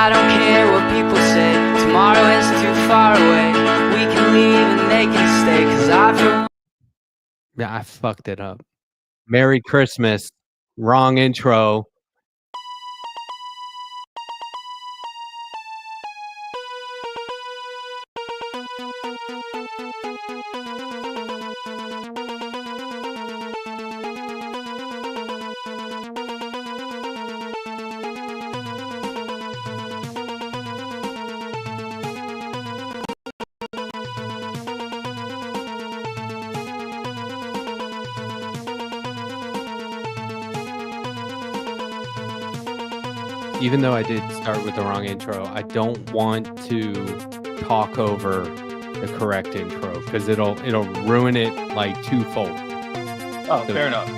I don't care what people say. Tomorrow is too far away. We can leave and they can stay, 'cause I feel... Yeah, I fucked it up. Merry Christmas. Wrong intro. Even though I did start with the wrong intro, I don't want to talk over the correct intro because it'll ruin it like twofold. Oh, So- fair enough.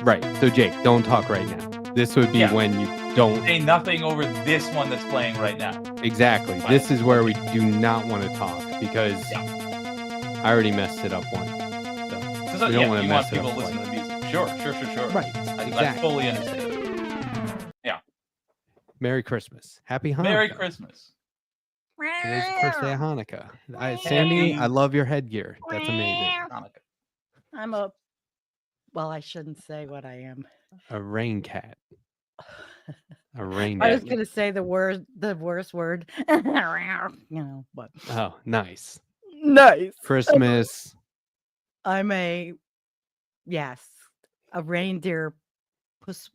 Right. So Jake, don't talk right now. This would be Yeah. when you don't. Say nothing over this one that's playing right now. Exactly. Fine. This is where we do not want to talk because I already messed it up once. So Because we don't want to you mess want it people up. to listen to the music. Sure. Right. I Exactly. fully understand. Merry Christmas. Happy Hanukkah. Merry Christmas. Today's the first day of Hanukkah. Sandy, I love your headgear. That's amazing. Hanukkah. I'm a... Well, I shouldn't say what I am. A rain cat. A rain I was cat. going to say the worst word. But Oh, nice. nice. Christmas. I'm a reindeer puss.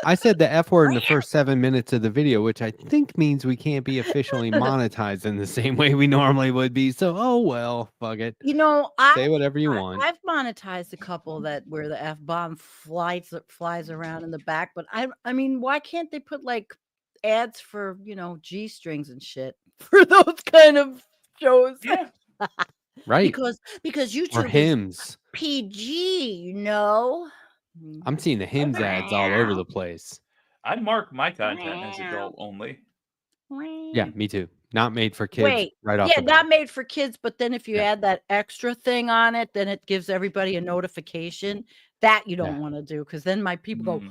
I said the F word in the first 7 minutes of the video, which I think means we can't be officially monetized in the same way we normally would be. So, oh well, fuck it. You know, Say whatever you want. I've monetized a couple that where the F-bomb flies around in the back, but I mean, why can't they put like ads for, G-strings and shit for those kind of shows? Yeah. Right. Because Or YouTube is hymns. PG, I'm seeing the hymns ads all over the place. I'd mark my content as adult only. Yeah, me too. Not made for kids. Wait, right off yeah, the bat. not made for kids, but then if you Yeah. add that extra thing on it, then it gives everybody a notification. That you don't want to do, because then my people go,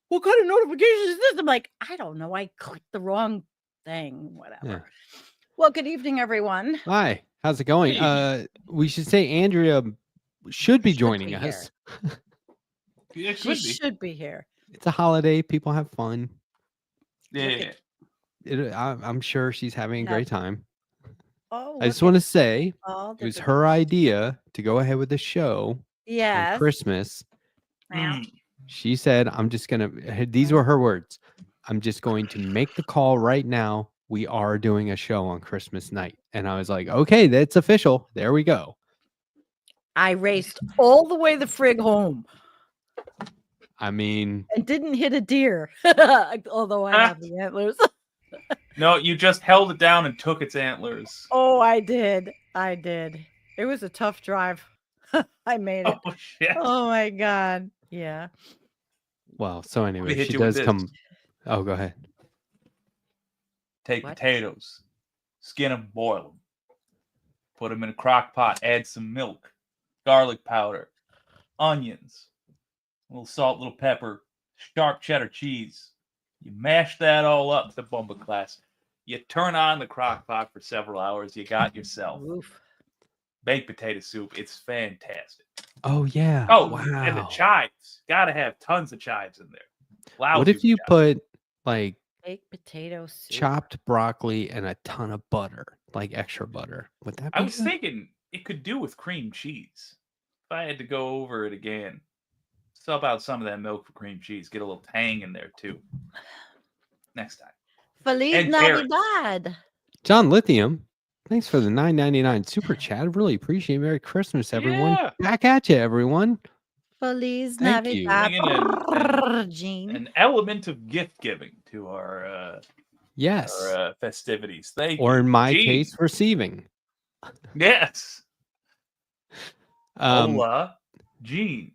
what kind of notification is this? I'm like, I don't know. I clicked the wrong thing. Whatever. Yeah. Well, good evening, everyone. Hi, how's it going? Good We should say Andrea should be Should joining be us. It She should be. should be here. It's a holiday. People have fun. Yeah. I'm sure she's having a great time. Oh, I just want to say all it the was her idea to go ahead with the show on Yes. Christmas. Mm. She said, I'm just going to, these were her words. I'm just going to make the call right now. We are doing a show on Christmas night. And I was like, okay, that's official. There we go. I raced all the way the frig home I mean, and didn't hit a deer, although I have the antlers. No, you just held it down and took its antlers. Oh, I did. It was a tough drive. I made it. Oh, shit. Oh my God. Yeah. well, so anyway, hit she you with does this. come. Oh, go ahead. Take What? potatoes, skin them, boil them. Put them in a crock pot, add some milk, garlic powder, onions, a little salt, little pepper, sharp cheddar cheese. You mash that all up to the bumper class. You turn on the crock pot for several hours. You got yourself Oof. baked potato soup. It's fantastic. Oh, yeah. Oh, and the wow. chives. Got to have tons of chives in there. What Lousy if you chives. put like Baked potato soup. chopped broccoli and a ton of butter, like extra butter? Would that be I was good? thinking it could do with cream cheese. If I had to go over it again, sub out some of that milk for cream cheese. Get a little tang in there too. Next time. Feliz and carrots. Navidad. John Lithium, thanks for the $9.99 super chat. Really appreciate it. Merry Christmas, everyone. Yeah. Back at you, everyone. Feliz Thank you. Navidad. Gene. An element of gift giving to our Yes. festivities. Thank Or you. in my Gene. case, receiving. Yes. Um, Hola, Gene.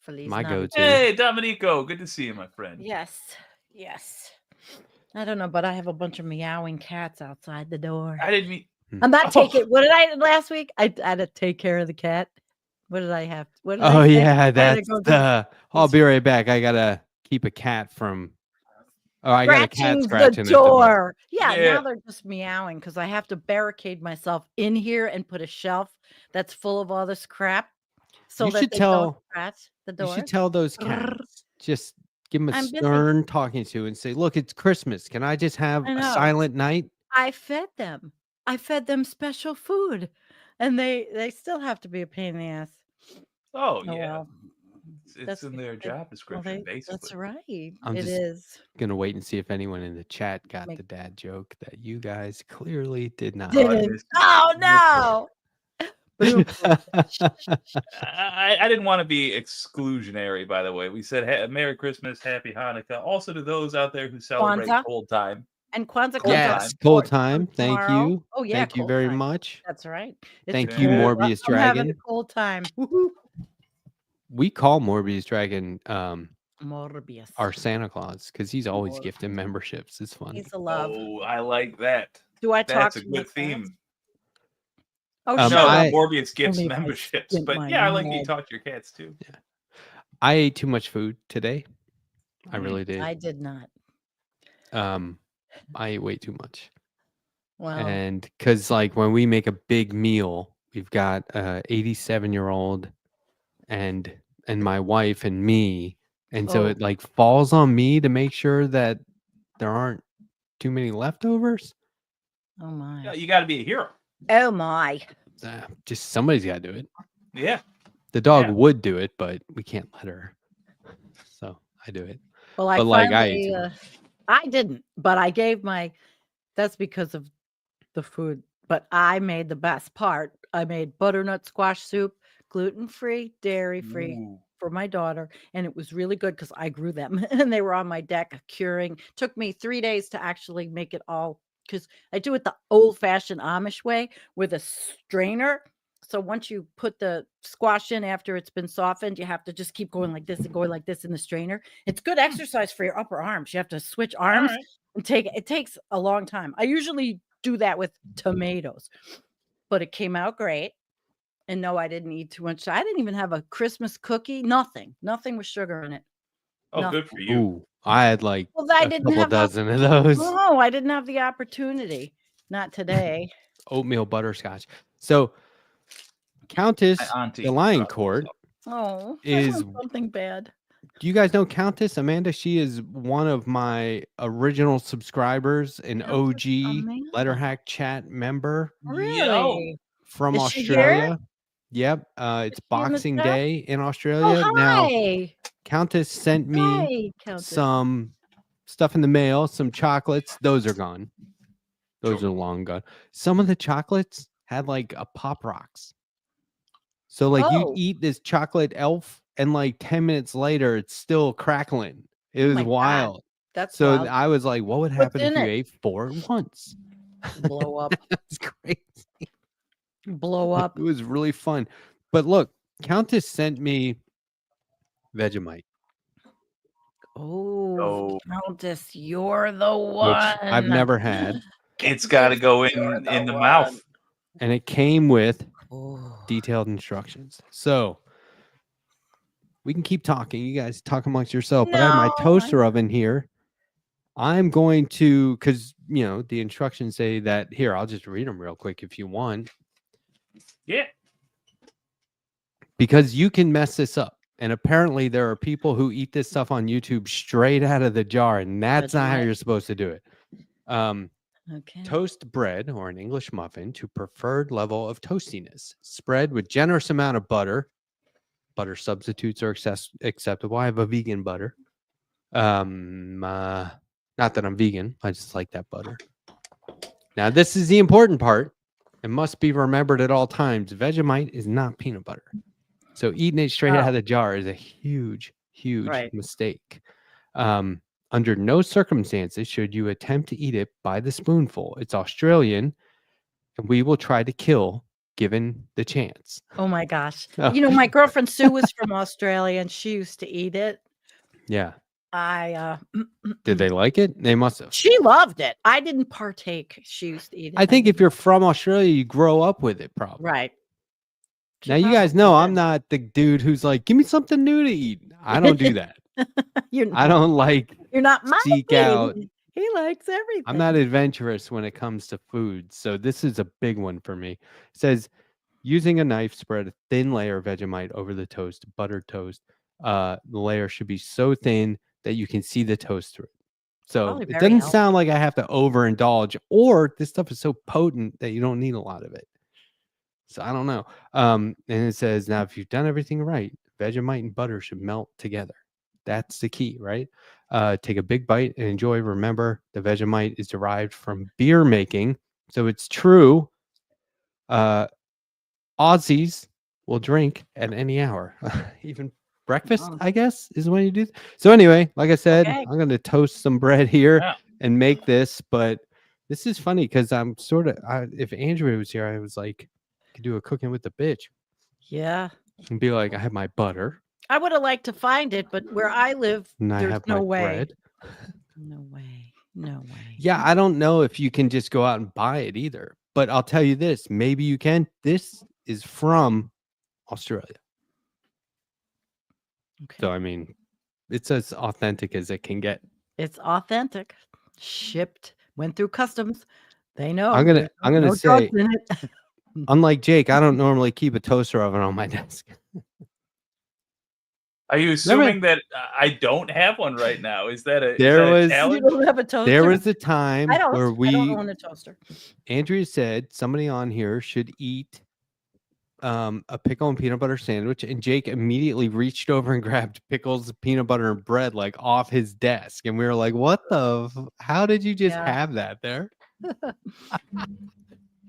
Feliz my Navidad. go-to. Hey, Dominico. Good to see you, my friend. Yes. I don't know, but I have a bunch of meowing cats outside the door. I didn't mean. I'm not Oh. taking. What did I last week? I had to take care of the cat. What did I have? What did Oh I say? I yeah, had to that's go do- the. I'll be right back. I gotta keep a cat from Oh, I got a cat scratching scratching the at the door. door. Yeah, Yeah. now they're just meowing because I have to barricade myself in here and put a shelf that's full of all this crap so You that should they don't tell. scratch the You door. should tell those Grrr. cats. Just give them a I'm busy. stern talking to and say, "Look, it's Christmas. Can I just have I a know. silent night?" I fed them. I fed them special food, and they still have to be a pain in the ass. Oh Oh yeah, well, it's that's in their job well, description, that's basically. right. I'm It just is. gonna wait and see if anyone in the chat got Make- the dad joke that you guys clearly did not. Didn't. missed it. Oh Missed no! Boom. I didn't want to be exclusionary, by the way. We said Merry Christmas, Happy Hanukkah. Also to those out there who celebrate Kwanzaa. cold time. And Kwanzaa Cold comes up Yes, time. cold comes time. Thank tomorrow. you. Oh yeah, Thank you cold very time. much. That's right. It's Thank a you, cold- Morbius I'm having a Dragon. cold time. Woohoo. We call Morbius Dragon Morbius. our Santa Claus because he's always Mor- gifting memberships. It's fun. He's a love. Oh, I like that. Do I talk That's a to my good theme. cats? Oh, Um, No, shut I- up. Morbius gifts Only if I memberships, stint but my yeah, I like you mug. talk to your cats too. I ate too much food today. I really did. I did not. I ate way too much. Well, And because like when we make a big meal, we've got 87-year-old and my wife and me, and so Oh. it like falls on me to make sure that there aren't too many leftovers. oh my. Yeah, you got to be a hero. Oh my. Just somebody's got to do it. Yeah. The dog Yeah. would do it, but we can't let her. So I do it. Well, I But, like, I ate finally, too much. I didn't, but I gave my. That's because of the food. But I made the best part. I made butternut squash soup, gluten-free, dairy-free Ooh. for my daughter, and it was really good because I grew them and they were on my deck curing. Took me 3 days to actually make it all because I do it the old-fashioned Amish way with a strainer. So once you put the squash in after it's been softened, you have to just keep going like this and going like this in the strainer. It's good exercise for your upper arms. You have to switch arms right. and it takes a long time. I usually do that with tomatoes, but it came out great. And no, I didn't eat too much. I didn't even have a Christmas cookie. Nothing with sugar in it. Oh, Nothing. good for you. Ooh, I had like Well, I a didn't couple have dozen of those. No, I didn't have the opportunity. Not today. Oatmeal butterscotch. So Countess My auntie the Lion brought Court. those Oh, Is- something bad. Do you guys know Countess Amanda? She is one of my original subscribers, an Countess OG Amanda. Letterhack chat member Really? from Is she here? Australia. Yep. It's she in the Boxing chat? Day in Oh, Australia. Now, hi. Countess sent me Hi, Countess. some stuff in the mail, some chocolates. Those are gone. Those are long gone. Some of the chocolates had like a Pop Rocks. So like you Oh. eat this chocolate elf and like 10 minutes later it's still crackling. It was my God. wild. That's So wild. I was like, what would What's happen if in you it? ate 4 at once? Blow up. That's great. Blow up. It was really fun. But look, Countess sent me Vegemite, Oh, Oh. Countess, you're the which one. I've never had. It's got to go You're in the the one. mouth. And it came with Oh. detailed instructions. So we can keep talking. You guys talk amongst yourself. But I have my No, toaster oven here. I'm going to, because, you know, the instructions say that here, I'll just read them real quick if you want, Yeah. because you can mess this up. And apparently there are people who eat this stuff on YouTube straight out of the jar, and that's not how Vegemite. you're supposed to do it. Okay. Toast bread or an English muffin to preferred level of toastiness. Spread with generous amount of butter. Butter substitutes are acceptable. I have a vegan butter. Not that I'm vegan. I just like that butter. Now, this is the important part. It must be remembered at all times. Vegemite is not peanut butter. So eating it straight out of the jar is a huge, huge Right. mistake. Under no circumstances should you attempt to eat it by the spoonful. It's Australian, and we will try to kill given the chance. Oh my gosh. Oh. You know, my girlfriend Sue was from Australia and she used to eat it. Yeah. I Did they like it? They must have. She loved it. I didn't partake. She used to eat it. I think if didn't. you're from Australia, you grow up with it, probably. Right. She Now, you guys probably know did. I'm not the dude who's like, give me something new to eat. I don't do that. I don't like You're not my seek out. He likes everything. I'm not adventurous when it comes to food. So this is a big one for me. It says using a knife, spread a thin layer of Vegemite over the toast, buttered toast. The layer should be so thin that you can see the toast through it. So Probably it very doesn't healthy. sound like I have to overindulge, or this stuff is so potent that you don't need a lot of it. So I don't know. And it says, now if you've done everything right, Vegemite and butter should melt together. That's the key, right? Take a big bite and enjoy. Remember, the Vegemite is derived from beer making. So it's true. Aussies will drink at any hour, even breakfast, I guess, is when you do. So anyway, like I said, Okay. I'm going to toast some bread here Yeah. and make this. But this is funny because I'm sort of, if Andrea was here, I was like, I could do a cooking with the bitch Yeah. and be like, I have my butter I would have liked to find it, but where I live, and I there's have no my way. bread. No way. No way. Yeah, I don't know if you can just go out and buy it either. But I'll tell you this, maybe you can. This is from Australia. Okay. So, I mean, it's as authentic as it can get. It's authentic. Shipped. Went through customs. They know. I'm gonna no say, drugs in it. unlike Jake, I don't normally keep a toaster oven on my desk. Are you assuming that I don't have one right now? Is that a, There is that a was- You challenge? don't have a toaster? There was a time I don't. where I don't own a toaster. Andrea said somebody on here should eat a pickle and peanut butter sandwich, and Jake immediately reached over and grabbed pickles, peanut butter, and bread like off his desk, and we were like, "What the? How did you just Yeah. have that there?"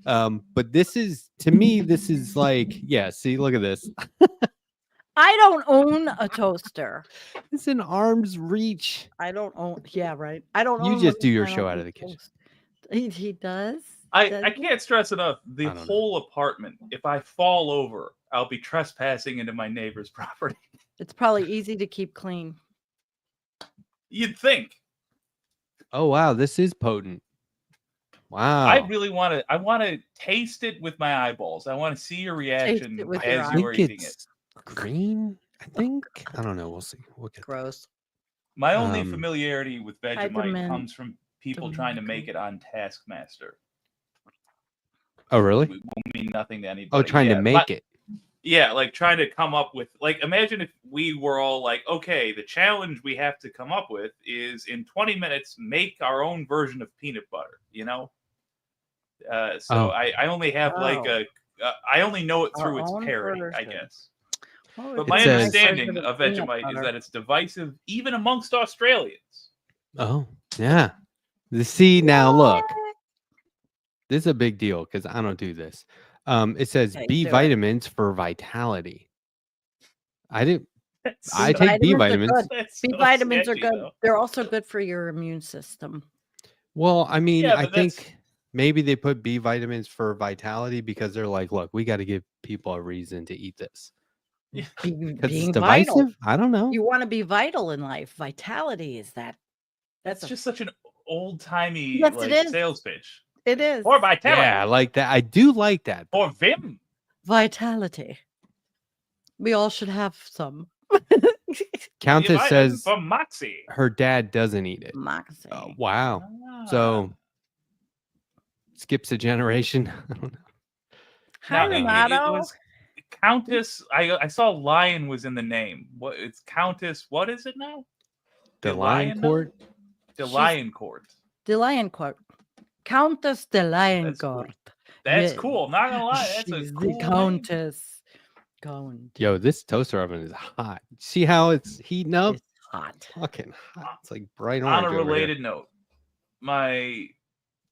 But this is, to me, this is like, yeah. See, look at this. I don't own a toaster. It's in arm's reach. I don't own. Yeah, right. I don't. You own just one do your because I show don't out own of the kitchen. toast. He does. I Does he? can't stress enough. The I don't know. whole apartment, if I fall over, I'll be trespassing into my neighbor's property. It's probably easy to keep clean. You'd think. Oh wow, this is potent. Wow. I really want to. I want to taste it with my eyeballs. I want to see your reaction it with your as I you think are eating it. it's green. I think. I don't know. We'll see. We'll get there. Gross. My only Um, familiarity with Vegemite demand comes from people trying to make it on Taskmaster. Oh really? It will mean nothing to anybody. Oh, trying to make it. Yeah, like trying to come up with, like, imagine if we were all like, okay, the challenge we have to come up with is in 20 minutes make our own version of peanut butter, you know? So Oh. I only have like Oh. I only know it Our through its own parody, I version. guess. Well, But it's my It says- understanding version of peanut Vegemite is butter. that it's divisive even amongst Australians. Oh yeah. See now, look. This is a big deal because I don't do this. It says Okay, B do it. vitamins for vitality. I do. That's I so- take B Vitamins are vitamins. good. that's B so vitamins are sketchy, good. though. They're also good for your immune system. Well, I mean, Yeah, I but that's- think maybe they put B vitamins for vitality because they're like, look, we got to give people a reason to eat this. Yeah. Because it's Being divisive. vital. I don't know. You want to be vital in life. Vitality is that. That's a- just such an old timey Yes, it like is. sales pitch. It is Or vitality. Yeah, I like that. I do like that. Or Vim. vitality. We all should have some. Countess Vitamin says from Moxie. her dad doesn't eat it. Moxie. Oh, wow. Ah. So skips a generation. I don't know. Hi, Now, it Renato. was Countess. I saw Lion was in the name. What it's Countess? What is it now? The Lion Lion now? Court. The She's- Lion Court. The Lion Court. Countess the Lion That's cool. Court. That's Yeah. cool. Not gonna lie, that's She's a the cool name. Countess. Countess. Yo, this toaster oven is hot. See how it's heating up? It's hot. Fucking hot. It's like bright On orange. a over here. related note, my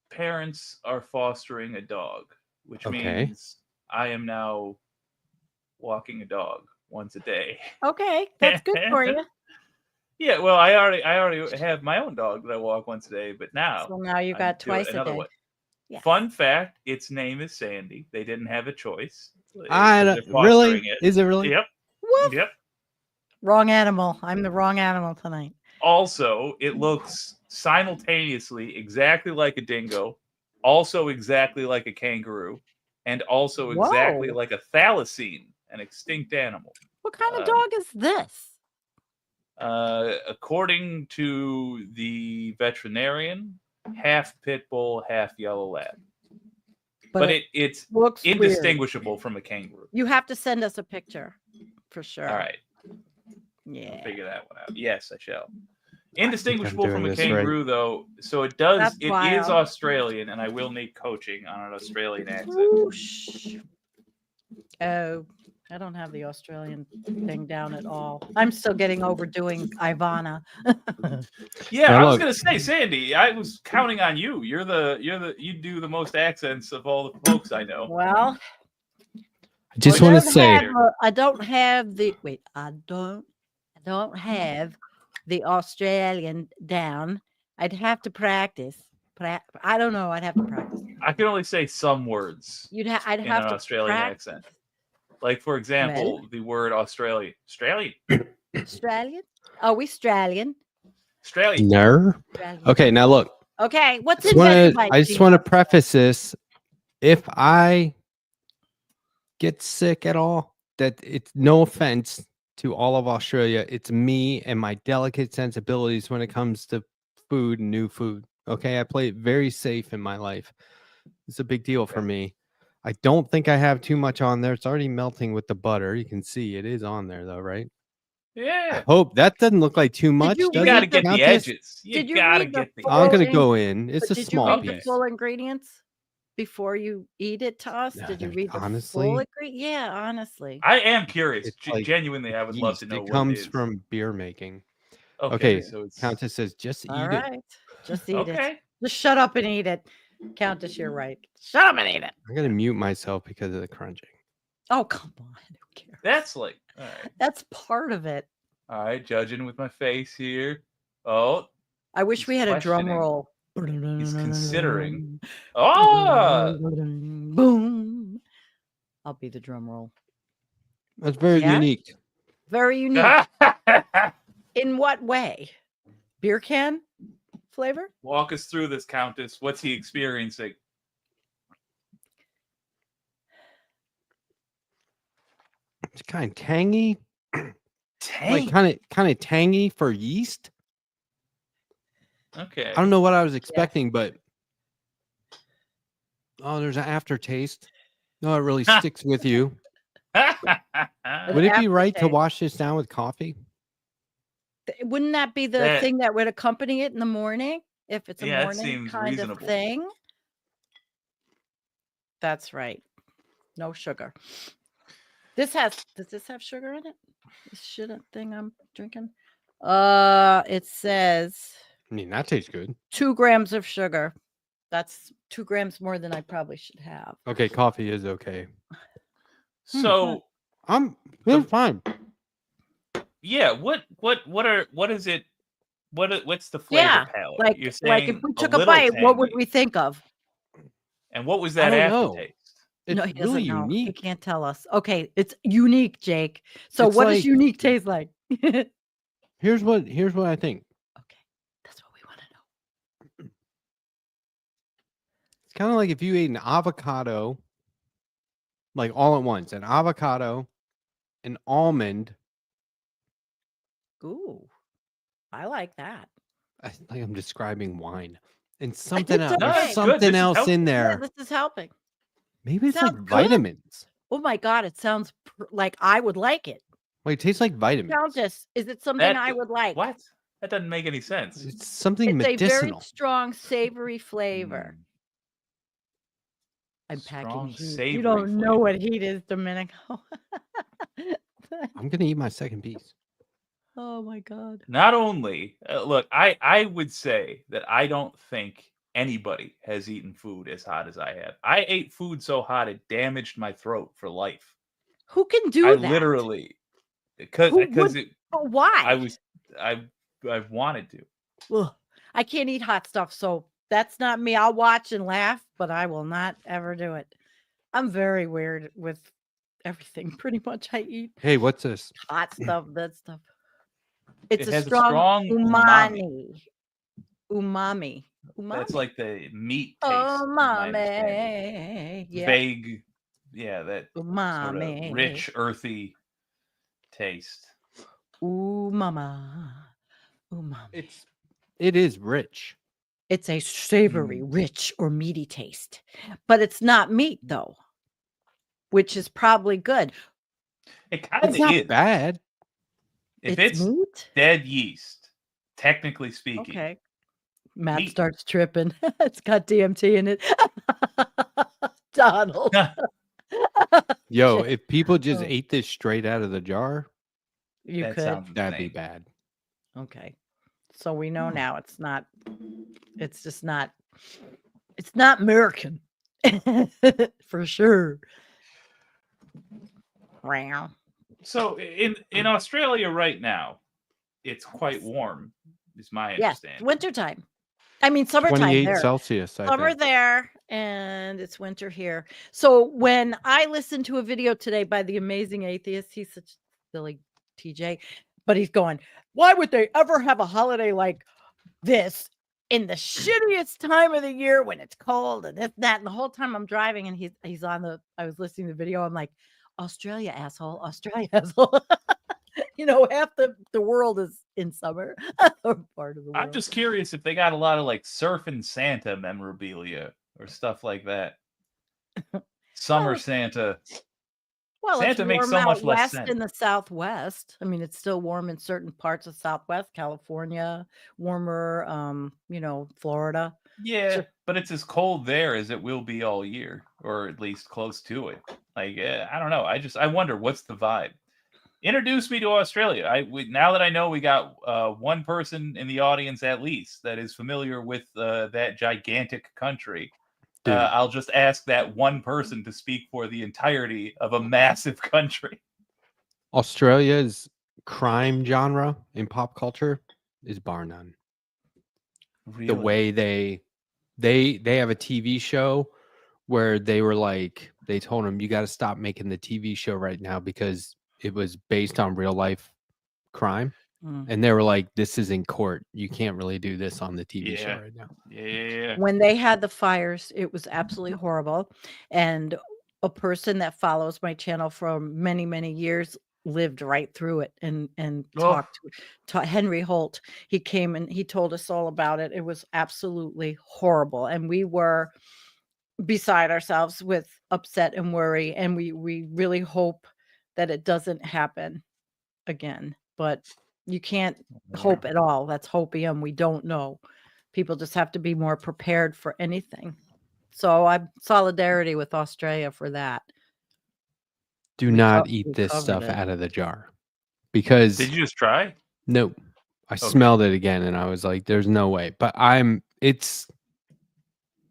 parents are fostering a dog, which Okay. means I am now walking a dog once a day. Okay, that's good for you. Yeah, well, I already have my own dog that I walk once a day, but now So now you I'm got doing twice a another day. one. Yes. Fun fact: its name is Sandy. They didn't have a choice. I They're don't, fostering really? it. Is it really? Yep. Woof. Yep. Wrong animal. I'm the wrong animal tonight. Also, it looks simultaneously exactly like a dingo, also exactly like a kangaroo, and also exactly Whoa. like a thylacine, an extinct animal. What kind of Uh, dog is this? According to the veterinarian, half pit bull, half yellow lab. But it's looks indistinguishable from a kangaroo. You have to send us a picture for sure. All right. Yeah. I'll figure that one out. Yes, I shall. Indistinguishable doing from a this kangaroo, though. So it does. That's It is wild. Australian, and I will need coaching on an Australian accent. Whoosh. Oh, I don't have the Australian thing down at all. I'm still getting over doing Ivana. Yeah, Now I was look. gonna say, Sandy. I was you do the most accents of all the folks I know. Well, I just well, want to say, I don't have the wait. I don't have the Australian down. I'd have to practice. I don't know. I'd have to practice. I can only say some words I'd in have an to Australian practice. accent. Like, for example, the word Australian. Australian. Australian? Oh, we Australian. Australian. no. Okay, now look. Okay, what's in I just want to preface this. If I get sick at all, that it's no offense to all of Australia. It's me and my delicate sensibilities when it comes to food and new food. Okay, I play it very safe in my life. It's a big deal for me. I don't think I have too much on there. It's already melting with the butter. You can see it is on there though, right? I Yeah. hope that doesn't look like too much. you You does gotta it? get the Countess? edges. Did you gotta read the get the full I'm gonna thing? go in. It's a Did you small read piece. the full ingredients before you eat it to us? No, Did you no, read the honestly? full ingredient? Yeah, honestly. I am curious. It's like Genuinely, I would love to yeast. know It what comes it is. from beer making. Okay, Okay, so it's Countess says just eat All it. right. Just eat it. okay. Just shut up and eat it. Countess, you're right. Shut up and eat it. I'm gonna mute myself because of the crunching. Oh, come on. Who cares? That's like all right. That's part of it. All right, judging with my face here. Oh, I wish we had a drum questioning. roll. He's considering. Oh, Boom. I'll be the drum roll. That's very Yeah? unique. Very unique. In what way? Beer can flavor? Walk us through this, Countess. What's he experiencing? It's kind of tangy. Tangy. Like kind of tangy for yeast. Okay. I don't know what I was expecting, but oh, there's an aftertaste. No, it really sticks with you. Would it be right to aftertaste. wash this down with coffee? Wouldn't that be the That- thing that would accompany it in the morning? If it's a Yeah, it morning seems kind reasonable. of thing. That's right. No sugar. Does this have sugar in it? This shit thing I'm drinking? It says I mean, that tastes good. 2 grams of sugar. That's 2 grams more than I probably should have. Okay, coffee is okay. So It's fine. yeah, what is it? What's the flavor Yeah, palette? Like, You're like saying if we took a little bite, what would tangy. we think of? And what was I that don't know. aftertaste? It's No, he doesn't really know. He unique. can't tell us. Okay, it's unique, Jake. So It's what does like- unique taste like? Okay, Here's what I think. that's what we want to know. It's kind of like if you ate an avocado, like all at once, an avocado, an almond. Ooh, I like that. I think I'm describing wine and something It's else. okay. There's Good, something this is else helpful. in Yeah, there. this is helping. Maybe it's sounds like good. vitamins. Oh my god, it sounds like I would like it. Like it tastes like vitamins. Countess, is it something That- I would like? What? That doesn't make any sense. It's something It's a very medicinal. strong savory flavor. Mm. I'm packing Strong, heat. You savory don't know flavor. what heat is, Domenico. I'm gonna eat my second piece. Oh my god. Not only, look, I would say that I don't think anybody has eaten food as hot as I have. I ate food so hot it damaged my throat for life. Who can do I that? literally, because Who would- But why? I've wanted to. Ugh. I can't eat hot stuff, so that's not me. I'll watch and laugh, but I will not ever do it. I'm very weird with everything. Pretty much I eat Hey, what's this? hot stuff, that stuff. It's It a has a strong, strong umami. Umami. That's like the meat taste. Oh, is my understanding. mommy. Yeah. Vague, yeah, that sort Umami. of rich, earthy taste. Ooh, mama. Ooh, mama. It is rich. It's a savory, rich, or meaty taste, but it's not meat though, which is probably good. It kind of It's not is. bad. If It's it's meat. dead yeast, technically speaking, Okay. Matt meat. starts tripping. It's got DMT in it. Donald. Yo, Shit. if people just Oh. ate this straight out of the jar, You that could. sounds that'd be insane. bad. Okay. So we know now it's just not, it's not American. For sure. Wow. So in Australia right now, it's quite warm, is my Yes, understanding. wintertime. I mean, summertime 28 there. Celsius, I Summer think. there, and it's winter here. So when I listened to a video today by the amazing atheist, he's such silly TJ, but he's going, why would they ever have a holiday like this in the shittiest time of the year when it's cold and this, that? And the whole time I'm driving and he's on I was listening to the video. I'm like, Australia, asshole, Australia, asshole. You know, half the world is in summer or part of the world. I'm just curious if they got a lot of like surfing Santa memorabilia or stuff like that. Summer Santa. Well, Santa it's makes warm so much out less west sense. in the Southwest. I mean, it's still warm in certain parts of Southwest California, warmer, Florida. Yeah, but it's as cold there as it will be all year, or at least close to it. Like, I don't know. I wonder what's the vibe. Introduce me to Australia. Now that I know we got one person in the audience at least that is familiar with that gigantic country. Dude. I'll just ask that one person to speak for the entirety of a massive country. Australia's crime genre in pop culture is bar none. Really? The way they have a TV show where they were like, they told him, you got to stop making the TV show right now because it was based on real life crime. And they were like, this is in court. You can't really do this on the TV show right now. Yeah. When they had the fires, it was absolutely horrible. And a person that follows my channel for many, many years lived right through it and talked to Henry Holt. He came and he told us all about it. It was absolutely horrible. And we were beside ourselves with upset and worry. And we really hope that it doesn't happen again. But you can't hope at all. That's hopium. We don't know. People just have to be more prepared for anything. So I'm solidarity with Australia for that. Do not eat this stuff out of the jar because Did you just try? No, I smelled it again and I was like, there's no way. But it's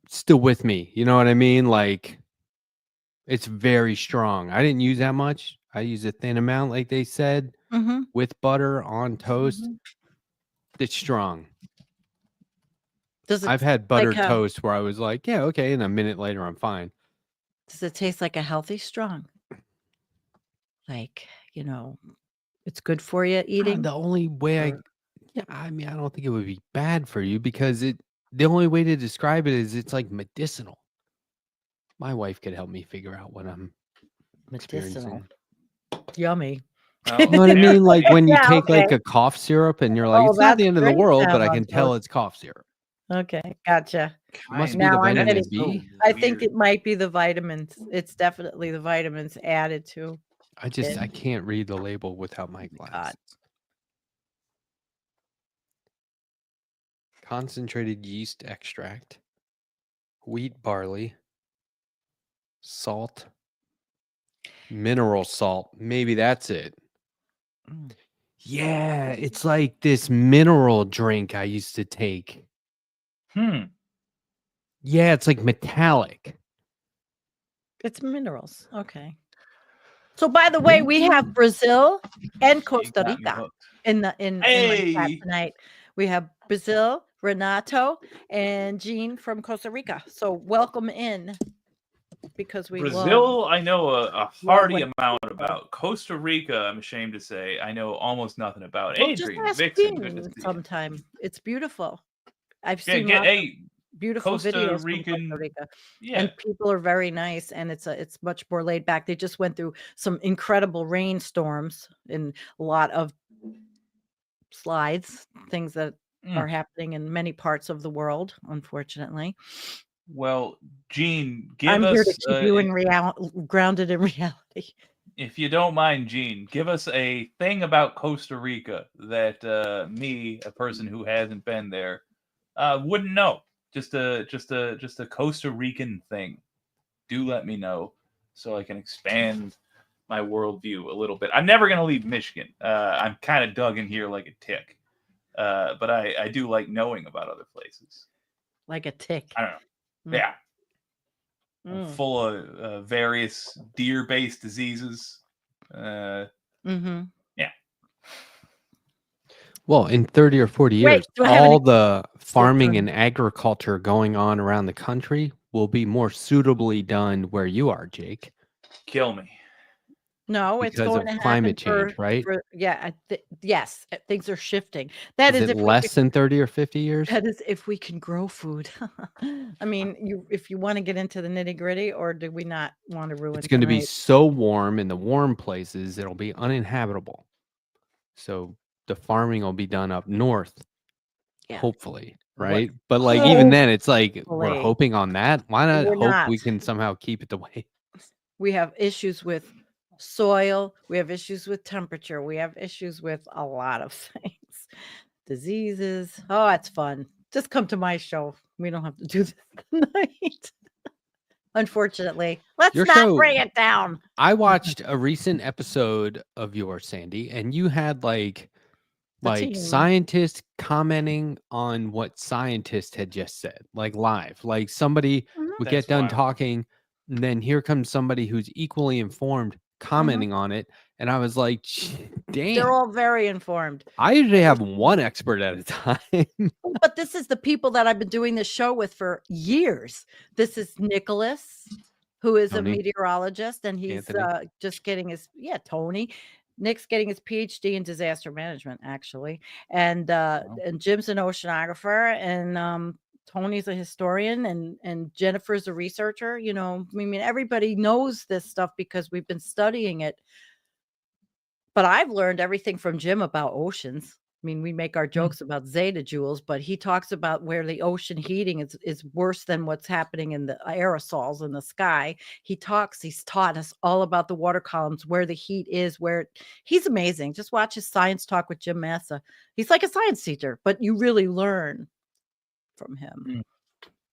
still with me. You know what I mean? Like, it's very strong. I didn't use that much. I used a thin amount, like they said, with butter on toast. It's strong. I've had buttered toast where I was like, yeah, okay. And a minute later, I'm fine. Does it taste like a healthy strong? Like, it's good for you eating? The only way I don't think it would be bad for you because the only way to describe it is it's like medicinal. My wife could help me figure out what I'm medicinal. Yummy. You know what I mean? Like when you take like a cough syrup and you're like, it's not the end of the world, but I can tell it's cough syrup. Okay, gotcha. Must be the vitamin B. I think it might be the vitamins. It's definitely the vitamins added to. I can't read the label without my glasses. Concentrated yeast extract, wheat barley, salt, mineral salt. Maybe that's it. Yeah, it's like this mineral drink I used to take. Yeah, it's like metallic. It's minerals. Okay. So by the way, we have Brazil and Costa Rica in my chat tonight. We have Brazil, Renato, and Jean from Costa Rica. So welcome in. Because we Brazil, I know a hearty amount about. Costa Rica, I'm ashamed to say, I know almost nothing about. Well, Adrian, just Vixen, sometime. It's beautiful. I've seen beautiful Costa videos Rican, from Costa Rica, yeah, and people are very nice, and it's much more laid back. They just went through some incredible rainstorms and a lot of slides, things that are Mm. happening in many parts of the world, unfortunately. Well, Gene, give I'm here to us, keep you in grounded in reality. if you don't mind, Gene, give us a thing about Costa Rica that me, a person who hasn't been there, wouldn't know. Just a Costa Rican thing. Do let me know so I can expand my worldview a little bit. I'm never gonna leave Michigan. I'm kind of dug in here like a tick, but I do like knowing about other places. Like a tick. I don't know. Mm. Yeah, I'm Mm. full of various deer-based diseases. Mm-hmm. Yeah. Well, in 30 or 40 Wait, years, do I have any all the farming on and agriculture going on around the country will be more suitably done where you are, Jake, Kill me. No, it's because going of to happen climate change, right? yes, things are shifting. That Is is it if we less can, than 30 or 50 years? that is if we can grow food. I mean, if you want to get into the nitty-gritty, or do we not want to ruin It's going to be tonight? so warm in the warm places, it'll be uninhabitable. So the farming will be done up north, Yeah. hopefully, What- right? But like even then, it's like we're Hopefully. hoping on that. Why not We're hope not. we can somehow keep it the way? We have issues with soil, we have issues with temperature, we have issues with a lot of things. Diseases. Oh, it's fun. Just come to my show. We don't have to do this tonight. Unfortunately. Let's Your not show- bring it down. I watched a recent episode of yours, Sandy, and you had like The team. scientists commenting on what scientists had just said, like live. Like somebody would That's get done wild. talking, and then here comes somebody who's equally informed commenting on it. And I was like, damn. They're all very informed. I usually have one expert at a time. But this is the people that I've been doing this show with for years. This is Nicholas, who is Tony. a meteorologist, and he's Anthony. just getting his Tony. Nick's getting his PhD in disaster management, actually, and Jim's an oceanographer, and Tony's a historian, and Jennifer's a researcher. You know, I mean, everybody knows this stuff because we've been studying it. But I've learned everything from Jim about oceans. I mean, we make our jokes about zeta joules, but he talks about where the ocean heating is worse than what's happening in the aerosols in the sky. He's taught us all about the water columns, where the heat is, he's amazing. Just watch his science talk with Jim Massa. He's like a science teacher, but you really learn from him.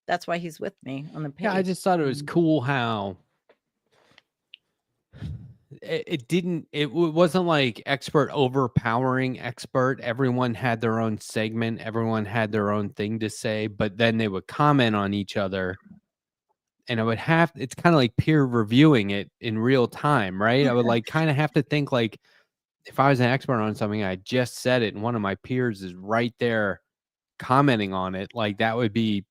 That's why he's with me on the page. Yeah, I just thought it was cool how it wasn't like expert overpowering expert. Everyone had their own segment, everyone had their own thing to say, but then they would comment on each other, and it's kind of like peer reviewing it in real time, right? I would like kind of have to think like, if I was an expert on something, I just said it and one of my peers is right there commenting on it, like that would be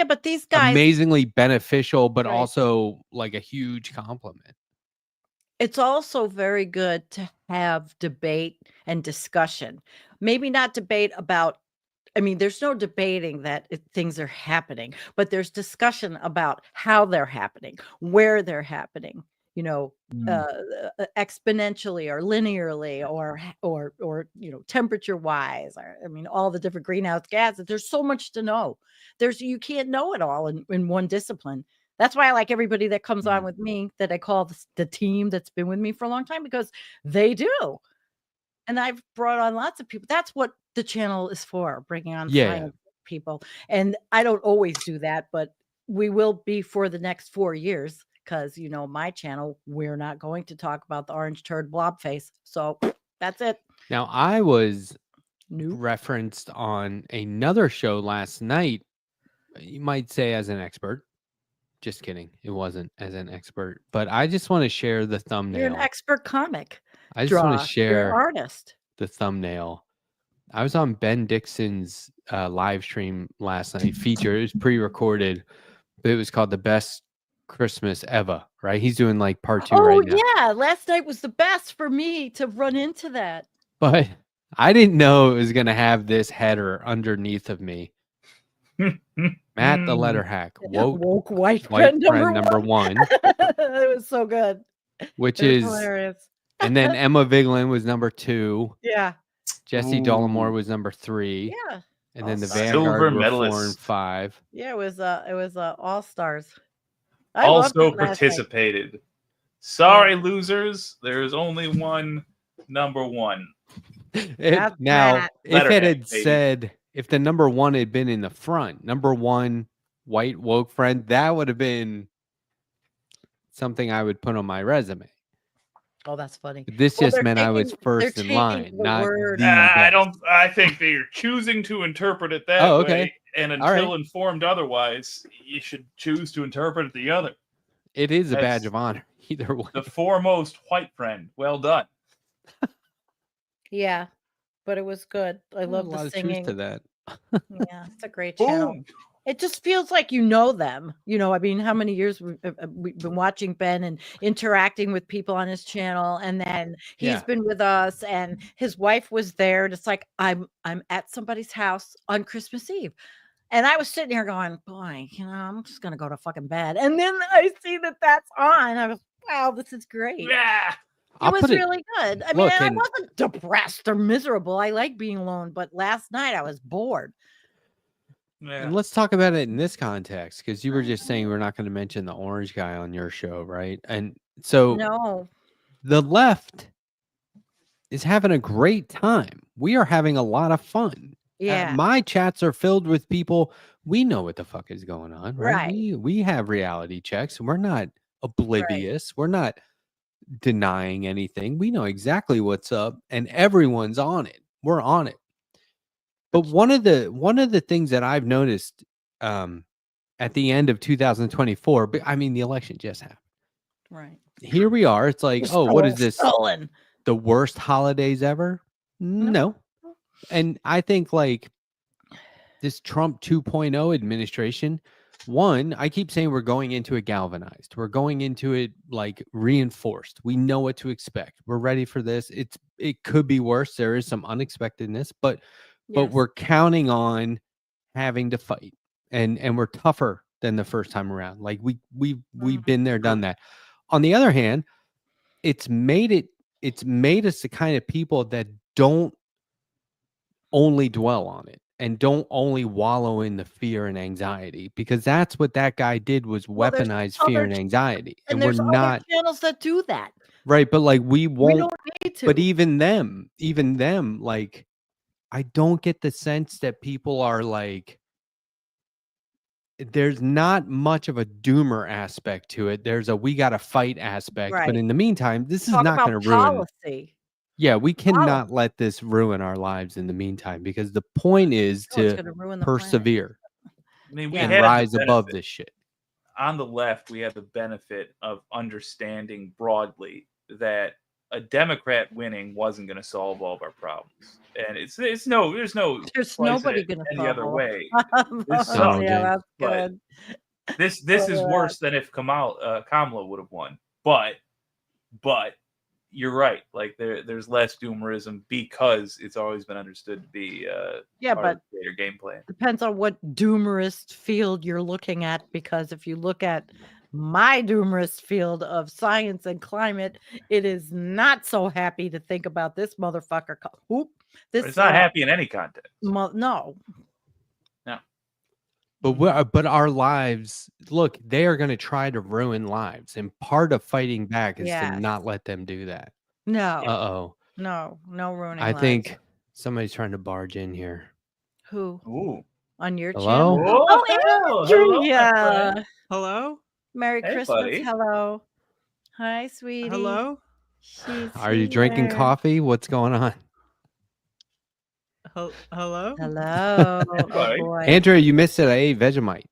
but these guys amazingly beneficial, but Right. also like a huge compliment. It's also very good to have debate and discussion. Maybe not debate about, I mean, there's no debating that things are happening, but there's discussion about how they're happening, where they're happening, you know, exponentially or linearly or you know, temperature wise, or I mean, all the different greenhouse gases. There's so much to know. You can't know it all in one discipline. That's why I like everybody that comes on with me, that I call the team that's been with me for a long time, because they do. And I've brought on lots of people. That's what the channel is for, bringing on science people. And I don't always do that, but we will be for the next 4 years, because, you know, my channel, we're not going to talk about the orange turd blob face. So that's it. Now, I was referenced on another show last night, you might say as an expert. Just kidding. It wasn't as an expert, but I just want to share the thumbnail. You're an expert comic. I just want to share You're an artist. The thumbnail. I was on Ben Dixon's live stream last night feature. It was pre-recorded, but it was called The Best Christmas Ever, right? He's doing like part 2 right now. Oh, yeah. Last night was the best for me to run into that. But I didn't know it was going to have this header underneath of me. Matt the Letter Hack, woke white friend number one. It was so good. Which is hilarious. And then Emma Vigeland was number 2. Yeah. Jesse Dollamore was number 3. Yeah. And then the All-Stars. Vanguard Silver were 4 and medalist. 5. Yeah, it was All Stars. Also participated. Sorry, losers. There's only one number 1. That's Now, Matt. if it Letterhead, had baby. said, if the number 1 had been in the front, number 1 white woke friend, that would have been something I would put on my resume. Oh, that's funny. This Well, just they're meant I was taking- first they're in taking line, the not word- the I best. I think they're choosing to interpret it that Oh, way. okay. And All until right. informed otherwise, you should choose to interpret it the other. It is a badge That's of honor, either way. The foremost white friend. Well done. Yeah, but it was good. I love a lot the of truth singing. to that. Yeah, it's a great channel. Boom. It just feels like you know them. You know, I mean, how many years we've been watching Ben and interacting with people on his channel, and then he's Yeah. been with us, and his wife was there. And it's like I'm at somebody's house on Christmas Eve, and I was sitting here going, "Boy, you know, I'm just gonna go to fucking bed." And then I see that that's on. I was, "Wow, this is great." Yeah. It was really good. I mean, Look, I and- wasn't depressed or miserable. I like being alone, but last night I was bored. Yeah. And let's talk about it in this context, because you were just saying we're not going to mention the orange guy on your show, right? And so No, the left is having a great time. We are having a lot of fun. yeah, My chats are filled with people. We know what the fuck is going on, right? Right. We have reality checks. We're not oblivious. We're not denying anything. We know exactly what's up, and everyone's on it. We're on it. But one of the things that I've noticed at the end of 2024, but I mean the election just happened. right. Here we are. It's like, oh, what is this? Stolen. The worst holidays ever? No. And I think like this Trump 2.0 administration, one, I keep saying we're going into it galvanized. We're going into it like reinforced. We know what to expect. We're ready for this. It could be worse. There is some unexpectedness, but Yes. we're counting on having to fight, and we're tougher than the first time around. Like we've been there, done that. On the other hand, it's made us the kind of people that don't only dwell on it and don't only wallow in the fear and anxiety, because that's what that guy did, was Well, there's weaponize fear other and ch- anxiety. and And we're there's other not channels that do that. right, but like we We won't. don't need to. But even them, like, I don't get the sense that people are like, there's not much of a doomer aspect to it. There's a we got to fight aspect. But Right. in the meantime, this is Talk not about going to ruin. policy. Yeah, we cannot let this ruin our lives in the meantime, because the point is Oh, it's to gonna ruin the planet. persevere I mean, we Yeah. and had the rise above benefit- this shit. On the left, we have the benefit of understanding broadly that a Democrat winning wasn't going to solve all of our problems, and there's no There's slice nobody it gonna any solve other all- way. Oh, sucks, yeah, that's but- good. This is Oh, worse than if Kamala would have won, but you're right. Like there's less doomerism because it's always been understood to be Yeah, part of but the greater game plan. depends on what doomerist field you're looking at, because if you look at my doomerist field of science and climate, it is not so happy to think about this motherfucker. But it's not happy in any context. No. But our lives, look, they are going to try to ruin lives, and part of fighting back is to Yes. not let them do that. No. No Ruining I lives. think somebody's trying to barge in here. Who Ooh. on your Hello? channel? Oh, Oh, hello, my Andrea. friend. Hello? Merry Hey, Christmas. buddy. Hello. Hi, sweetie. Hello? She's Are you drinking here. coffee? What's going on? Hello? Hello. Oh buddy. boy. Andrea, you missed it. I ate Vegemite,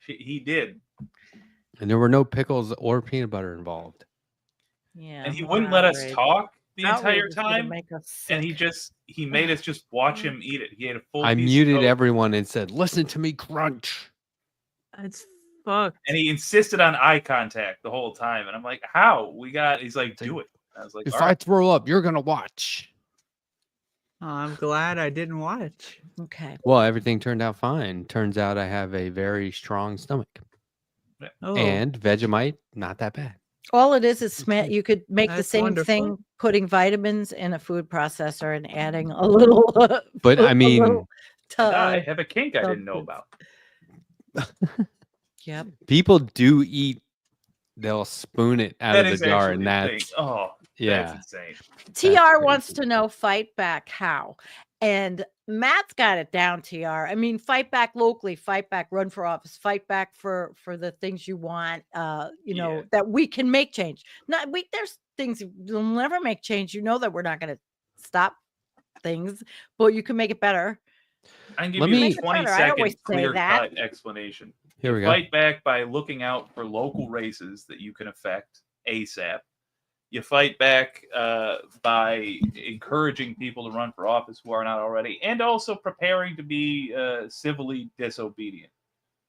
He did, and there were no pickles or peanut butter involved. Yeah. and he more wouldn't let us outrage. talk the entire Outrage is gonna time. make us And he sick. made us just watch him eat it. He had a full. I piece of muted toast, everyone and said, "Listen to me crunch." It's fucked. and he insisted on eye contact the whole time. And I'm like, "How? He's like, do it." I was like, If "All I right." throw up, you're gonna watch. Oh, I'm glad I didn't watch. Okay. Well, everything turned out fine. Turns out I have a very strong stomach, Oh, and Vegemite not that bad. All it is you could make the That's same wonderful. thing, putting vitamins in a food processor and adding a little. But I a mean, little And I to- have a kink I didn't know substance. about. Yep. people do eat. They'll spoon it out That of is the jar, actually and a thing. that's Oh, yeah. that's insane. TR wants crazy. to know fight back how. And Matt's got it down, TR. I mean, fight back locally, fight back, run for office, fight back for the things you want, Yeah. that we can make change. There's things you'll never make change. You know that we're not going to stop things, but you can make it better. I can give Let you me- a Make it better. I 20-second always say clear-cut explanation. Here You we go. fight back by looking out for local races that you can affect ASAP. You fight back by encouraging people to run for office who are not already, and also preparing to be civilly disobedient.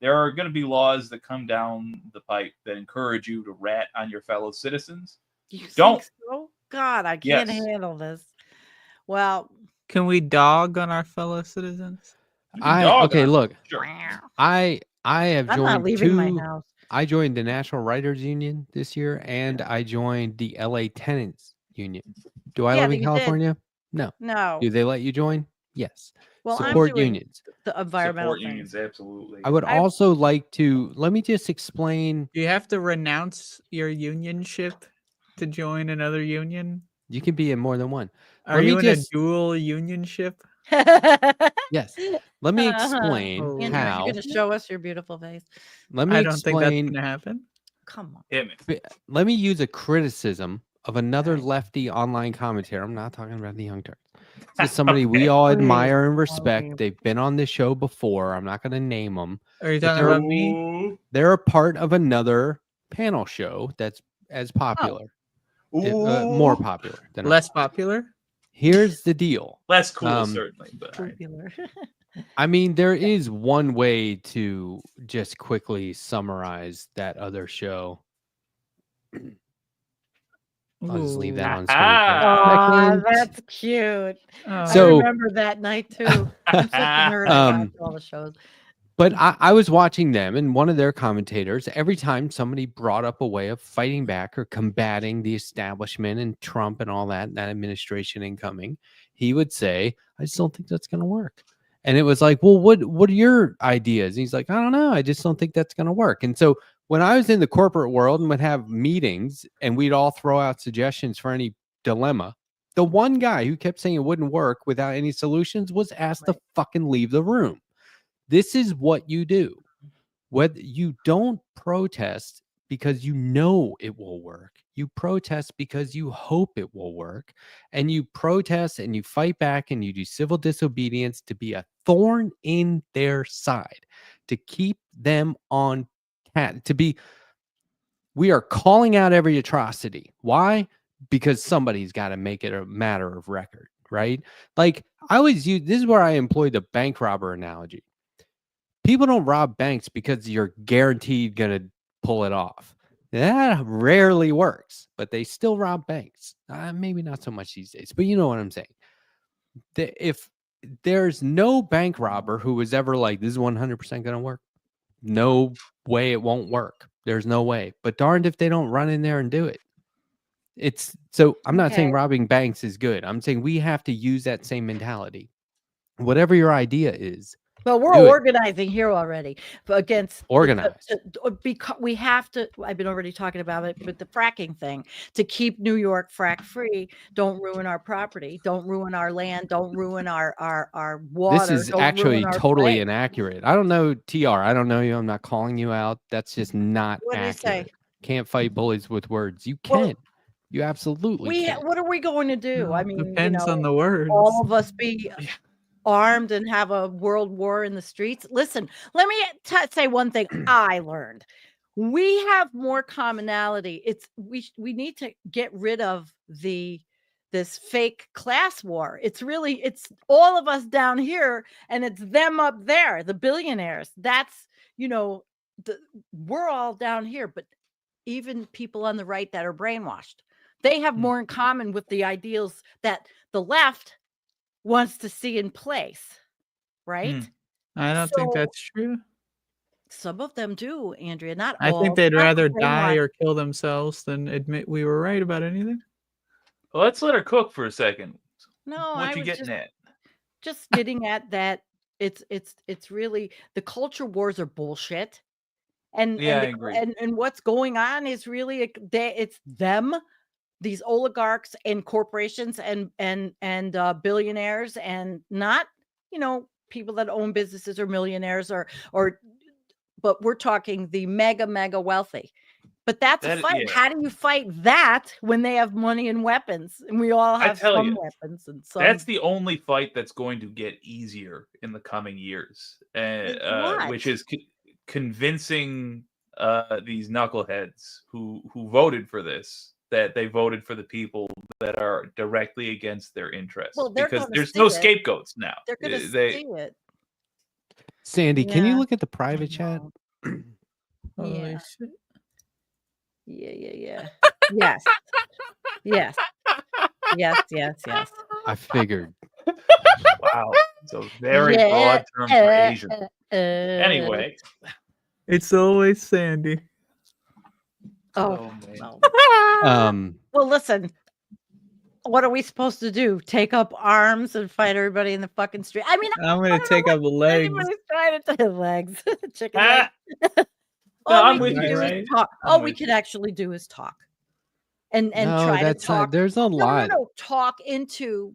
There are going to be laws that come down the pipe that encourage you to rat on your fellow citizens. You Don't. think so? God, I can't Yes. handle this. Well, Can we dog on our fellow citizens? You can dog Okay, on it, look, sure. I have I'm not joined leaving my two. house. I joined the National Writers Union this year, and I joined the LA Tenants Union. Do I Yeah, live you in did. California? No. No. Do they let you join? Yes. Well, I'm Support doing unions. the environmental Support unions, things. absolutely. I would also like to let me just explain. Do you have to renounce your unionship to join another union? You can be in more than one. Are Let me you in just- a dual unionship? Yes. Let me Uh-huh. explain Oh. Andrew, are you how. going to show us your beautiful face? Let me I don't think that's explain. going to happen. Come on. Hit me. Let me use a criticism of another Alright. lefty online commentator. I'm not talking about the Young Turks. This is somebody we Okay. all Please, admire and please. respect. They've been on this show before. I'm not going to name them. Are you But talking they're- about me? Ooh. They're a part of another panel show that's as popular, more Ooh. popular than Less ours. popular? Here's the deal. Less cool, Um, certainly, but all right. Popular. I mean, there is one way to just quickly summarize that other show. I'll just leave that on screen. For a Ah. second. That's cute. Oh. So- I remember that night too. I'm such a nerd. I watch all the shows. But I was watching them, and one of their commentators, every time somebody brought up a way of fighting back or combating the establishment and Trump and all that administration incoming, he would say, I just don't think that's going to work. And it was like, well, what are your ideas? And he's like, I don't know. I just don't think that's going to work. And so when I was in the corporate world and would have meetings and we'd all throw out suggestions for any dilemma, the one guy who kept saying it wouldn't work without any solutions was asked to fucking leave the room. This is what you do. Whether you don't protest because you know it will work. You protest because you hope it will work. And you protest and you fight back and you do civil disobedience to be a thorn in their side, to keep them on we are calling out every atrocity. Why? Because somebody's got to make it a matter of record, right? Like I always use, this is where I employ the bank robber analogy. People don't rob banks because you're guaranteed going to pull it off. That rarely works, but they still rob banks. Maybe not so much these days, but you know what I'm saying. If there's no bank robber who was ever like, this is 100% going to work. No way it won't work. There's no way. But darned if they don't run in there and do it. It's so I'm not saying robbing banks is good. I'm saying we have to use that same mentality. Whatever your idea is. Well, we're do it. organizing here already against Organized. because we have to. I've been already talking about it with the fracking thing to keep New York frack free. Don't ruin our property. Don't ruin our land. Don't ruin our water. This is don't actually ruin our totally plague. inaccurate. I don't know, TR. I don't know you. I'm not calling you out. That's just not What did he say? accurate. Can't fight bullies with words. You Well, can. You absolutely can. What are we going to do? I Well, mean, depends on the words. all of us be armed and have a world war in the streets. Listen, let me say one thing I learned. We have more commonality. We need to get rid of this fake class war. It's all of us down here and it's them up there, the billionaires. That's, we're all down here, but even people on the right that are brainwashed, they have more in common with the ideals that the left wants to see in place, right? I don't think So- that's true. Some of them do, Andrea. Not I all. think they'd not rather brainwashed. die or kill themselves than admit we were right about anything. Well, let's let her cook for a second. No, What I you was getting at? just getting at that. It's really the culture wars are bullshit, and Yeah, I the, agree. and what's going on is really it's them, these oligarchs and corporations and billionaires, and not people that own businesses or millionaires or but we're talking the mega wealthy. But that's a That fight. yeah. How do you fight that when they have money and weapons, and we all I have tell some you, weapons and some? That's the only fight that's going to get easier in the coming years, What? which is convincing these knuckleheads who voted for this that they voted for the people that are directly against their interests. Well, they're because gonna there's see no it. scapegoats now. They're gonna They see it. Sandy, can you Yeah. look at the private chat? know. Holy Yeah. shit. Yeah. Yes. Yes. Yes. I figured. wow, it's a very Yeah, broad term for Asian. Anyway, It's always Sandy. Oh, man. no. Well, listen. What are we supposed to do? Take up arms and fight everybody in the fucking street? I mean, I'm gonna take up the legs. anybody's trying to take legs, chicken Ah, legs. no, All I'm we with can you, do is right? talk. I'm All we with could you. actually do is talk, and No, try to that's talk. not. There's a lot. No, talk into.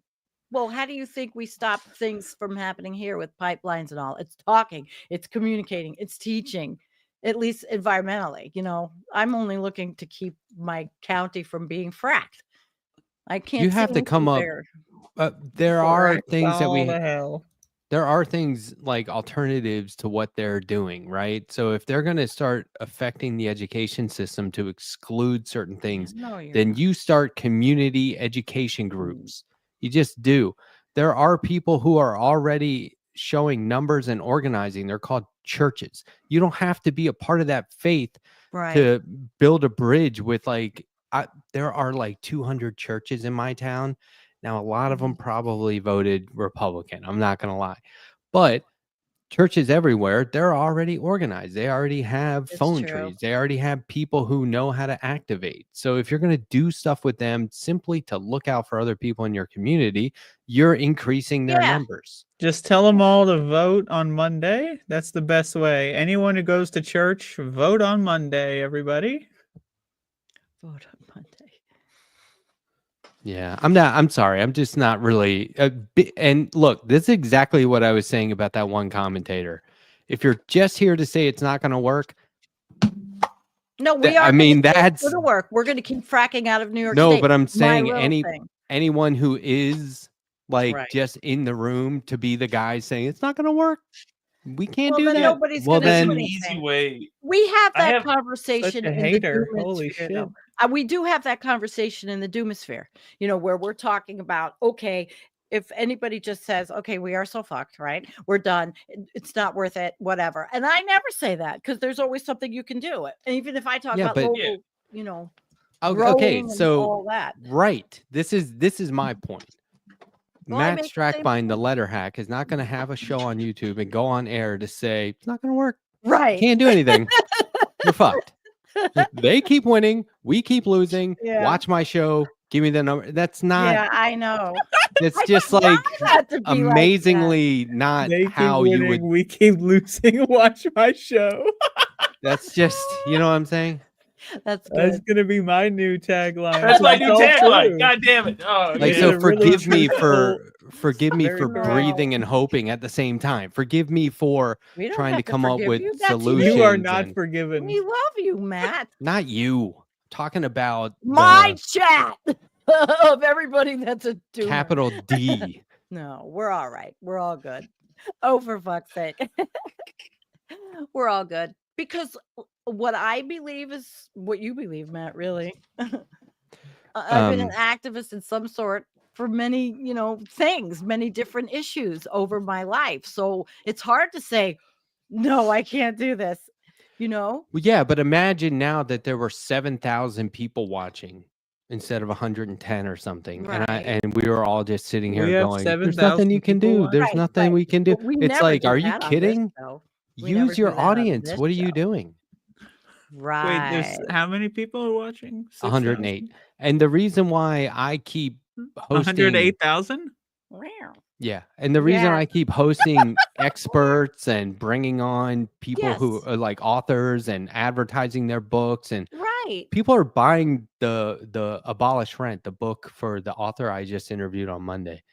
Well, how do you think we stop things from happening here with pipelines and all? It's talking, it's communicating, it's teaching, at least environmentally. I'm only looking to keep my county from being fracked. I can't. You see have to come up. bigger. There are Correct things that all the hell. there are things like alternatives to what they're doing, right? So if they're going to start affecting the education system to exclude certain things, No, you're then not. you start community education groups. You just do. There are people who are already showing numbers and organizing. They're called churches. You don't have to be a part of that faith Right. to build a bridge with there are like 200 churches in my town. Now, a lot of them probably voted Republican. I'm not going to lie. But churches everywhere, they're already organized. They already have It's phone true. trees. They already have people who know how to activate. So if you're going to do stuff with them simply to look out for other people in your community, you're increasing their Yeah. numbers. Just tell them all to vote on Monday. That's the best way. Anyone who goes to church, vote on Monday, everybody. Vote on Monday. Yeah, I'm sorry. I'm just not really. And look, this is exactly what I was saying about that one commentator. If you're just here to say it's not going to work, No, we Th- are. I mean, gonna- it's that's- gonna work. We're going to keep fracking out of New York no, State. but I'm My saying little thing. anyone who is like Right. just in the room to be the guy saying it's not going to work, we can't Well, do then that. nobody's Well, gonna That's do an then easy anything. way. We have I that have conversation such a in hater. the Holy Doomosphere, shit. though. We do have that conversation in the Doomosphere, where we're talking about, okay, if anybody just says, okay, we are so fucked, right? We're done. It's not worth it, whatever. And I never say that because there's always something you can do. And even if I talk Yeah, about but- local, Okay, growing and so all that. right, this is my point. Well, I Matt make the same Strackbein, the letter hack, is not going to have a show on YouTube and go on air to say it's not going to work. Right. Can't do anything. You're fucked. They keep winning. We keep losing. Yeah. Watch my show. Give me the number. That's not. Yeah, I know. It's I just would like love that to be like that. amazingly not They keep how winning, you would. we keep losing. Watch my show. That's just, you know what I'm saying? That's That's good. gonna be my new tagline. That's my new It's all tagline. true. God damn it! Oh, Like, Yeah. so It's a really forgive me for very for proud. breathing and hoping at the same time. Forgive me for We don't trying have to come up forgive with you. That's solutions. You are not and- forgiven. We love you, Matt. Not you. Talking about My the chat of everybody that's a doomer. capital D. No, we're all right. We're all good. Oh, for fuck's sake. We're all good. Because what I believe is what you believe, Matt, really. I've been an activist in some sort for many, things, many different issues over my life. So it's hard to say, no, I can't do this. Well, yeah, but imagine now that there were 7,000 people watching instead of 110 or something, Right. and we were all just sitting here We have going, "There's 7,000 nothing you can people do. watching." There's nothing we can do." But we It's never like, do are you that on this kidding? show. We never Use your do that on audience. this What are you show. doing? Wait, there's Right. how many people are watching? 108. And the reason why I keep hosting 108,000? Wow. Yeah, and the reason Yeah. I keep hosting experts and bringing on people who Yes. are like authors and advertising their books, and Right. people are buying the Abolish Rent, the book for the author I just interviewed on Monday.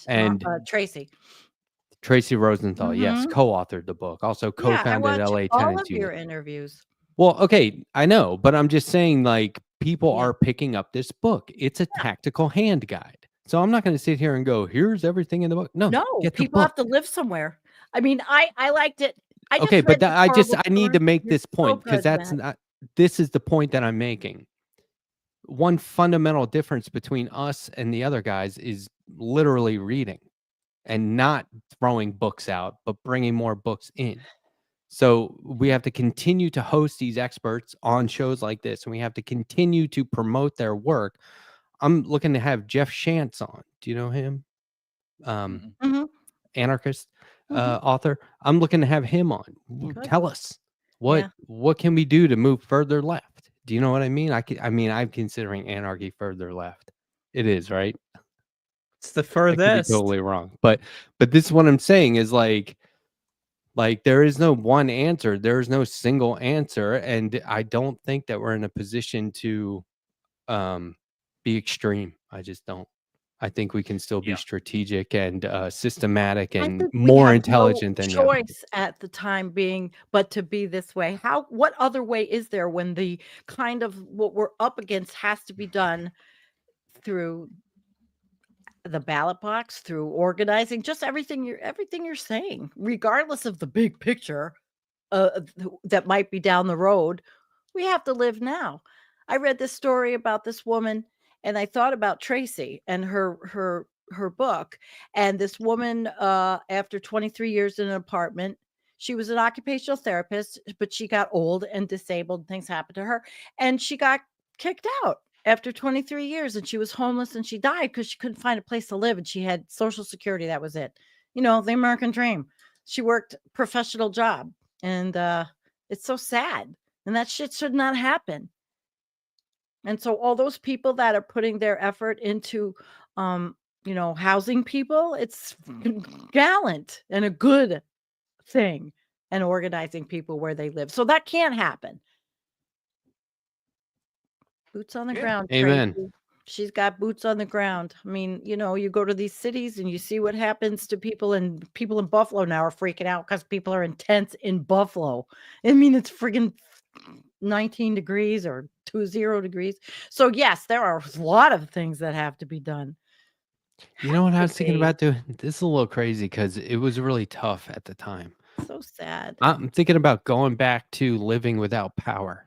And Tracy. Tracy Rosenthal, yes, Mhm. co-authored the book, also Yeah, I co-founded watch LA all Tenants of your Union. interviews. Well, okay, I know, but I'm just saying, like, people Yeah. are picking up this book. It's a tactical hand guide. So I'm not going to sit here and go, here's everything in the book. No, No, get the people have book. to live somewhere. I mean, I liked it. I just Okay, but read this I horrible need to story. make You're this so point because good, that's Matt. not. This is the point that I'm making. One fundamental difference between us and the other guys is literally reading and not throwing books out, but bringing more books in. So we have to continue to host these experts on shows like this, and we have to continue to promote their work. I'm looking to have Jeff Shantz on. Do you know him? Mhm. Anarchist Mhm. author. I'm looking to have him on. Good. Tell us Yeah. what can we do to move further left? Do you know what I mean? I mean, I'm considering anarchy further left. It is, right? It's the I could be furthest. totally wrong, but this is what I'm saying is like there is no one answer. There is no single answer, and I don't think that we're in a position to be extreme. I just don't. I think we can still be Yeah. strategic and systematic I and think we more have intelligent no than the other. choice at the time being but to be this way. What other way is there when the kind of what we're up against has to be done through the ballot box, through organizing, just everything you're saying, regardless of the big picture that might be down the road. We have to live now. I read this story about this woman, and I thought about Tracy and her book. And this woman, after 23 years in an apartment, she was an occupational therapist, but she got old and disabled. Things happened to her, and she got kicked out after 23 years, and she was homeless, and she died because she couldn't find a place to live, and she had Social Security. That was it. The American dream. She worked professional job, and it's so sad. And that shit should not happen. And so all those people that are putting their effort into housing people, it's gallant and a good thing, and organizing people where they live. So that can't happen. Boots on the Yeah. ground, Amen. Tracy. She's got boots on the ground. I mean, you go to these cities and you see what happens to people, and people in Buffalo now are freaking out because people are in tents in Buffalo. I mean, it's friggin' 19 degrees or 20 degrees. So yes, there are a lot of things that have to be done. You know what I was thinking be. about doing? This is a little crazy because it was really tough at the time. So sad. I'm thinking about going back to living without power.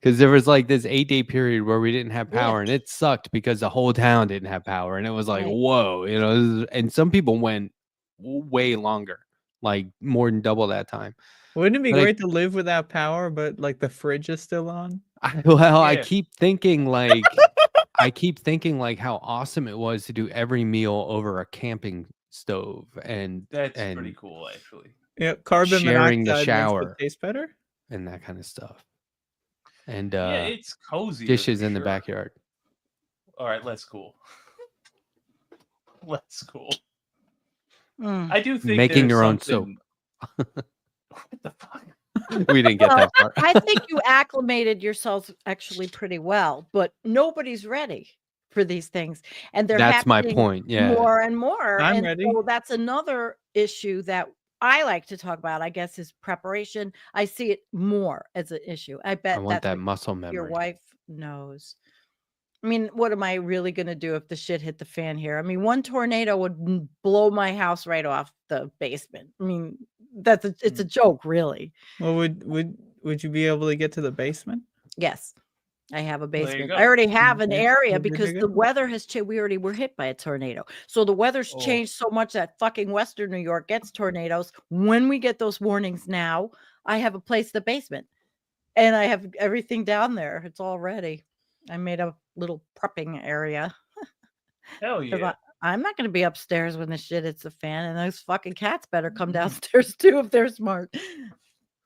Because there was like this 8-day period where we didn't have power, and it sucked because the whole town didn't have power, and it was like, Right. whoa, and some people went way longer, like more than double that time. Wouldn't it be But great to live without power, but like the fridge is still on? I Yeah. keep thinking like how awesome it was to do every meal over a camping stove and That's pretty cool, actually. Yeah, carbon sharing the monoxide makes shower it taste better. and that kind of stuff. And Yeah, it's cozy. dishes in the backyard. All right, less cool. Less cool. Mm. I do think Making there's your own soap. something- What the fuck? We didn't get Well, that far. I think you acclimated yourselves actually pretty well, but nobody's ready for these things. And they're That's my happening point. Yeah. more and more. I'm and ready. So that's another issue that I like to talk about, I guess, is preparation. I see it more as an issue. I bet I want that's that what muscle your memory. wife knows. I mean, what am I really going to do if the shit hit the fan here? I mean, one tornado would blow my house right off the basement. I mean, it's a joke, really. Well, would you be able to get to the basement? Yes, I have a Well, there you basement. go. I already have an Okay, area good, good, because good, the good. weather has changed. We already were hit by a tornado. So the weather's Oh. changed so much that fucking Western New York gets tornadoes. When we get those warnings now, I have a place in the basement, and I have everything down there. It's all ready. I made a little prepping area. Hell 'cause yeah. I'm not going to be upstairs when the shit hits the fan, and those fucking cats better come downstairs too if they're smart.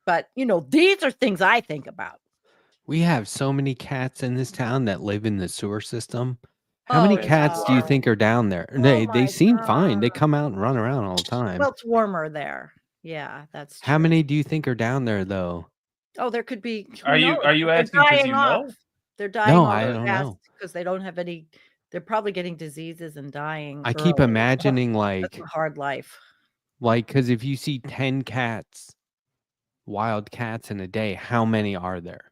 But these are things I think about. We have so many cats in this town that live in the sewer system. How many Oh, cats do you God. think are down there? Oh They my seem fine. They God. come out and run around all the time. Well, it's warmer there. Yeah, that's true. How many do you think are down there though? Oh, there could be. Are you asking because you know? They're dying No, off I don't know. because they don't have any. They're probably getting diseases and dying. I keep early. imagining That's a hard life. because if you see 10 cats, wild cats in a day, how many are there?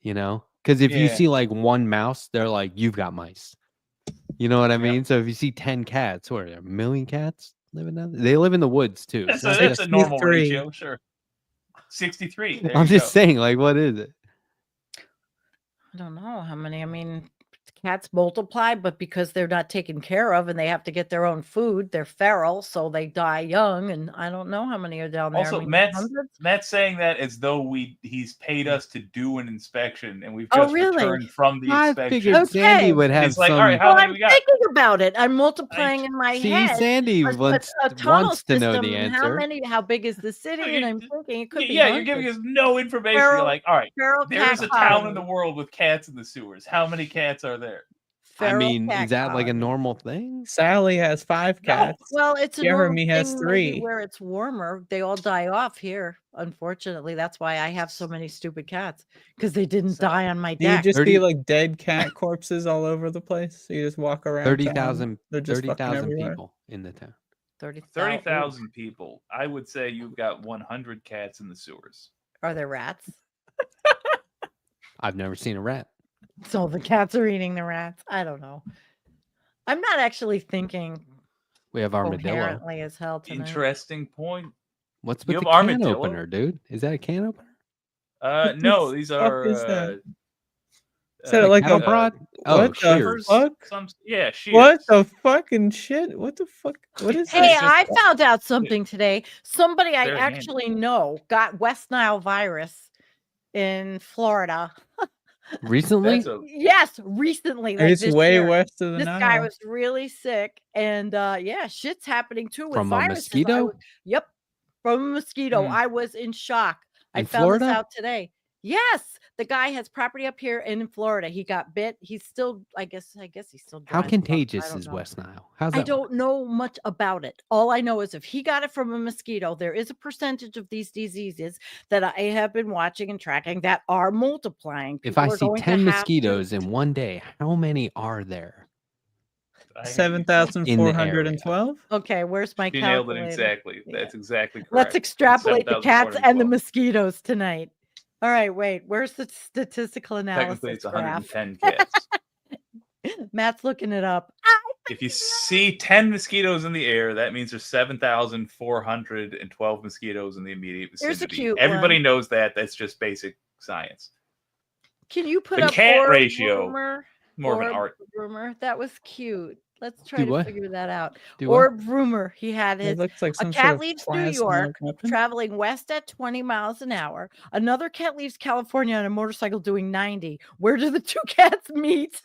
Because if you Yeah. see like one mouse, they're like, you've got mice. You know what I mean? So if you see 10 cats, what are there? A million cats living down there? They live in the woods too. That's so a normal 63. ratio, sure. 63. There I'm you just go. saying, like, what is it? I don't know how many. I mean, cats multiply, but because they're not taken care of and they have to get their own food, they're feral, so they die young. And I don't know how many are down there. Also, I mean, Matt's hundreds? saying that as though he's paid us to do an inspection and we've Oh, just really? returned from the I inspection. figured Okay. Sandy would have He's like, some. all right, how Well, many I'm we got? thinking about it. I'm multiplying in my See, head. Sandy a wants tunnel to know system the and answer. how big is the city? No, And I'm thinking it could be Yeah, you're giving hundreds. us no information. Feral- You're like, all right, Feral there's a cat town in the colony. world with cats in the sewers. How many cats are there? I Feral mean, cat is that like a colony. normal thing? Sally has 5 No. cats. Well, it's a normal Jeremy has thing maybe 3. where it's warmer. They all die off here, unfortunately. That's why I have so many stupid cats because they didn't So- die on my Do you deck. just 30 see like dead cat corpses all over the place? So you just walk around. 30,000 They're just fucking 30,000 everywhere. people in the town. 30,000 people. I would say you've got 100 cats in the sewers. Are there rats? I've never seen a rat. So the cats are eating the rats. I don't know. I'm not actually thinking We have armadillo. coherently as hell tonight. Interesting point. What's You with the have can armadillo? opener, dude? Is that a can opener? No, the these fuck are is that? Is Uh, that like cattle a prod? Oh, what the shears. fuck? Yeah, shears. What the fucking shit? What the fuck? What is Hey, this? I found out something today. Somebody I They're handy. actually know got West Nile virus in Florida. Recently? That's a Yes, recently. Like It's this way year. west of the This Nile. guy was really sick, and yeah, shit's happening too with From a viruses. mosquito? Yep, from a mosquito. Hmm. I was in shock. I In found this Florida? out today. Yes, the guy has property up here and in Florida. He got bit. He's still, I guess he's still. How dry as fuck. I contagious don't is know. West Nile? How's I that? don't know much about it. All I know is if he got it from a mosquito, there is a percentage of these diseases that I have been watching and tracking that are multiplying. If I People are see going to 10 have to- mosquitoes in one day, how many are there? I hear you. 7,412. Okay, where's my You nailed it calculator? exactly. Yeah. That's exactly correct. Let's extrapolate the cats and the 7,412. mosquitoes tonight. All right, wait. Where's the statistical Technically, analysis it's graph? 110 cats. Matt's looking it up. If you see 10 mosquitoes in the air, that means there's 7,412 mosquitoes in the immediate Here's a vicinity. cute Everybody one. knows that. That's just basic science. Can you put The up cat orb ratio, rumor? More of an Orb art. rumor. That was cute. Let's try Do to what? figure that out. Do what? Orb rumor. He had It his looks like a some cat sort of leaves New plasma York, weapon. traveling west at 20 miles an hour. Another cat leaves California on a motorcycle doing 90. Where do the two cats meet?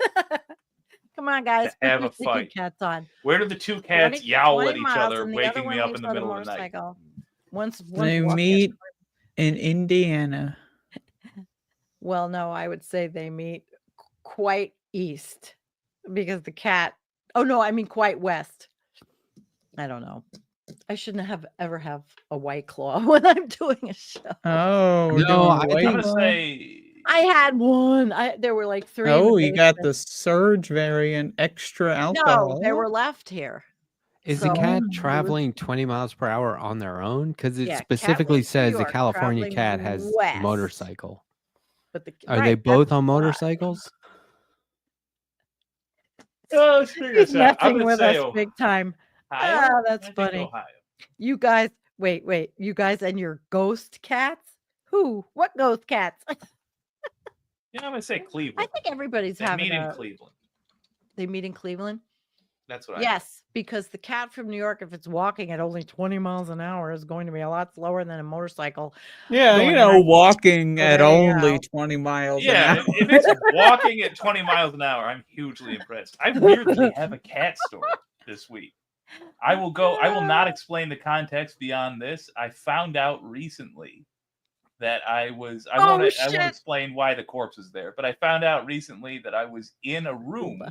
Come on, guys. Put have your a thinking fight. Cats on. Where do the two cats 20 yowl 20 at each miles, other, and the other waking one me up leaves in the on a middle of the night? motorcycle. One's They walking meet at- in Indiana. Well, no, I would say they meet quite east because the cat. Oh no, I mean quite west. I don't know. I shouldn't ever have a White Claw when I'm doing a show. Oh, we're No, doing I White think- I'm going to Claw? say I had one. There were like 3. in Oh, the you got basement. the surge variant, extra No, alcohol. they were left here. Is So, the cat it was- traveling 20 miles per hour on their own? Because it Yeah, cat specifically leaves New says the York, California traveling cat has west. a motorcycle. But the Are right, they that's both on why. motorcycles? Oh, let's figure He's this out. I'm messing going with to say us big time. Ohio. Ah, that's I think funny. Ohio. You guys, wait. You guys and your ghost cats? Who? What ghost cats? Yeah, I'm going to say I Cleveland. think everybody's They having meet in a. Cleveland. They meet in Cleveland. That's what I Yes, because the cat from New York, if it's walking at only 20 miles an hour, is going to be a lot slower than a motorcycle. Yeah, going you know, 90. walking So at there you only go. 20 miles Yeah, an hour. if it's walking at 20 miles an hour, I'm hugely impressed. I weirdly have a cat story. this week. I will not explain the context beyond this. I found out recently that I won't explain why the corpse is there, but I found out recently that I was in a room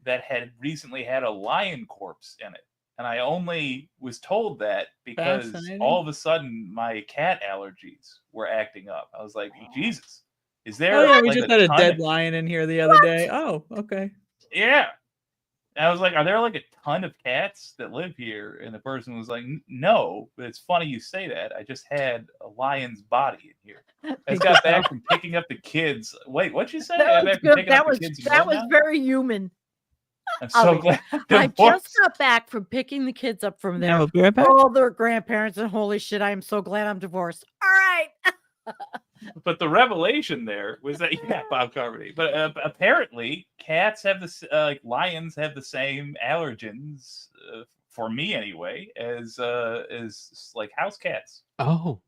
that had recently had a lion corpse in it. And I only was told that because all of a sudden my cat allergies were acting up. I was like, Jesus, is there? Oh yeah, we just had a dead lion in here the other day. Oh, okay. Yeah. And I was like, are there like a ton of cats that live here? And the person was like, no, but it's funny you say that. I just had a lion's body in here. I just got back from picking up the kids. Wait, what'd you say? That was very human. I'm so glad. I just got back from picking the kids up from their all their grandparents, and holy shit, I am so glad I'm divorced. All right. But the revelation there was that Bob Carmody. But apparently, cats have lions have the same allergens for me anyway as like house cats. Oh,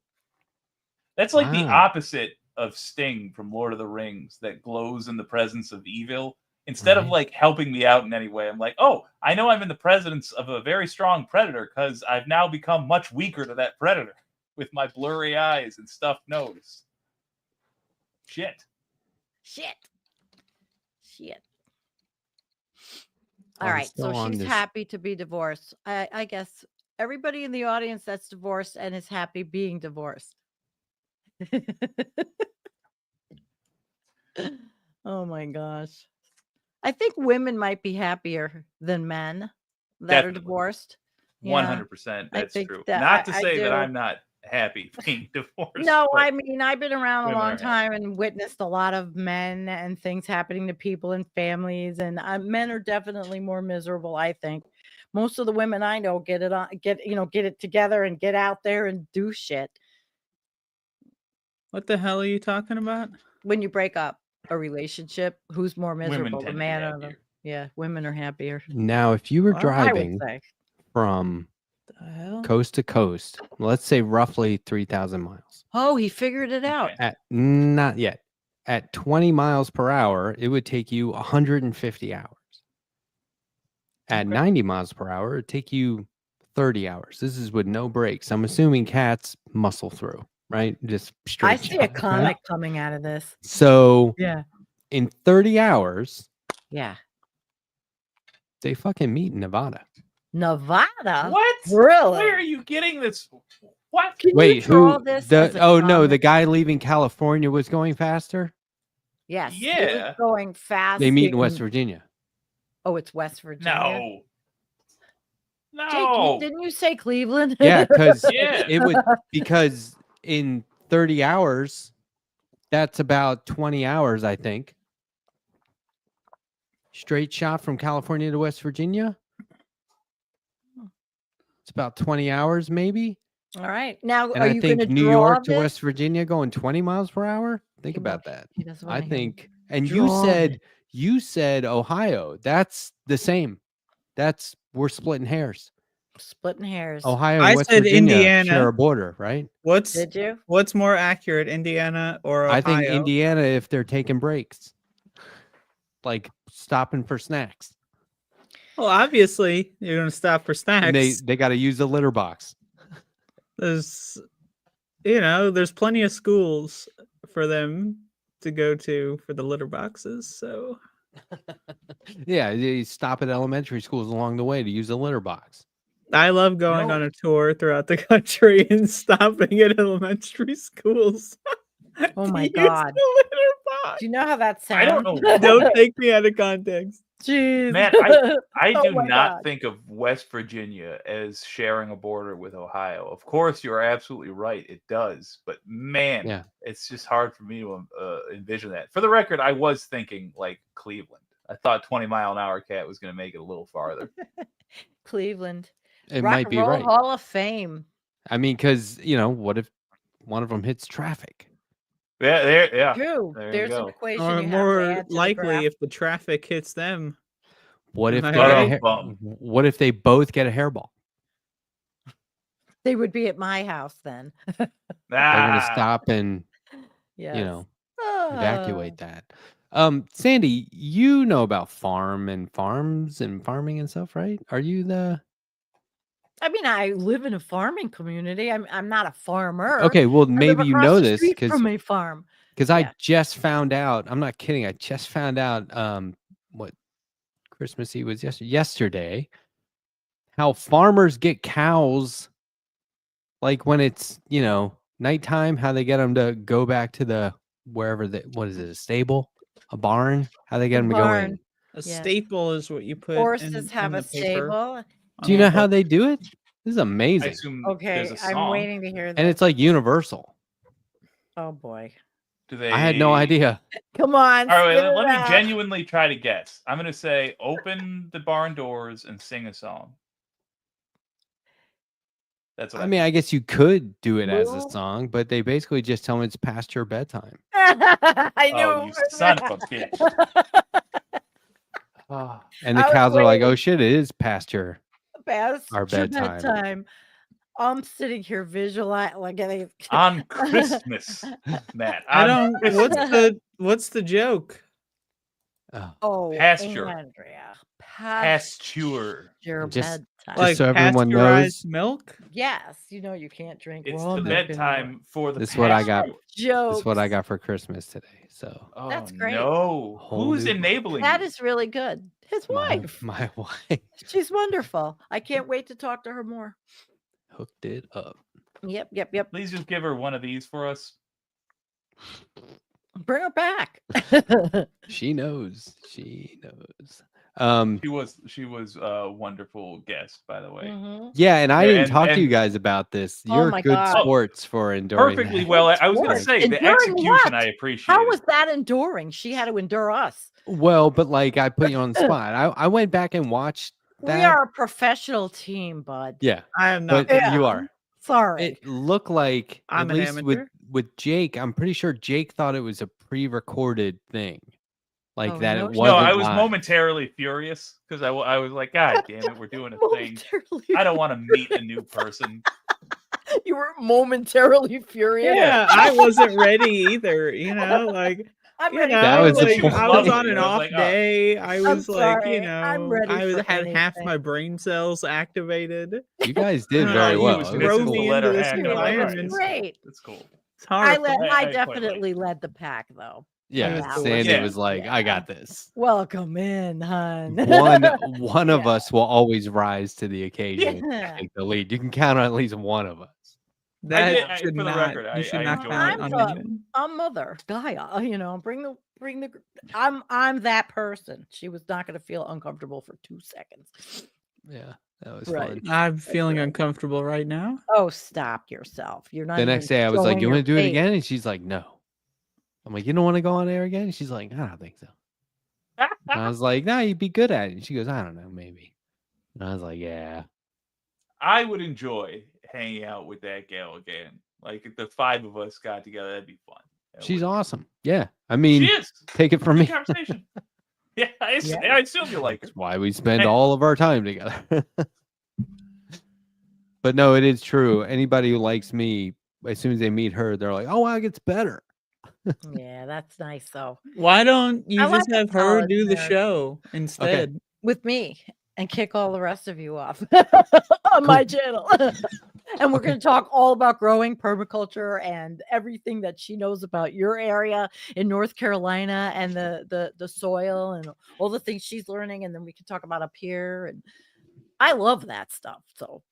that's like the opposite of Sting from Lord of the Rings that glows in the presence of evil. Instead of like helping me out in any way, I'm like, oh, I know I'm in the presence of a very strong predator because I've now become much weaker to that predator with my blurry eyes and stuffed nose. Shit. All right, so she's happy to be divorced. I guess everybody in the audience that's divorced and is happy being divorced. Oh my gosh. I think women might be happier than men that are divorced. 100%. That's true. Not to say that I'm not happy being divorced. No, I mean, I've been around a long time and witnessed a lot of men and things happening to people and families, and men are definitely more miserable, I think. Most of the women I know get it together and get out there and do shit. What the hell are you talking about? When you break up a relationship, who's more miserable, the man or the women are happier. Now, if you were driving from coast to coast, let's say roughly 3,000 miles. Oh, he figured it out. Not yet. At 20 miles per hour, it would take you 150 hours. At 90 miles per hour, it'd take you 30 hours. This is with no breaks. I'm assuming cats muscle through, right? Just straight. I see a comic coming out of this. So in 30 hours, they fucking meet in Nevada. Nevada? What? Really? Where are you getting this? What? Wait, who? No, the guy leaving California was going faster? Yes. Yeah. He was going fast. They meet in West Virginia. Oh, it's West Virginia. No. Jake, didn't you say Cleveland? Yeah, because in 30 hours, that's about 20 hours, I think. Straight shot from California to West Virginia. It's about 20 hours, maybe. All right. Now, and I think New York to West Virginia going 20 miles per hour. Think about that. I think. And you said Ohio. That's the same. We're splitting hairs. Splitting hairs. Ohio and West Virginia Indiana share a border, right? Did you? What's more accurate, Indiana or Ohio? I think Indiana if they're taking breaks, like stopping for snacks. Well, obviously you're going to stop for snacks. And they got to use the litter box. There's plenty of schools for them to go to for the litter boxes. So yeah, you stop at elementary schools along the way to use the litter box. I love going on a tour throughout the country and stopping at elementary schools. Oh my God. Do you know how that sounds? I don't know. Don't take me out of context. Jeez. Man, I do not think of West Virginia as sharing a border with Ohio. Of course, you're absolutely right. It does. But man, it's just hard for me to envision that. For the record, I was thinking like Cleveland. I thought 20-mile-an-hour cat was going to make it a little farther. Cleveland. It might be right. Hall of Fame. I mean, because, what if one of them hits traffic? Yeah. True. There's an equation. Or more likely if the traffic hits them. What if they both get a hairball? They would be at my house then. They're going to stop and, evacuate that. Sandy, you know about farms and farming and stuff, right? Are you the I mean, I live in a farming community. I'm not a farmer. okay? Well, I live maybe you across know the this street because from a farm. I Yeah. just found out. I'm not kidding. I just found out what Christmas Eve was yesterday. How farmers get cows, like when it's nighttime. How they get them to go back to the wherever what is it? A stable, a barn? How they get The them to go in? barn. A Yeah. staple is what you put Horses in have the a paper. stable. Do you know how they do it? This is I amazing, assume Okay, there's a I'm song. waiting to hear that. and it's like universal. Oh boy. Do they? I had no idea. Come on. All right, spit let it me out. genuinely try to guess. I'm gonna say, open the barn doors and sing a song. That's what I mean, I guess you could do it as a Moo. song, but they basically just tell me it's past your bedtime. I knew. Oh, it you was son that. of a bitch. Ah. And the I was cows are like, waiting. "Oh shit, it is past your Past our your bedtime." I'm sitting here visualizing like getting On Christmas, Matt. I On don't. Christmas. What's the joke? Oh, Oh, Pasture. Andrea. Pasture. Your Just- bedtime. Like so everyone pasteurized knows, milk? Yes, you can't drink It's raw the milk anymore. bedtime for the This is what I got. pasture. this is what I Jokes. got for Christmas today. So Oh, That's great. No. Whole Who's new- enabling That you? is really good. His my wife. my wife She's wonderful. I can't wait to talk to her more. hooked it up. Yep. Please just give her one of these for us. Bring her back. She knows. She knows. She was a wonderful guest, by the way. Mhm. Yeah, and I Yeah, didn't and- talk to you and- guys about this. Oh You're my good God. sports for enduring Perfectly that. well. I was going to Sports. say the Enduring execution. what? I appreciate. How was that enduring? She had to endure us. Well, but like I put you on the spot. I went back and watched that. We are a professional team, bud. Yeah, I am not. but Yeah. you are. Sorry. It looked like I'm at an least amateur. with Jake. I'm pretty sure Jake thought it was a pre-recorded thing, like Oh, that. no It shit. wasn't. No, I was live. momentarily furious because I was like, God damn it, we're doing a thing. I don't want to meet a new person. You were momentarily furious. Yeah, I wasn't ready either. Like I'm you ready. know, That was the like, point. I was on Lovely. an I was off like, oh. day. I was like, sorry. I'm ready I for had half anything. my brain cells activated. You guys did Oh, very you well. was It throw was me cool. the letter into this N. You know, environment. it's great. It's cool. It's horrible. I I quite like definitely it. led the pack, though. Yeah, Yeah. Sandy Yeah. was like, "I got this." Welcome in, hun. One of Yeah. us will always rise to the occasion Yeah. and take the lead. You can count on at least one of us. That for should the not. record, You should I not enjoyed count it. on I'm anyone. I'm mother Gaia. Bring the. I'm that person. She was not going to feel uncomfortable for 2 seconds. Yeah, that was Right. fun. I'm feeling right. uncomfortable right now. Oh, stop yourself! You're not. The next even day, I was like, showing "You want to your do it face. again?" And she's like, "No." I'm like, "You don't want to go on air again?" And she's like, "I don't think so." And I was like, "No, you'd be good at it." And she goes, "I don't know, maybe." And I was like, "Yeah." I would enjoy hanging out with that gal again. Like if the 5 of us got together, that'd be fun. That She's would be- awesome. Yeah, I mean, She is. take it from Good me. conversation. Yeah, I Yeah. assume you like her. That's why we spend all of our time together. But no, it is true. Anybody who likes me, as soon as they meet her, they're like, "Oh, wow, it gets better." Yeah, that's nice though. Why don't you I just like a have her solid do the nerd. show instead? With me and kick all the rest of you off on my channel. And we're going to talk all about growing permaculture and everything that she knows about your area in North Carolina and the soil and all the things she's learning. And then we can talk about up here. And I love that stuff. So,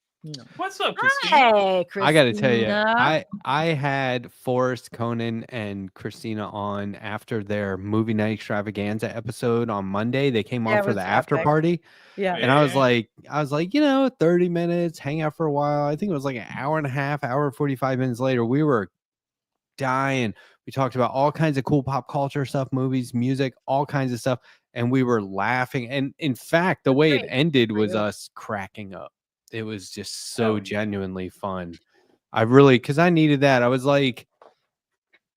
What's up, Christine? Hey, Christina. I got to tell you, I had Forrest, Conan, and Christina on after their movie night extravaganza episode on Monday. They came Yeah, on it for was the after epic. party, Yeah. and I was Yeah. like, 30 minutes, hang out for a while. I think it was like an hour and a half, hour 45 minutes later, we were dying. We talked about all kinds of cool pop culture stuff, movies, music, all kinds of stuff, and we were laughing. And in fact, the way it Great. ended was you. us cracking up. It was just so Oh, yeah. genuinely fun. I really, because I needed that. I was like,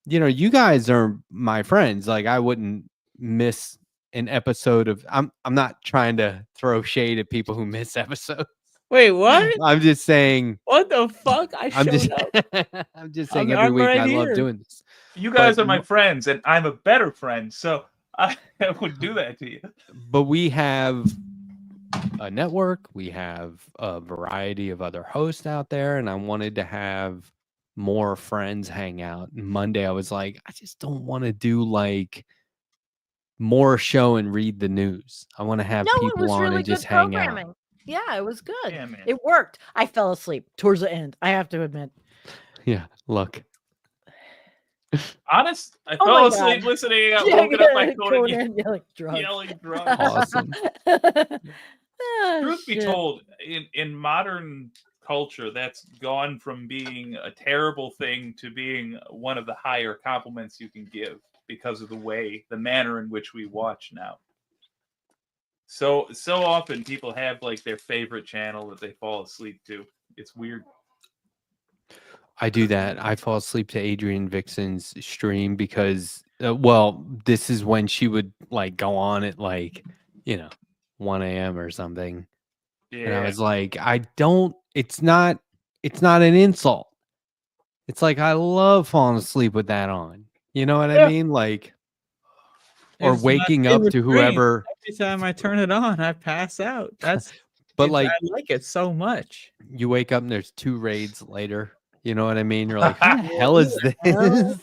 you guys are my friends. Like, I wouldn't miss an episode of. I'm not trying to throw shade at people who miss episodes. Wait, what? I'm just saying. What the fuck? I I'm showed just. up. I'm just saying. I'm every week, right I love here. doing this. You guys But are my friends, and I'm a better friend. So I would do that to you. But we have a network. We have a variety of other hosts out there, and I wanted to have more friends hang out. And Monday, I was like, I just don't want to do like more show and read the news. I want to have No, it people was on really and good just hang out. programming. Yeah, it was good. Yeah, man. It worked. I fell asleep towards the end. I have to admit. Yeah, look. Honest, I Oh fell my asleep God. listening. I got Yeah, woken up by yeah, Conan yelling drunk. yelling drunk. Awesome. Ah, Truth be shit. told, in modern culture, that's gone from being a terrible thing to being one of the higher compliments you can give because of the manner in which we watch now. So often people have like their favorite channel that they fall asleep to. It's weird. I do that. I fall asleep to Adrian Vixen's stream because, this is when she would like go on at like, 1 a.m. or something. Yeah. And I was like, it's not an insult. It's like, I love falling asleep with that on. You know what I Yeah. mean? Like, or It's my waking up favorite to stream. whoever. Every time I turn it on, I pass out. But like, I like it so much. you wake up and there's 2 raids later. You know what I mean? You're like, who the hell is this? hell?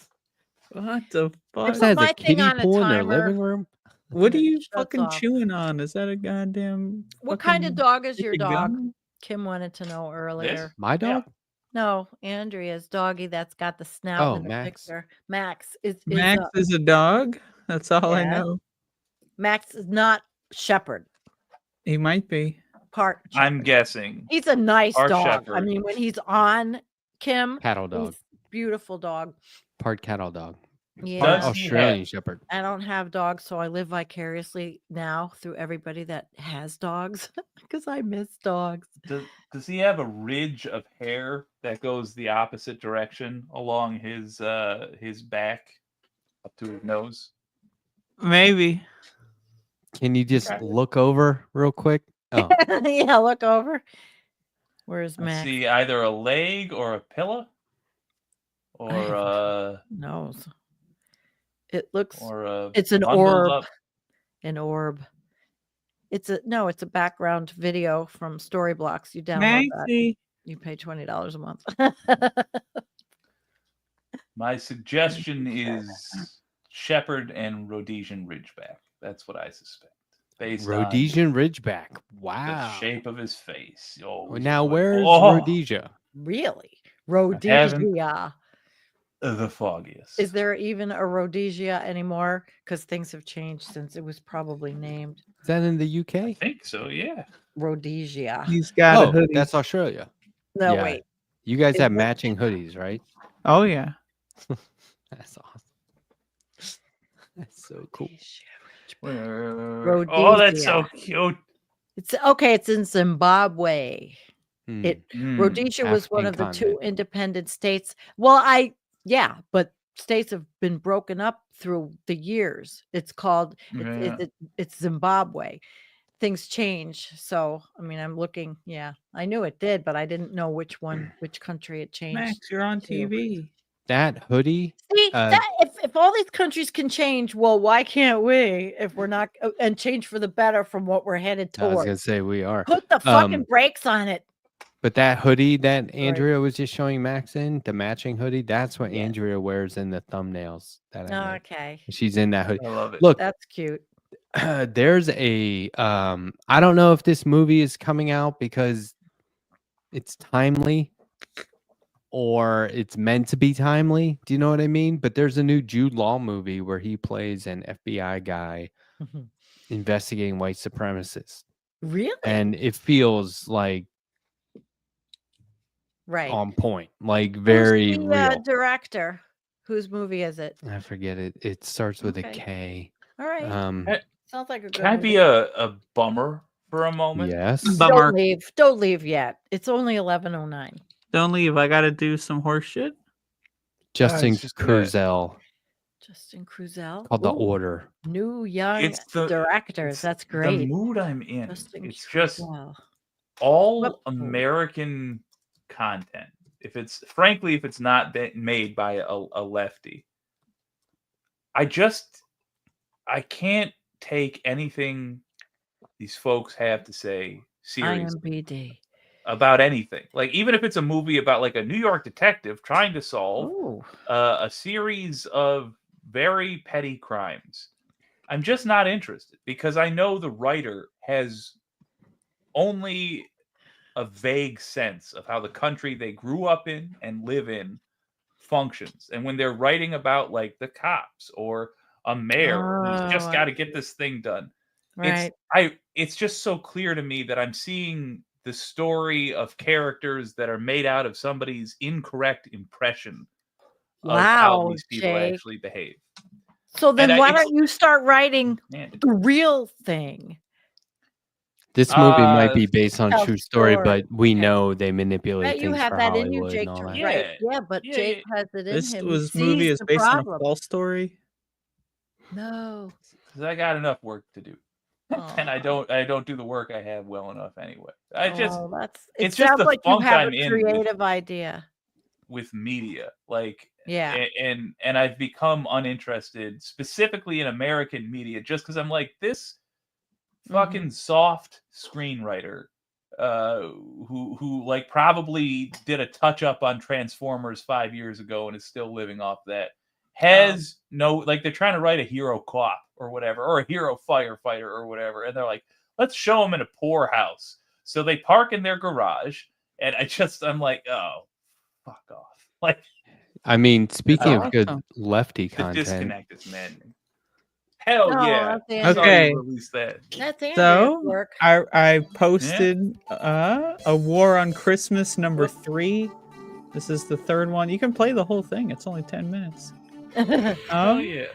What the fuck? What's that? my A thing kiddie on a pool in their timer. living room? What are and it you shuts fucking off. chewing on? Is that a goddamn? What kind of fucking dog is your stick of dog? gum? Kim wanted to know earlier. My dog? No, Andrea's doggy that's got the snout Oh, in the Max. picture. Max is Max is a dog. That's all I Yeah. know. Max is not shepherd. He might be. Part I'm shepherd. guessing. He's a nice Our dog. I shepherd. mean, when he's on Kim, Cattle dog. he's beautiful dog. Part cattle dog. Yeah. Part Does he Australian shepherd. I don't have dogs, so I live vicariously now through everybody that has dogs because I miss dogs. Does he have a ridge of hair that goes the opposite direction along his back up to his nose? Maybe. Can you just Okay. look over real quick? Oh, Yeah, look over. Where's I Max? see either a leg or a pillow, or Nose. It looks. a It's an bundled orb. up. An orb. It's a background video from Storyblocks. You download that. Maxie. You pay $20 a month. My suggestion is shepherd and Rhodesian Ridgeback. That's what I suspect, based on Rhodesian Ridgeback. the Wow. shape of his face. Oh, Well, he's now, good. where's Oh, Rhodesia? Really? haven't- Rhodesia. the foggiest? Is there even a Rhodesia anymore? Because things have changed since it was probably named Is that in the I UK? think so. Yeah. Rhodesia. He's got a Oh, hoodie. that's Australia. No, yeah. wait. You guys Is have that- matching hoodies, right? Oh yeah. That's awesome. That's so cool. Oh, that's so cute. It's okay. It's in Zimbabwe. Hmm. It Mm. Rhodesia was one African of the two continent. independent states. Well, but states have been broken up through the years. It's called it's Zimbabwe. Things change. So, I mean, I'm looking. Yeah, I knew it did, but I didn't know which country it changed. Max, you're on to. TV. That hoodie. See, Uh, that, if all these countries can change, well, why can't we? If we're not and change for the better from what we're headed I was towards, gonna say we are. put the fucking brakes on it. But that hoodie that Andrea was just showing Max in, the matching hoodie, that's what Yeah. Andrea wears in the thumbnails that I made. Okay, She's in that hoodie. I love it. Look, that's cute. there's a I don't know if this movie is coming out because it's timely or it's meant to be timely. Do you know what I mean? But there's a new Jude Law movie where he plays an FBI guy investigating white supremacists. Really? And it feels like Right. on point, like Who's very the, real. director? Whose movie is it? I forget it. It starts with a Okay. K. All right. Sounds like a good Can I be movie. a bummer for a moment? Yes. Bummer. Don't leave yet. It's only 11:09. Don't leave. I gotta do some horse shit. Justin it's just gonna- Cruzel Justin Cruzel. called The Ooh, Order. New young It's the- directors. It's That's The great. mood I'm in. Justin It's just Cruzel. all Well- American content. If it's not made by a lefty, I I can't take anything these folks have to say seriously IMBD. about anything. Like, even if it's a movie about like a New York detective trying to solve Ooh. a series of very petty crimes, I'm just not interested because I know the writer has only a vague sense of how the country they grew up in and live in functions. And when they're writing about like the cops or a mayor who's just Oh, got to get this thing done, right. it's just so clear to me that I'm seeing the story of characters that are made out of somebody's incorrect impression of how Wow, these people Jake. actually behave. So then And why it's- don't you start writing Man, the real thing? This movie might be Uh, based on tell true the story, story. but we Okay. know they manipulate Bet you things have for that in you, Hollywood Jake, and to all that. Yeah. write. Yeah, but Yeah, Jake has it in This him. was He movie sees is the based on a problem. false story. No. because I got enough work to do. And I don't do the work I have well enough anyway. It It just sounds the like you funk have I'm a in with creative idea. media. Like, Yeah. and I've become uninterested specifically in American media just because I'm like, this fucking soft screenwriter who like probably did a touch up on Transformers 5 years ago and is still living off that has no, like, they're trying to write a hero cop or whatever, or a hero firefighter or whatever, and they're like, let's show them in a poor house, so they park in their garage, and I'm like, oh, fuck off. Like, I mean, speaking of good awesome. lefty the content, disconnect is maddening. Hell No, yeah. that's I saw Okay. you release that. That's Andrea's So work. I posted a War on Christmas number 3. This is the third one. You can play the whole thing. It's only 10 minutes. Hell yeah.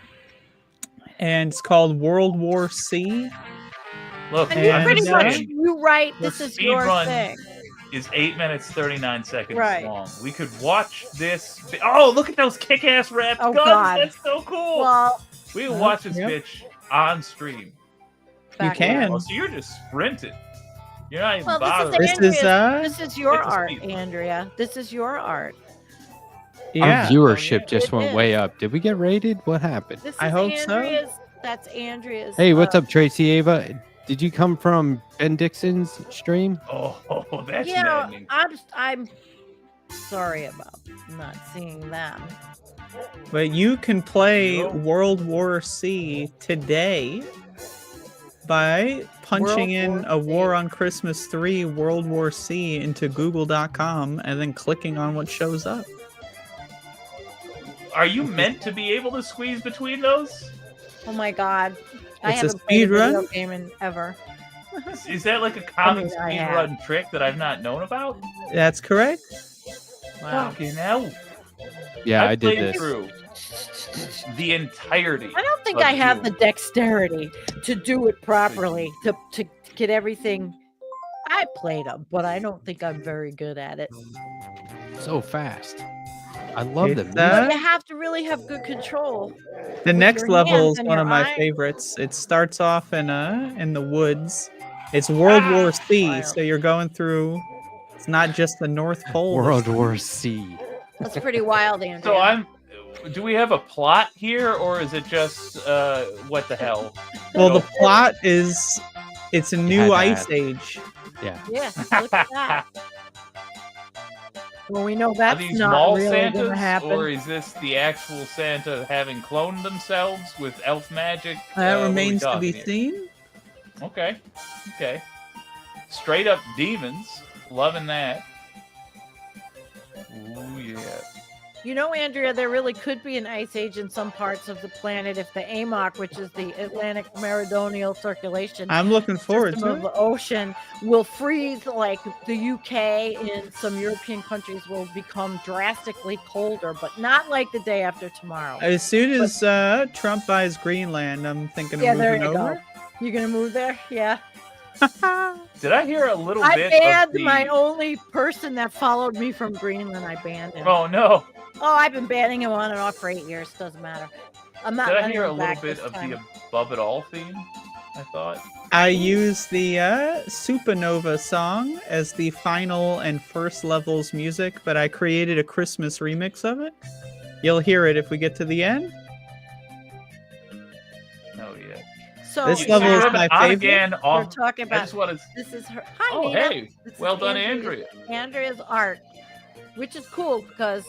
And it's called World War C. Look, And you And, pretty much saying, you write the this is speed your run thing. is 8 minutes 39 seconds Right. long. We could watch this. Oh, look at those kick-ass wrapped Oh, guns. God. That's so cool. Well, We can watch this Yep. bitch on stream. back can. Oh, so you're just sprinting. You're not even Well, bothering. This is, this is your Hit the art, speed. Andrea. This is your art. Yeah. our viewership just It went is. way up. Did we get rated? What happened? This is I hope so. Andrea's. That's Andrea's. Hey, what's up, Tracy Ava? Did you come from Ben Dixon's stream? Oh, that's Yeah, maddening. I'm sorry about not seeing them. But you can play Yo. World War C today by punching World in War a War C. on Christmas 3 World War C into google.com and then clicking on what shows up. Are you meant to be able to squeeze between those? Oh my god, I It's a haven't played a speed video run? game in ever. Is that like a common I speed have. run trick that I've not known about? That's correct. Wow. Fucking hell. Yeah, I did played this. through the entirety. I don't think of I have the Doom. dexterity to do it properly, to get everything. I played them, but I don't think I'm very good at it. So fast. I love It's, the music. But you have to really have good control. The With next your level hands is and one your of my eyes. favorites. It starts off in the woods. It's World War C, fire. so you're going through. It's not just the North Pole. World War C. That's pretty wild, Andrea. So do we have a plot here, or is it just what the hell? Well, the Go. plot is it's a new Had to ice add. age. Yeah. Yeah, look at that. Well, we know Are that's these not mall really Santas, going to happen. or is this the actual Santa having cloned themselves with elf magic? That What are we remains to be talking here? seen. Okay. Straight up demons. Loving that. Ooh, yeah. You know, Andrea, there really could be an ice age in some parts of the planet if the AMOC, which is the Atlantic Meridional Circulation I'm looking forward system to of it. the ocean, will freeze. Like the UK and some European countries will become drastically colder, but not like the day after tomorrow. As soon as Trump buys Greenland, I'm thinking of Yeah, there moving you over. go. You're gonna move there? Yeah. Did I hear a little I bit banned of the... my only person that followed me from Greenland. I banned him. Oh, no. Oh, I've been banning him on and off for 8 years. Doesn't matter. I'm not Did I letting hear a him little back bit this of time. the Above It All theme? I thought. I use the Supernova song as the final and first levels music, but I created a Christmas remix of it. You'll hear it if we get to the end. Oh, yeah. So This You level you is have my an on favorite. again We're off. talking I about just want to. this is her. Hi, Oh, Nina. hey. This is Well done, Andrea's- Andrea's art, which is cool because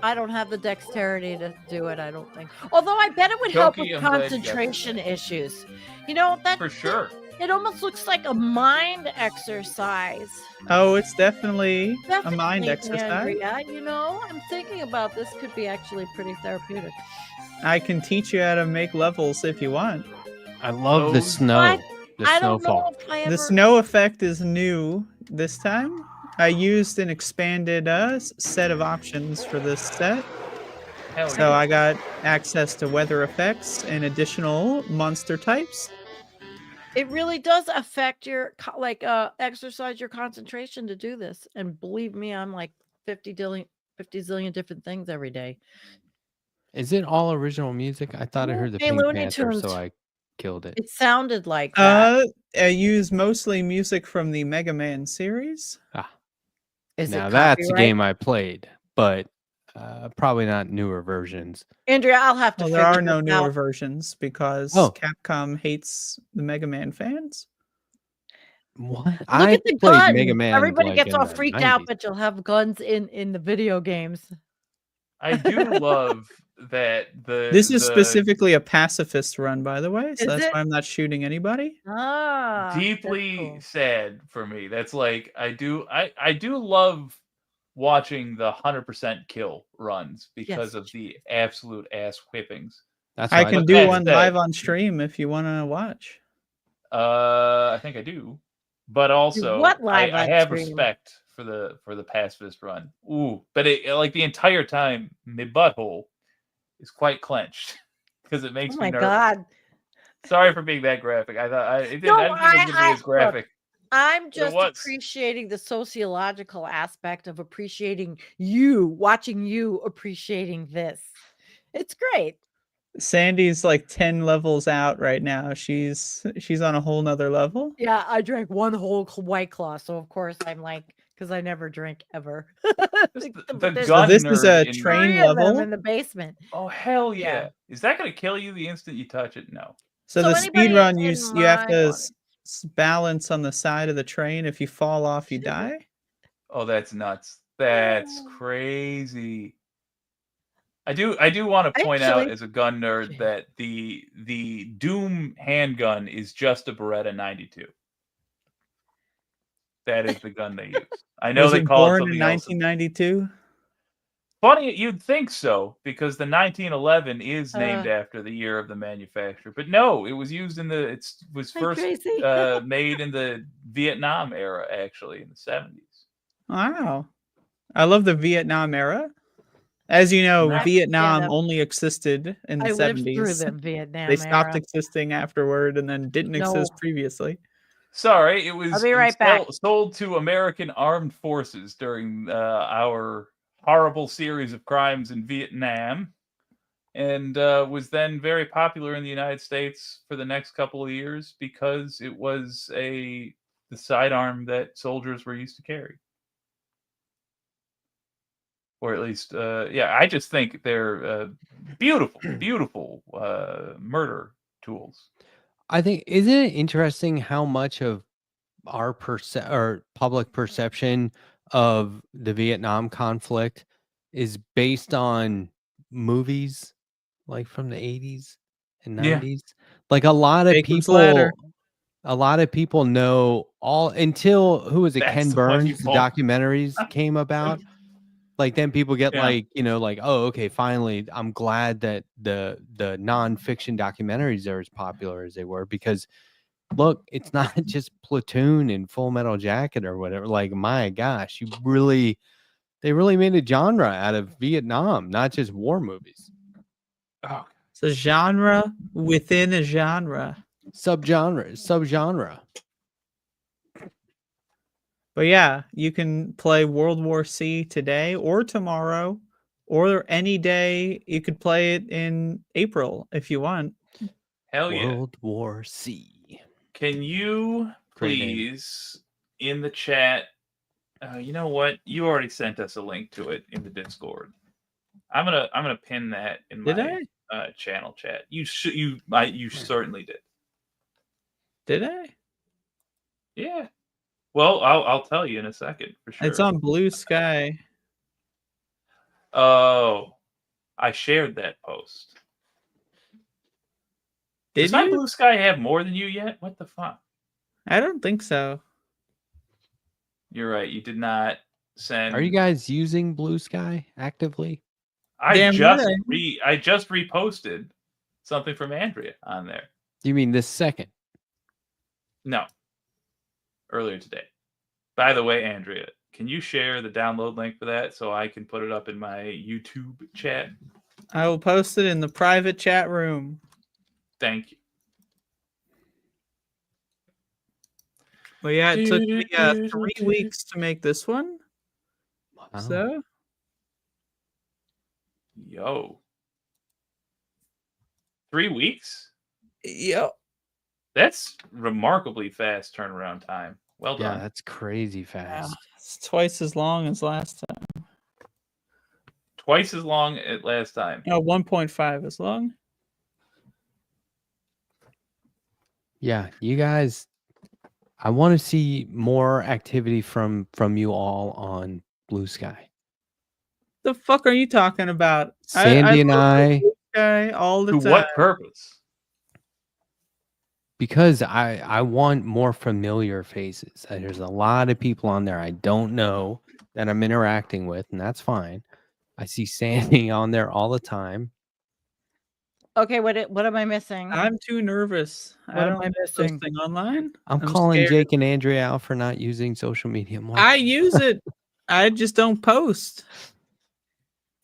I don't have the dexterity to do it. I don't think. Although I bet it would help with Toki, I'm glad you got concentration issues. You know that For sure. It almost looks like a mind exercise. Oh, it's definitely a mind Definitely, exercise. Andrea. You know, I'm thinking about this could be actually pretty therapeutic. I can teach you how to make levels if you want. I love the Those- snow. What? The I don't snowfall. know if I ever. The snow effect is new this time. I used an expanded set of options for this set. Hell So yeah. I got access to weather effects and additional monster types. It really does affect your exercise your concentration to do this. And believe me, I'm like 50 zillion different things every day. Is it all original music? I thought I heard the Hey, Pink Looney Panther, Tunes. so I killed it. It sounded like that. I use mostly music from the Mega Man series. Is Now it that's a copyright? game I played, but probably not newer versions. Andrea, I'll have to Well, figure there are no this newer out. versions because Oh. Capcom hates the Mega Man fans. What? Look I at the played guns. Mega Man. Everybody like, gets in all the freaked out, 90s. but you'll have guns in the video games. I do love that This is specifically a pacifist run, by the way, so Is that's it? why I'm not shooting anybody. Ah, that's deeply cool. sad for me. That's like I do love watching the 100% kill runs because Yes. of the absolute ass whippings. That's I why can But do that one said- live on stream if you want to watch. I think I do. But also what live I on have stream? respect for the pacifist run. Ooh, but it like the entire time my butthole is quite clenched because it makes Oh me my nervous. god. Sorry for being that graphic. I thought I didn't think it was gonna be as look, graphic. I'm It just was. appreciating the sociological aspect of appreciating you, watching you appreciating this. It's great. Sandy's like 10 levels out right now. She's on a whole nother level. Yeah, I drank one whole White Claw, so of course I'm like, because I never drink ever. Just the But there's gun this is nerd a in me. train 3 of them level. in the basement. Oh hell Yeah. yeah! Is that gonna kill you the instant you touch it? No. So So the anybody speed run, in you have my to audience- balance on the side of the train. If you fall off, you die. Oh, that's nuts. That's Oh. crazy. I do want to point out Actually- as a gun nerd that the Doom handgun is just a Beretta 92. That is the gun they use. I know Was they it call it born in something else. 1992? Funny, you'd think so because the 1911 is named after the year of the manufacture, but no, it was used in the. It was I'm first crazy. made in the Vietnam era, actually, in the 70s. Wow. I love the Vietnam era. As you know, Nice. Vietnam that- only existed in the I lived through 70s. the Vietnam They stopped era. existing afterward and then didn't exist No. previously. Sorry, it was be right back. sold to American armed forces during our horrible series of crimes in Vietnam, and was then very popular in the United States for the next couple of years because it was the sidearm that soldiers were used to carry. Or at least, I just think they're beautiful, beautiful murder tools. I think isn't it interesting how much of our public perception of the Vietnam conflict is based on movies like from the 80s and Yeah. 90s? Like a lot of Jacob's Ladder. people know all until who was it? That's Ken the one you Burns, the pulled. documentaries came about. Like then people get Yeah. like, like, oh, okay, finally, I'm glad that the nonfiction documentaries are as popular as they were because look, it's not just Platoon and Full Metal Jacket or whatever. Like, my gosh, they really made a genre out of Vietnam, not just war movies. Oh, It's a genre within a genre. Subgenre. But yeah, you can play World War C today or tomorrow or any day. You could play it in April if you want. hell yeah! World War C. Can you Great name. please in the chat? You know what? You already sent us a link to it in the Discord. I'm gonna pin that in Did my channel chat. You certainly did. Did I? Yeah. Well, I'll tell you in a second for sure. It's on Blue Sky. Oh, I shared that post. Did Does my you? Blue Sky have more than you yet? What the fuck? I don't think so. You're right. You did not send. Are you guys using Blue Sky actively? I Damn just right. I just reposted something from Andrea on there. You mean this second? No, earlier today. By the way, Andrea, can you share the download link for that so I can put it up in my YouTube chat? I will post it in the private chat room. Thank you. Well, yeah, it took me 3 weeks to make this one. Wow. So, Yo. 3 weeks? yep. That's remarkably fast turnaround time. Well Yeah, done. that's crazy Yeah, fast. it's twice as long as last time. Twice as long as last time. No, 1.5 as long. Yeah, you guys, I want to see more activity from you all on Blue Sky. The fuck are you talking about? Sandy and post on I, Blue Sky all the To time. what purpose? because I want more familiar faces. There's a lot of people on there I don't know that I'm interacting with, and that's fine. I see Sandy on there all the time. Okay, what am I missing? I'm too nervous. What I am don't I like missing? posting online. I'm calling scared. Jake and Andrea out for not using social media more. I use it. I just don't post.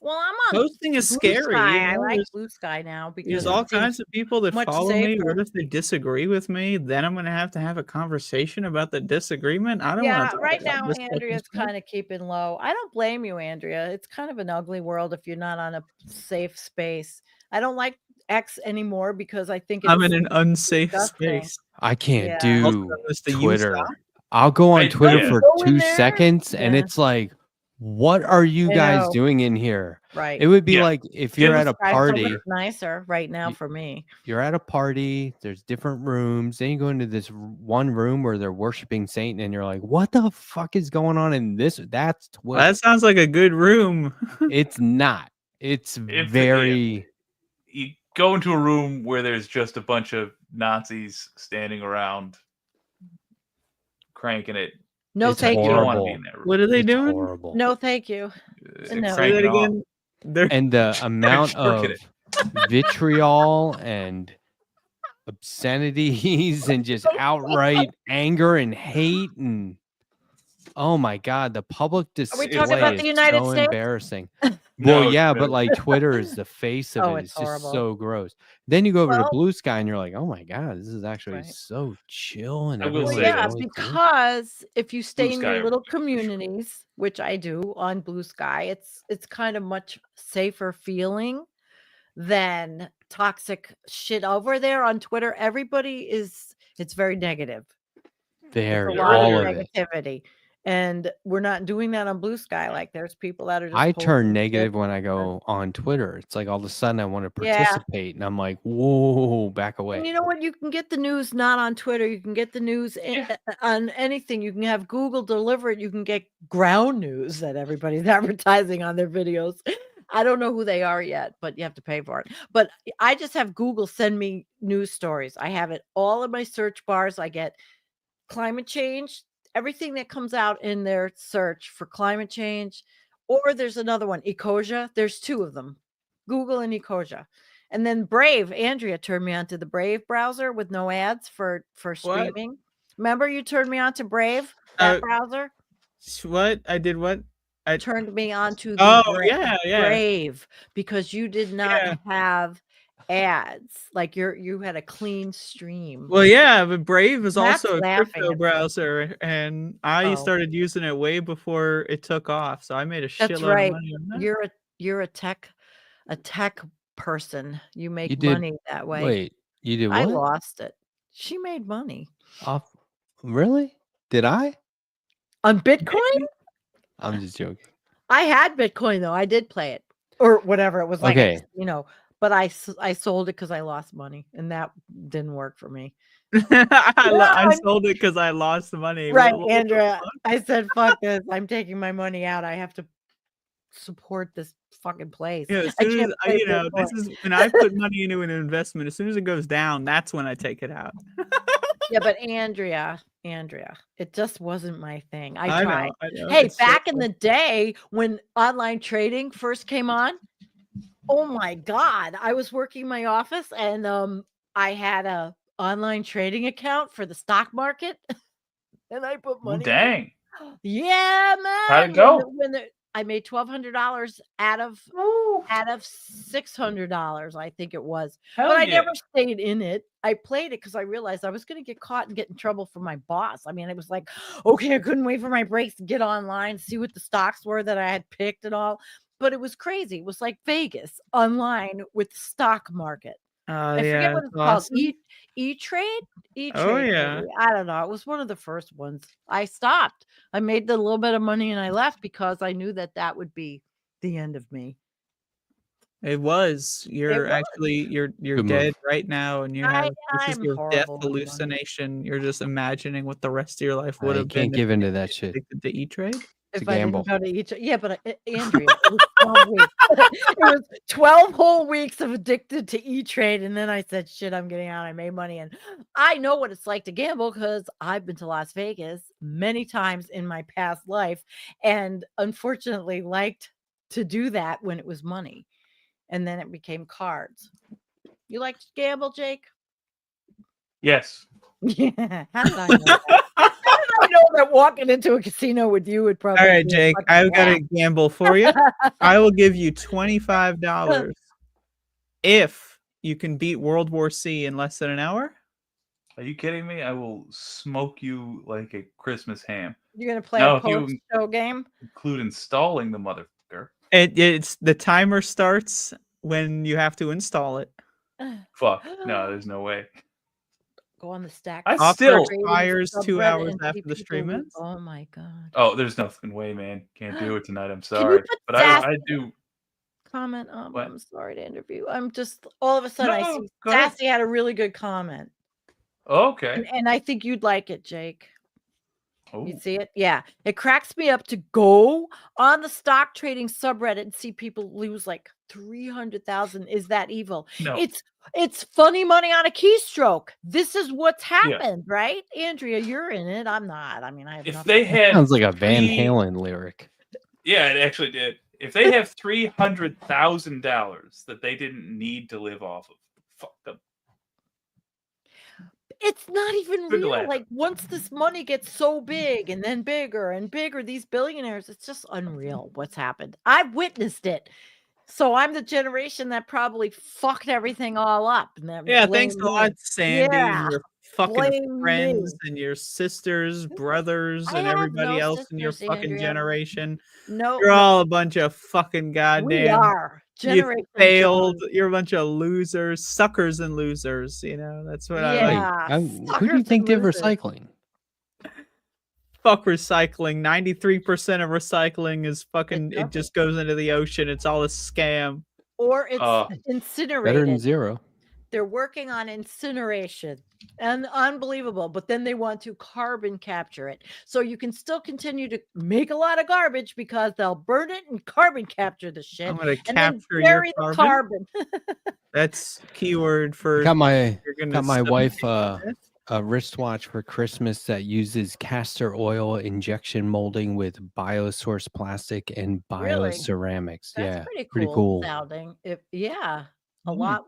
Well, I'm on Posting is Blue scary. Sky. You I know? like Blue Sky now because There's Yeah. all it seems kinds of people that much follow me. What safer. if they disagree with me? Then I'm going to have a conversation about the disagreement. I don't Yeah, want to talk right about now this Andrea's kind of keeping low. I don't blame you, Andrea. It's kind of an ugly world if you're not on a safe space. I don't like X anymore because I think I'm it's in an unsafe disgusting. space. I can't Yeah. Also, do Mr. You Twitter. stop. I'll go on Twitter yeah. for Go in 2 there? seconds and Yeah. it's like, what are you I guys know. doing in here? Right. It would be Yeah. like if you're at a Sky's so party, much nicer right now You- for me. you're at a party, there's different rooms, then you go into this one room where they're worshiping Satan and you're like, what the fuck is going on in this? That's Twitter. That sounds like a good room. It's not. It's If- very You go into a room where there's just a bunch of Nazis standing around cranking it. No, It's thank You don't want to horrible. be in that room. What are they it's doing? horrible. you. No, thank you. No. Say that Cranking off. again. They're And the amount jerking of it. vitriol and obscenities and just outright anger and hate and oh my god, the public display talking about is the United so States? embarrassing. No, Well, yeah, no. but like Twitter is the face of Oh, it. it's It's just horrible. so gross. Then you go over to Well- Blue Sky and you're like, oh my god, this is actually Right. so chill and I will everyone's say Yeah, this. really cool. because if you stay Blue in Sky your little for sure. communities, which I do on Blue Sky, it's kind of much safer feeling than toxic shit over there on Twitter. It's very negative. It's Very a lot all of of it. negativity. And we're not doing that on Blue Sky. Like there's people that are just I posting turn shit. negative when I go on Twitter. It's like all of a sudden I want to Yeah. participate and I'm like, whoa, back And away. you know what? You can get the news not on Twitter. You can get the news on anything. You can have Google deliver it. You can get ground news that everybody's advertising on their videos. I don't know who they are yet, but you have to pay for it. But I just have Google send me news stories. I have it all in my search bars. I get climate change, everything that comes out in their search for climate change. Or there's another one, Ecosia. There's 2 of them, Google and Ecosia. And then Brave, Andrea turned me on to the Brave browser with no ads for streaming. Remember you turned me on to Brave, that browser? what? I did what? I Turned me on to the Oh, yeah. Brave because you did not Yeah. have ads. Like you had a clean stream. Well, yeah, but Brave is Matt's also a laughing crypto at me. browser, and I Oh. started using it way before it took off. So I made a That's shitload right. of money on that. You're a tech person. You make You did money that way. wait, you did I what? lost it. She made money. Off really? Did I? On Bitcoin? I'm just joking. I had Bitcoin though. I did play it. or whatever. It was like a Okay. casino, but I sold it because I lost money, and that didn't work for me. I sold it because I lost money. Right, What the Andrea. fuck? I said, "Fuck this! I'm taking my money out. I have to support this fucking place. Yeah, as I soon as can't play this Bitcoin." is when I put money into an investment. As soon as it goes down, that's when I take it out. Yeah, but Andrea, it just wasn't my thing. I I tried. know. Hey, It's so back in the day when online trading first came on, oh my God, I was working my office and I had a online trading account for the stock market and I put Ooh, money in. dang. Yeah, How'd it man. go? I made $1,200 out of Ooh, $600, I think it was. hell But I yeah. never stayed in it. I played it because I realized I was going to get caught and get in trouble from my boss. I mean, it was like, okay, I couldn't wait for my breaks to get online, see what the stocks were that I had picked and all. But it was crazy. It was like Vegas online with the stock market. Oh I forget yeah, what it's it's called. awesome. E-Trade? E-Trade. Oh yeah, Maybe. I don't know. It was one of the first ones. I stopped. I made the little bit of money and I left because I knew that that would be the end of me. it was. You're was. actually you're Good dead move. right now, and you have this is I'm your death horrible with money. hallucination. You're just imagining what the rest of your life would I have can't been give into that shit. addicted to E-Trade. It's a If I gamble. didn't go to each, yeah, but Andrea, it was 12 weeks. It was 12 whole weeks of addicted to E-Trade, and then I said, "Shit, I'm getting out." I made money, and I know what it's like to gamble because I've been to Las Vegas many times in my past life, and unfortunately liked to do that when it was money, and then it became cards. You like to gamble, Jake? Yes. Yeah. How did I know that? How did I know that walking into a casino with you would probably All right, be a Jake, fucking I've got a blast? gamble for you. I will give you $25 if you can beat World War C in less than an hour. Are you kidding me? I will smoke you like a Christmas ham. You're gonna play Now, a if you post-show game? include installing the motherfucker, It's the timer starts when you have to install it. fuck. No, there's no way. Go on the stack. I Offer still. expires 2 subreddit hours and see after the stream people ends. oh my God. Oh, there's nothing way, man. Can't do it tonight. I'm Can you sorry, put but Sassy I do. comment? What? I'm sorry to interview. I'm just all of a sudden I No, see go ahead. Sassy had a really good comment. Okay. And I think you'd like it, Jake. Oh, You see it? Yeah. It cracks me up to go on the stock trading subreddit and see people lose like 300,000. Is that evil? no. It's funny money on a keystroke. This is what's Yeah. happened, right? Andrea, you're in it. I'm not. I mean, I have If nothing. they had Sounds like a Van three- Halen lyric. Yeah, it actually did. If they have $300,000 that they didn't need to live off of, fuck them. It's not even Good real. laugh. Like once this money gets so big and then bigger and bigger, these billionaires, it's just unreal what's happened. I've witnessed it. So I'm the generation that probably fucked everything all up. And then Yeah, thanks blame a lot, me. Sandy, Yeah, and your fucking blame friends me. and your sisters, brothers, I and have everybody no else in your sisters, fucking Andrea. generation. No, You're all a bunch of fucking we goddamn. are You Generation failed. John. You're a bunch of losers, suckers, and losers. You know that's what I like. Yeah, Who do you suckers think and did losers. recycling? Fuck recycling. 93% of recycling is fucking. It nothing. just goes into the ocean. It's all a scam. Or it's Better than incinerated. zero. They're working on incineration and unbelievable, but then they want to carbon capture it. So you can still continue to make a lot of garbage because they'll burn it and carbon capture the shit I'm gonna and then capture your bury the carbon. carbon. That's keyword I for. got my You're gonna got my subjugate wife it. a wristwatch for Christmas that uses castor oil injection molding with biosourced plastic and Really? bioceramics. That's Yeah, pretty pretty cool cool. sounding. A Oh my lot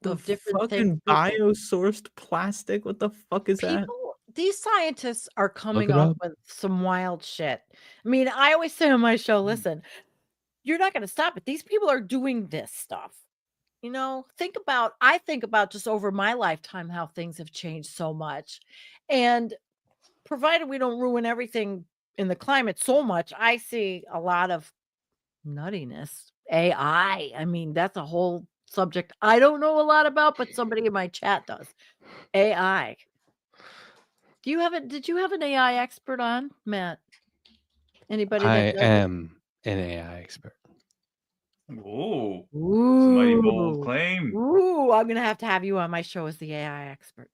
The of different things. fucking biosourced plastic. What the fuck is that? These scientists are coming it up up. with some wild shit. I mean, I always say on my show, Mm. listen, you're not going to stop it. These people are doing this stuff. You know, I think about just over my lifetime how things have changed so much. And provided we don't ruin everything in the climate so much, I see a lot of nuttiness. AI. I mean, that's a whole subject I don't know a lot about, but somebody in my chat does. AI. Did you have an AI expert on, Matt? Anybody I that does it? am an AI expert. Oh, it's a mighty bold Ooh. claim. Ooh, I'm gonna have to have you on my show as the AI expert.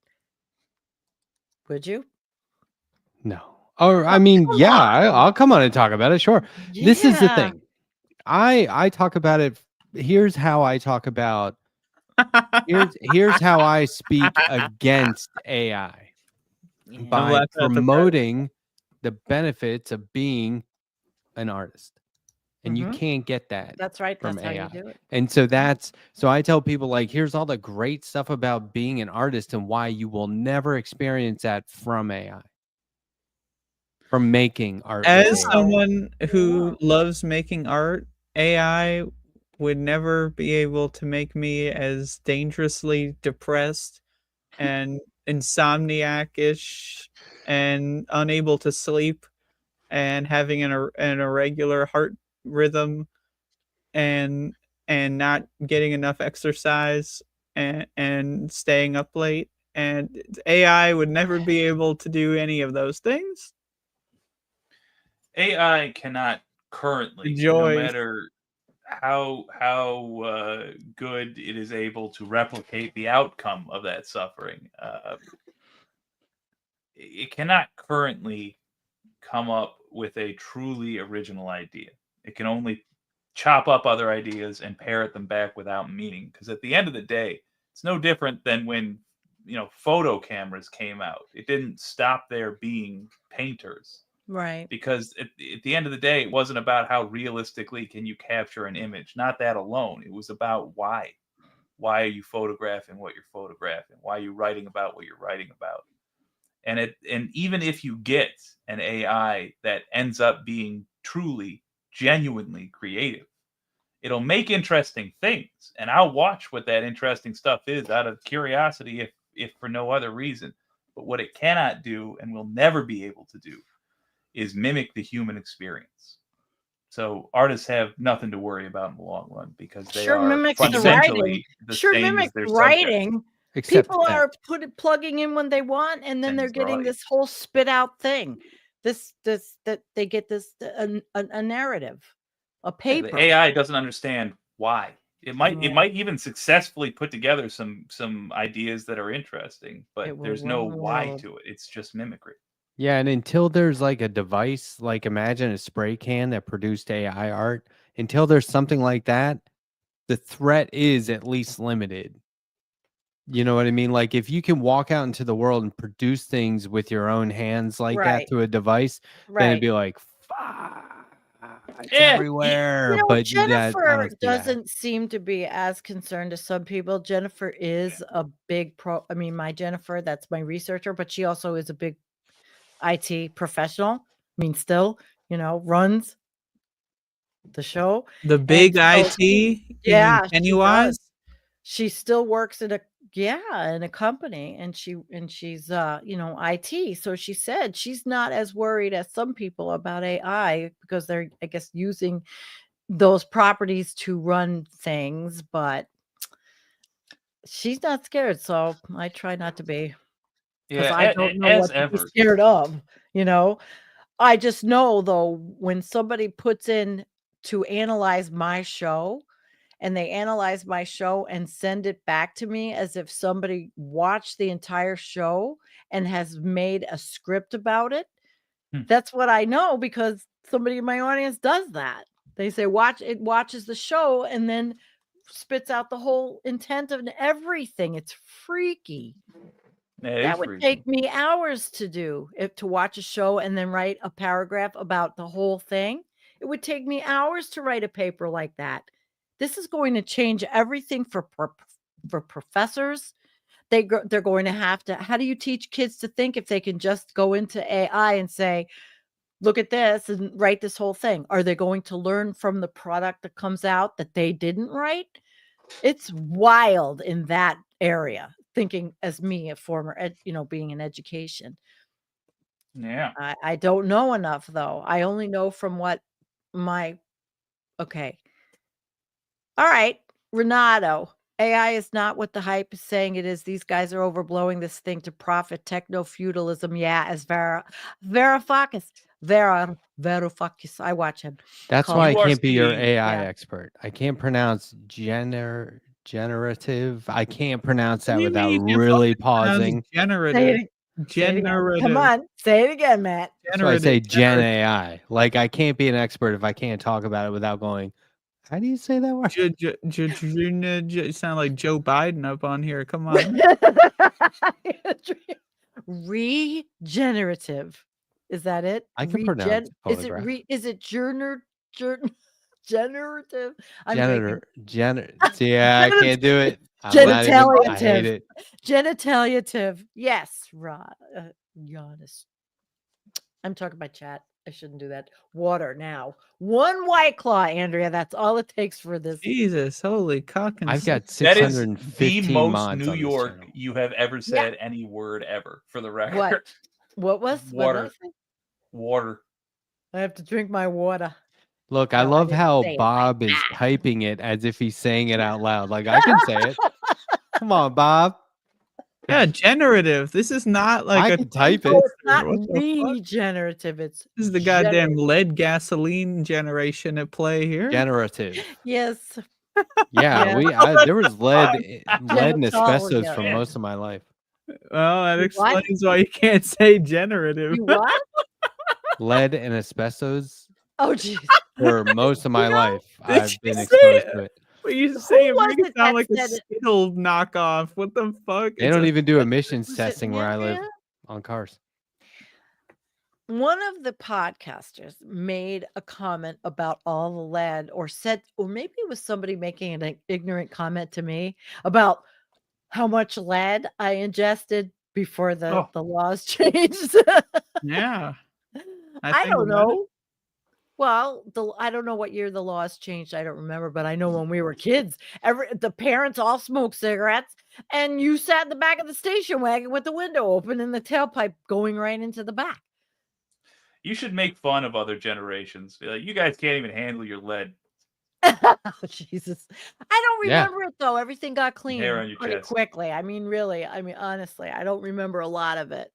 Would you? No. Or I Oh, mean, come yeah, on. I'll come on and talk about it. Sure. This is the Yeah. thing. I talk about it. Here's how I talk about. Here's how I speak against AI Yeah. by laughing at the president. promoting the benefits of being an artist. And you Mhm. can't get that That's right. from That's how you AI. do it. And so I tell people, like, here's all the great stuff about being an artist and why you will never experience that from AI. From making art with As AI. someone who Wow. loves making art, AI would never be able to make me as dangerously depressed and insomniac-ish and unable to sleep and having an irregular heart rhythm and not getting enough exercise and staying up late. And AI would never be able to do any of those things. AI cannot currently, no Joy. matter how good it is able to replicate the outcome of that suffering. It cannot currently come up with a truly original idea. It can only chop up other ideas and parrot them back without meaning. Because at the end of the day, it's no different than when photo cameras came out. It didn't stop there being painters. Right. Because at the end of the day, it wasn't about how realistically can you capture an image. Not that alone. It was about why. Why are you photographing what you're photographing? Why are you writing about what you're writing about? And even if you get an AI that ends up being truly, genuinely creative, it'll make interesting things, and I'll watch what that interesting stuff is out of curiosity, if for no other reason. But what it cannot do, and will never be able to do, is mimic the human experience. So artists have nothing to worry about in the long run because they Sure are mimics the writing. fundamentally the Sure same as mimics their subject. writing. Except People that. are plugging in when they want, and then they're Things getting right. this whole spit out thing. This that they get this a narrative, a Yeah, paper. the AI doesn't understand why. It Yeah. might even successfully put together some ideas that are interesting, but It will there's no run the why world. to it. It's just mimicry. Yeah, and until there's like a device, like imagine a spray can that produced AI art, until there's something like that, the threat is at least limited. You know what I mean? Like if you can walk out into the world and produce things with your own hands like that Right. through a device, then it'd Right. be like, fuck, it's Eh, everywhere. You know, But that I Jennifer don't see that. doesn't seem to be as concerned as some people. Jennifer is a big I mean, my Jennifer, that's my researcher, but she also is a big IT professional. I mean, still, runs the show. The And big so IT? You mean yeah, she Pennywise? does. She still works in a company, and she's IT. So she said she's not as worried as some people about AI because they're, I guess, using those properties to run things, but she's not scared. So I try not to be, because yeah, I don't know as what to be ever. scared of, you know. I just know though, when somebody puts in to analyze my show, and they analyze my show and send it back to me as if somebody watched the entire show and has made a script about it. Hmm. That's what I know, because somebody in my audience does that. They say watches the show and then spits out the whole intent of everything. It's freaky. That That is would freaky. take me hours to do, if to watch a show and then write a paragraph about the whole thing. It would take me hours to write a paper like that. This is going to change everything for professors. They're going to have to. How do you teach kids to think if they can just go into AI and say, "Look at this," and write this whole thing? Are they going to learn from the product that comes out that they didn't write? It's wild in that area, thinking as me, a former being in education. Yeah. I don't know enough, though. I only know from what my okay. All right, Renato, AI is not what the hype is saying it is. These guys are overblowing this thing to profit. Techno feudalism, yeah, as Varoufakis. Varoufakis. I watch him. That's Called why I You are can't be your seeing- AI Yeah. expert. I can't pronounce generative. I can't pronounce that What do you without mean you really fucking pronounce pausing. Say Generative. it, say it again. Generative. Come on, say it again, Matt. That's why I say Gen generative. AI. Like I can't be an expert if I can't talk about it without going, how do you say that word? You sound like Joe Biden up on here. Come on. Regenerative. Is that it? I can pronounce Is it photograph. is it generative? I'm Janitor. drinking. Yeah, I can't do it. I'm not even, I hate Genitaliative. it. Genitaliative. Yes, Giannis. I'm talking by chat. I shouldn't do that. Water now. One White Claw, Andrea. That's all it takes for this. Jesus, holy cock and I've got That is 615 the most mods New on this York channel. you have ever said any word ever, for the record. What was what did I Water. say? Water. I have to drink my water. Look, I No, I love didn't how say it like Bob is that. typing it as if he's saying it out loud. Like I can say it. Come on, Bob. Yeah, generative. This is not like I a can type No, it. it's not What the fuck? regenerative. It's This is the goddamn generative. lead gasoline generation at play here. Generative. Yes. Yeah, Yeah. there was lead and asbestos Genitalia. for most of my life. Well, that You what? explains why you can't say generative. You what? Lead and asbestos Oh, jeez. for most of my know, life. did I've you been say exposed it? to it. What you say it was make it it sound that like a said it? Skittle knockoff. What the fuck? They It's don't a- even do emissions Was it testing where I live Andrea? on cars. One of the podcasters made a comment about all the lead, or said, or maybe it was somebody making an ignorant comment to me about how much lead I ingested before the laws changed. Yeah. I think don't about it. know. Well, I don't know what year the laws changed. I don't remember, but I know when we were kids, the parents all smoked cigarettes, and you sat in the back of the station wagon with the window open and the tailpipe going right into the back. You should make fun of other generations. Be like, you guys can't even handle your lead. Oh, Jesus. I don't Yeah. remember it though. Everything got clean Hair on your pretty chest. quickly. I mean, really. I mean, honestly, I don't remember a lot of it.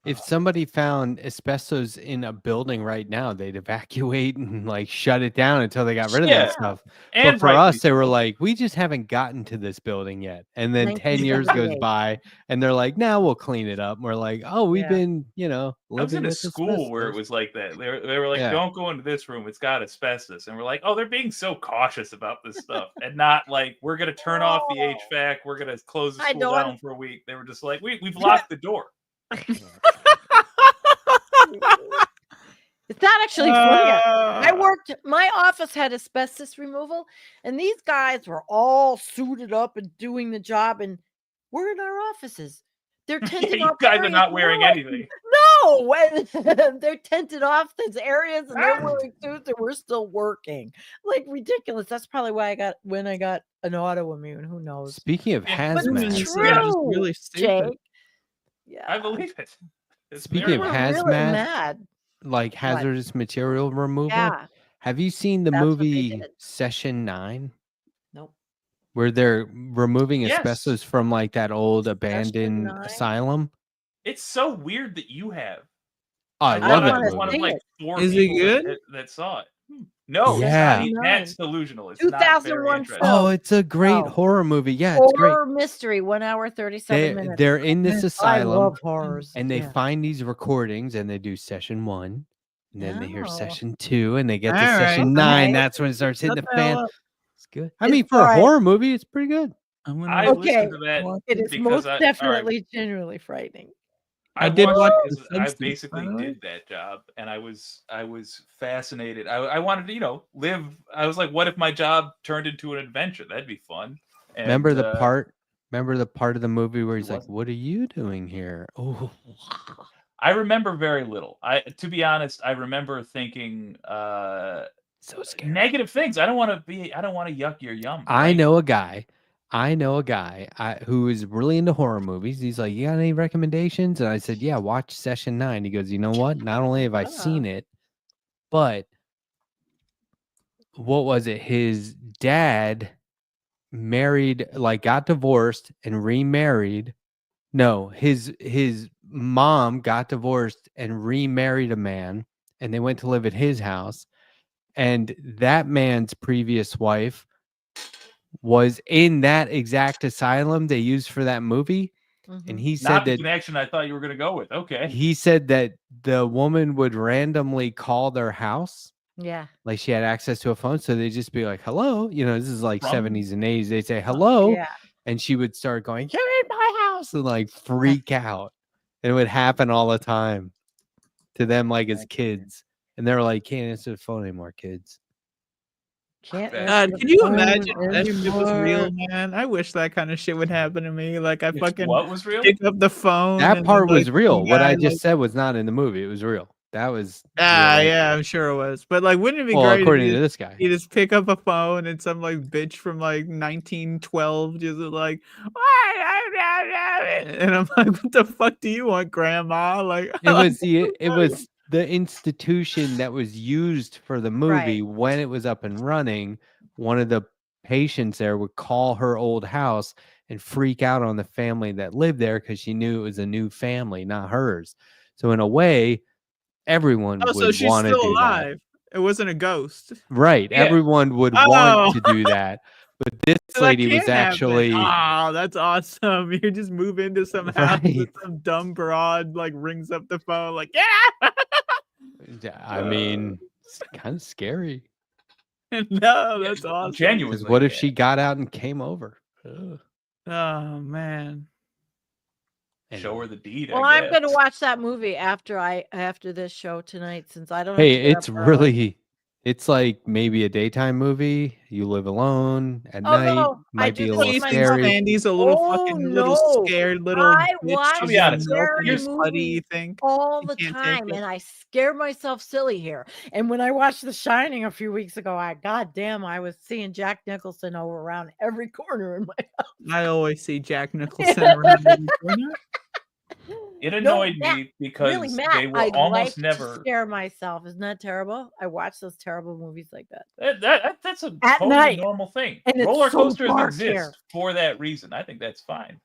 If somebody found asbestos in a building right now, they'd evacuate and like shut it down until they got rid of Yeah. that stuff. And But for rightly us, they were so. like, we just haven't gotten to this building yet. And then 10 years goes 1978. by and they're like, now we'll clean it up. And we're like, oh, we've Yeah. been, I was living in a with school where it asbestos. was like that. They were like, Yeah. don't go into this room. It's got asbestos. And we're like, oh, they're being so cautious about this stuff. And not like, we're going to turn off the HVAC. We're going to close the I school don't- down for a week. They were just like, we've locked the door. It's not actually funny. My office had asbestos removal, and these guys were all suited up and doing the job, and we're in our offices. They're tenting You off guys are areas, not and wearing we're like, anything. No, and they're tented off these areas, and they're wearing suits, and we're still working. Like ridiculous. That's probably why I got an autoimmune. Who knows? Speaking of Yeah, But hazmat, it's Humans true, are just really stupid. Jake. Yeah, I believe it. It's Speaking of we're very- really hazmat, mad. like hazardous material removal, Yeah, have you seen the That's what they movie did. Session 9? nope. Where they're removing Yes. asbestos from like that old abandoned 9? asylum? It's so weird that you have. Oh, I I love thought that I was movie. one of see like it. 4 Is it people good? that saw it. No, Yeah. Matt's delusional. It's 2001 not very film. interesting. Oh, it's a great No. horror movie. Yeah, it's great. Horror mystery, 1 hour 37 minutes. They're in this I asylum love horrors. and they yeah. find these recordings and they do session 1 and then they hear Oh. session 2 and they get to All right, session 9. okay. That's when it starts hitting Shut the the hell fan. up. It's good. I It's mean, for a alright. horror movie, it's pretty good. I'm gonna I Okay. listened to that It is because most all right, definitely genuinely frightening. I I did watched watch it The because I Substance, basically by the way. did that job, and I was fascinated. I wanted to live. I was like, what if my job turned into an adventure? That'd be fun. And, Remember the part of the movie where he's like, wasn't. "What are you doing here?" Oh, I remember very little. To be honest, I remember thinking so scary. negative things. I don't want to yuck your yum. I right? know a guy who is really into horror movies. He's like, "You got any recommendations?" And I said, "Yeah, watch Session 9." He goes, "You know what? Not only have I seen it, but what was it? His dad married, like got divorced and remarried. No, his mom got divorced and remarried a man, and they went to live at his house. And that man's previous wife was in that exact asylum they used for that movie. And he said Not the that connection I thought you were going to go with. Okay. he said that the woman would randomly call their house. Yeah. Like she had access to a phone. So they'd just be like, hello. You know, this is like From- 70s and 80s. They'd say hello. Yeah. And she would start going, you're in my house, and like freak out. And it would happen all the time to them, like as kids. And they're like, can't answer the phone anymore, kids. Can't God, answer the Can you phone imagine that shit was real, anymore. man? I wish that kind of shit would happen to me. Like I fucking What was real? pick up the phone. That and part then, was like, real. some What I guy, just like, said was not in the movie. It was real. That was yeah, I'm sure it was. But like, wouldn't it be well, great according if to this guy. you just pick up a phone and some like bitch from like 1912 just like, and I'm like, what the fuck do you want, grandma? Like, It was the institution that was used for the movie when it was up and running. One of the patients there would call her old house and freak out on the family that lived there because she knew it was a new family, not hers. So in a way, everyone oh, so would she's want to still do alive. It wasn't a ghost. that. Right. Yeah. Everyone would Oh. want to do that. But this So that lady was can't happen. actually Oh, that's awesome. You just move into some house Right. and some dumb broad like rings up the phone like, yeah. I mean, it's kind of scary. No, that's awesome. Genuinely. Because what if she got out and came over? Ugh. Oh man. Show her the deed? Well, I I'm guess. going to watch that movie after this show tonight since I don't have Hey, to get it's up early. it's like maybe a daytime movie. You live alone at Oh, night. no, I Might do be a this Well, little you with think scary. Sandy's a little Oh, fucking little no. scared little I bitch? watch She's be honest, gonna melt scary in your putty, you movies think? all You the can't take time, it? and I scare myself silly here. And when I watched The Shining a few weeks ago, goddamn, I was seeing Jack Nicholson over around every corner in my house. I always see Jack Nicholson around every corner. It No, annoyed Matt, me because really, Matt, they were I almost like to never. scare myself. Isn't that terrible? I watch those terrible movies like that. That's a At totally night. normal thing. And it's Roller so coasters dark exist here. for that reason. I think that's fine.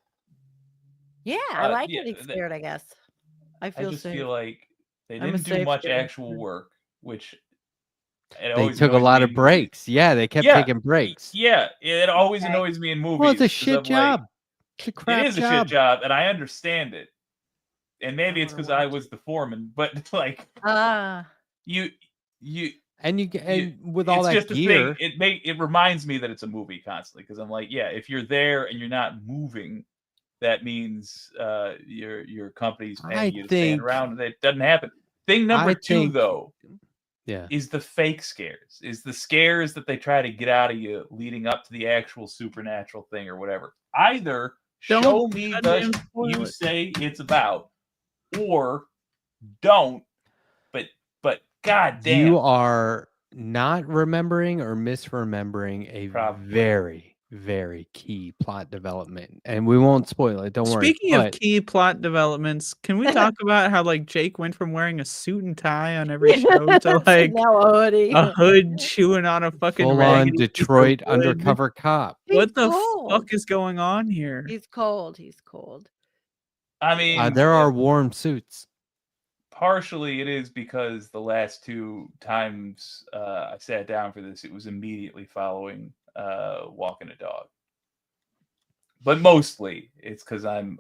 Yeah, I like yeah, getting scared, I guess. I I feel just safe. feel like they I'm a didn't do safe much kid. actual work, which it They always took a annoys lot me of in movies. breaks. Yeah, they kept Yeah, taking breaks. Yeah, it always Okay. annoys me in movies. Well, it's a 'cause shit I'm like, job. It's a crap it is a job. shit job, and I understand it. And maybe I it's wanna because I watch was the foreman, but like Ah, you And with all it's that just a gear, thing. It reminds me that it's a movie constantly because I'm like, yeah, if you're there and you're not moving, that means your company's I paying you to stand think- around, and that doesn't happen. Thing number I two, think- though, yeah. is the fake scares, is the scares that they try to get out of you leading up to the actual supernatural thing or whatever. Either Don't show me the goddamn spoil you it. say it's about, or don't. But goddamn, You are not remembering or misremembering a Probably. very, very key plot development. And we won't spoil it. Don't worry. Speaking of But key plot developments, can we talk about how like Jake went from wearing a suit and tie on every show to like now a hoodie. a hood chewing on a fucking full on raggedy piece of Detroit wood? undercover cop. What the He's cold. fuck is going on here? He's cold. He's cold. I mean, There are warm suits. partially it is because the last two times I sat down for this, it was immediately following walking a dog. But mostly it's because I'm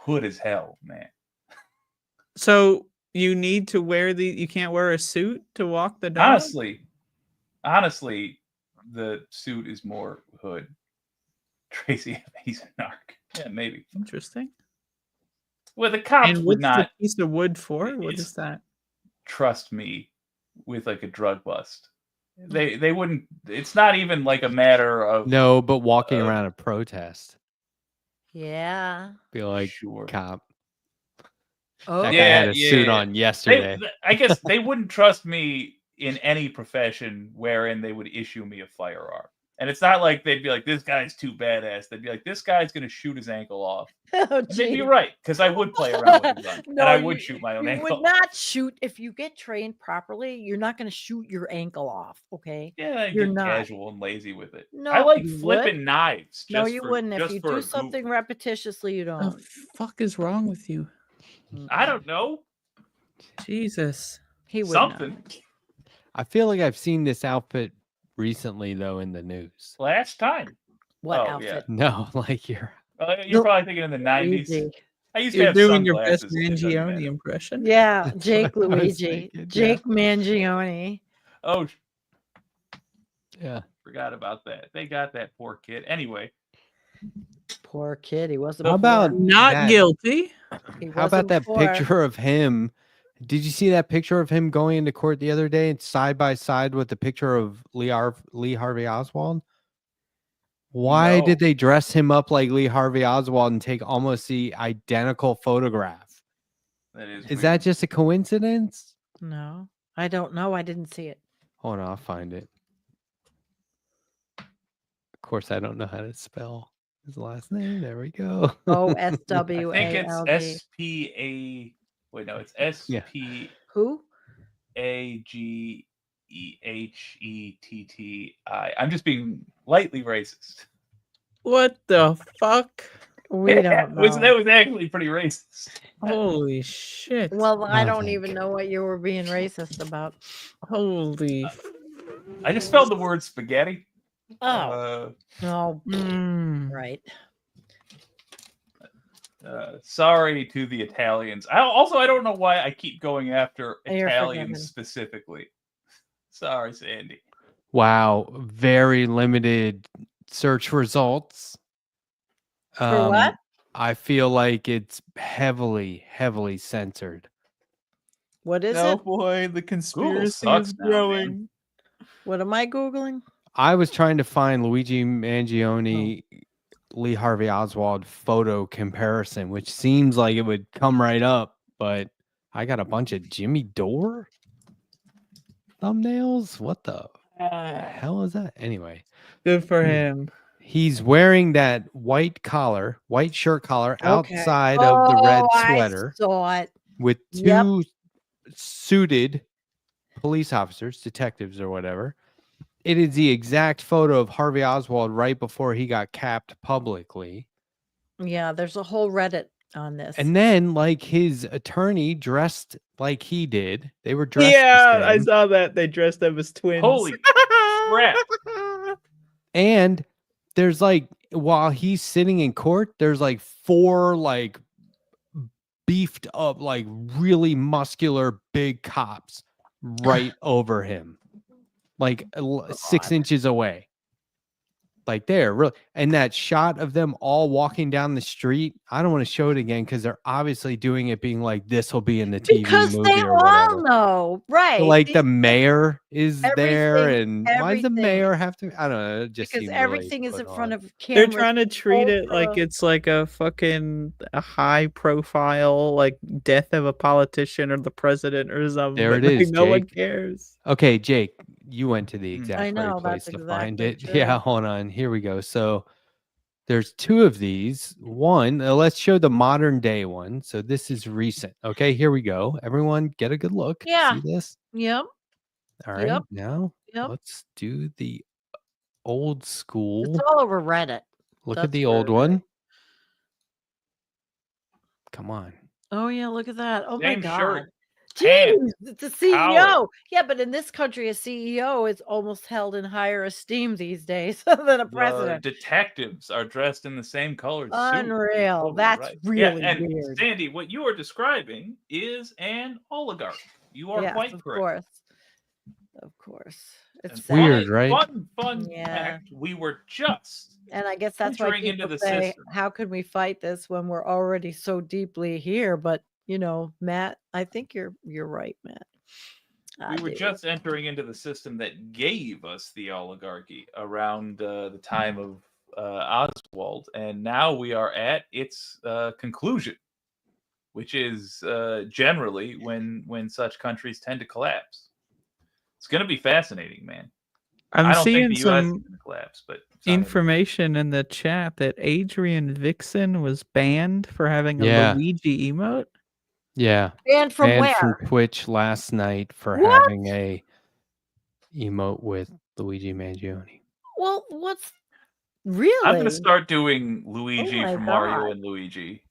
hood as hell, man. So you need to wear you can't wear a suit to walk the dog? Honestly, the suit is more hood. Tracy, he's a narc. Yeah, maybe. Interesting. Well, the cops And would what's not the piece of wood for? What It's- is that? trust me with like a drug bust. They wouldn't. It's not even like a matter of No, but walking around a protest. Yeah. Be like, sure. cop. Oh, That guy Yeah, had a suit yeah. on yesterday. I guess they wouldn't trust me in any profession wherein they would issue me a firearm. And it's not like they'd be like, this guy's too badass. They'd be like, this guy's going to shoot his ankle off. Oh, And they'd be gee. right, because I would play around with a gun. No, and I would shoot my own you ankle would not shoot if you get trained properly. You're not going to shoot your ankle off. Okay. Yeah, I You're get not. casual and lazy with it. No, I like you flipping would. knives. No, just you for- wouldn't. If just you for a do goof. something repetitiously, you The don't. fuck is wrong with you? I don't know. Jesus. He would Something. not. I feel like I've seen this outfit recently though in the news. Last time. What Oh, outfit? No, like you're You're No. probably thinking in the 90s. Luigi. I used to You're have doing your best sunglasses. It doesn't Mangione matter. impression. Yeah, That's Jake what I was Luigi. thinking, yeah. Jake Mangione. Oh, yeah. forgot about that. They got that poor kid. Anyway, Poor kid. He wasn't. How about before. Not that? guilty. He How about wasn't that before. picture of him? Did you see that picture of him going into court the other day, side by side with the picture of Lee Harvey Oswald? Why No. did they dress him up like Lee Harvey Oswald and take almost the identical photograph? that is. Is that weird. just a coincidence? No, I don't know. I didn't see it. Hold on, I'll find it. Of course, I don't know how to spell his last name. There we go. O I think it's SWALD. S-P-A. Wait, no, it's S-P-A-G-E-H-E-T-T-I. Who? I'm just being lightly racist. What the fuck? We don't know. That was actually pretty racist. Holy shit. Well, I Oh, don't thank even know what you were being racist about. Holy. I just spelled the word spaghetti. Oh, no. Mm. Right. Sorry to the Italians. I don't know why I keep going after You're Italians forgiven. specifically. Sorry, Sandy. Wow, very limited search results. For what? I feel like it's heavily censored. What is Oh it? boy, the conspiracy sucks is now, growing. What am I Googling? I was trying to find Luigi Mangione, Lee Harvey Oswald photo comparison, which seems like it would come right up, but I got a bunch of Jimmy Dore thumbnails. What the hell is that? Anyway, Good for him. he's wearing that white shirt collar outside of the red sweater I saw it. with Yep. two suited police officers, detectives or whatever. It is the exact photo of Harvey Oswald right before he got capped publicly. Yeah, there's a whole Reddit on this. And then, like, his attorney dressed like he did. They were dressed. Yeah, the I same. saw that. They dressed them as twins. Holy crap. And there's like, while he's sitting in court, there's like 4 like beefed up, like really muscular big cops right over him, like 6 inches away. Like there, really. And that shot of them all walking down the street, I don't want to show it again because they're obviously doing it being like, this will be in the TV because movie they or all whatever. know, right? So, like These the things- mayor is there, everything- and why does the everything. mayor have to? I don't know. It just because seemed everything really is in put front on. of camera. They're trying to treat it like it's like a fucking high profile, like death of a politician or the president or something. There it but, like, is, no one Jake. cares. Okay, Jake, you went to the exact I right know, place that's to find exactly it. Yeah, true. hold on. Here we go. So there's 2 of these. One, let's show the modern day one. So this is recent. Okay, here we go. Everyone, get a good look. Yeah. See this? Yep. All right. Yep. Now Yep. let's do the old school. It's all over Reddit. Look at that's the where old it one. Come on. Oh yeah, look at that. Oh my Same god. shirt. Jeez, Pants, it's a CEO. collar. Yeah, but in this country, a CEO is almost held in higher esteem these days than a The president. detectives are dressed in the same colored suit. Unreal. You're totally That's right. really and weird. Sandy, what you are describing is an oligarch. You are Yes, quite of correct. course. Of course. And It's weird, sad. right? Fun Yeah. fact. We were just And I guess that's why entering into people the say, system. how can we fight this when we're already so deeply here? But you know, Matt, I think you're right, Matt. I we were do. just entering into the system that gave us the oligarchy around the time of Oswald, and now we are at its conclusion, which is generally when such countries tend to collapse. It's going to be fascinating, man. I'm I don't think seeing the U.S. some is going to collapse, but it's not information in the chat that Adrian Vixen was banned for having a Yeah. Luigi emote. Yeah. And from Banned where? from Twitch last night for What? having a emote with Luigi Mangione. Well, what's really? I'm going to start doing Luigi my from Mario God. and Luigi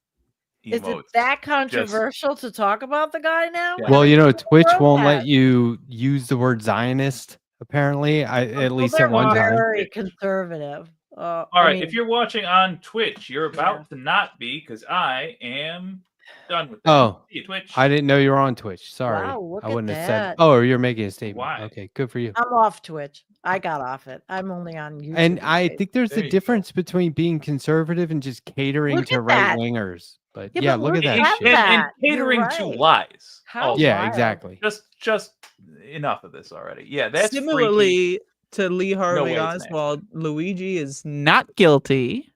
Is it emotes. that controversial to talk about the guy now? Yeah. Well, you know, Twitch wrote won't let that? you use the word Zionist, apparently. At least they're at one time. very conservative. All right, if you're watching on Twitch, you're about to not be because I am done with that. Oh, See you, Twitch. I didn't know you were on Twitch. Sorry. Wow, look I at wouldn't have said. that. Oh, you're making a statement. Why? Okay, good for you. I'm off Twitch. I got off it. I'm only on YouTube. And I these days. think there's There a you go. difference between being conservative and just catering Look to at that. right wingers. But Yeah, yeah, but look at look that at shit. And that. You're catering to right. lies. How also. Yeah, wild. exactly. Just enough of this already. Yeah, that's freaky. Similarly to Lee Harvey way it's an Oswald, Luigi is not guilty.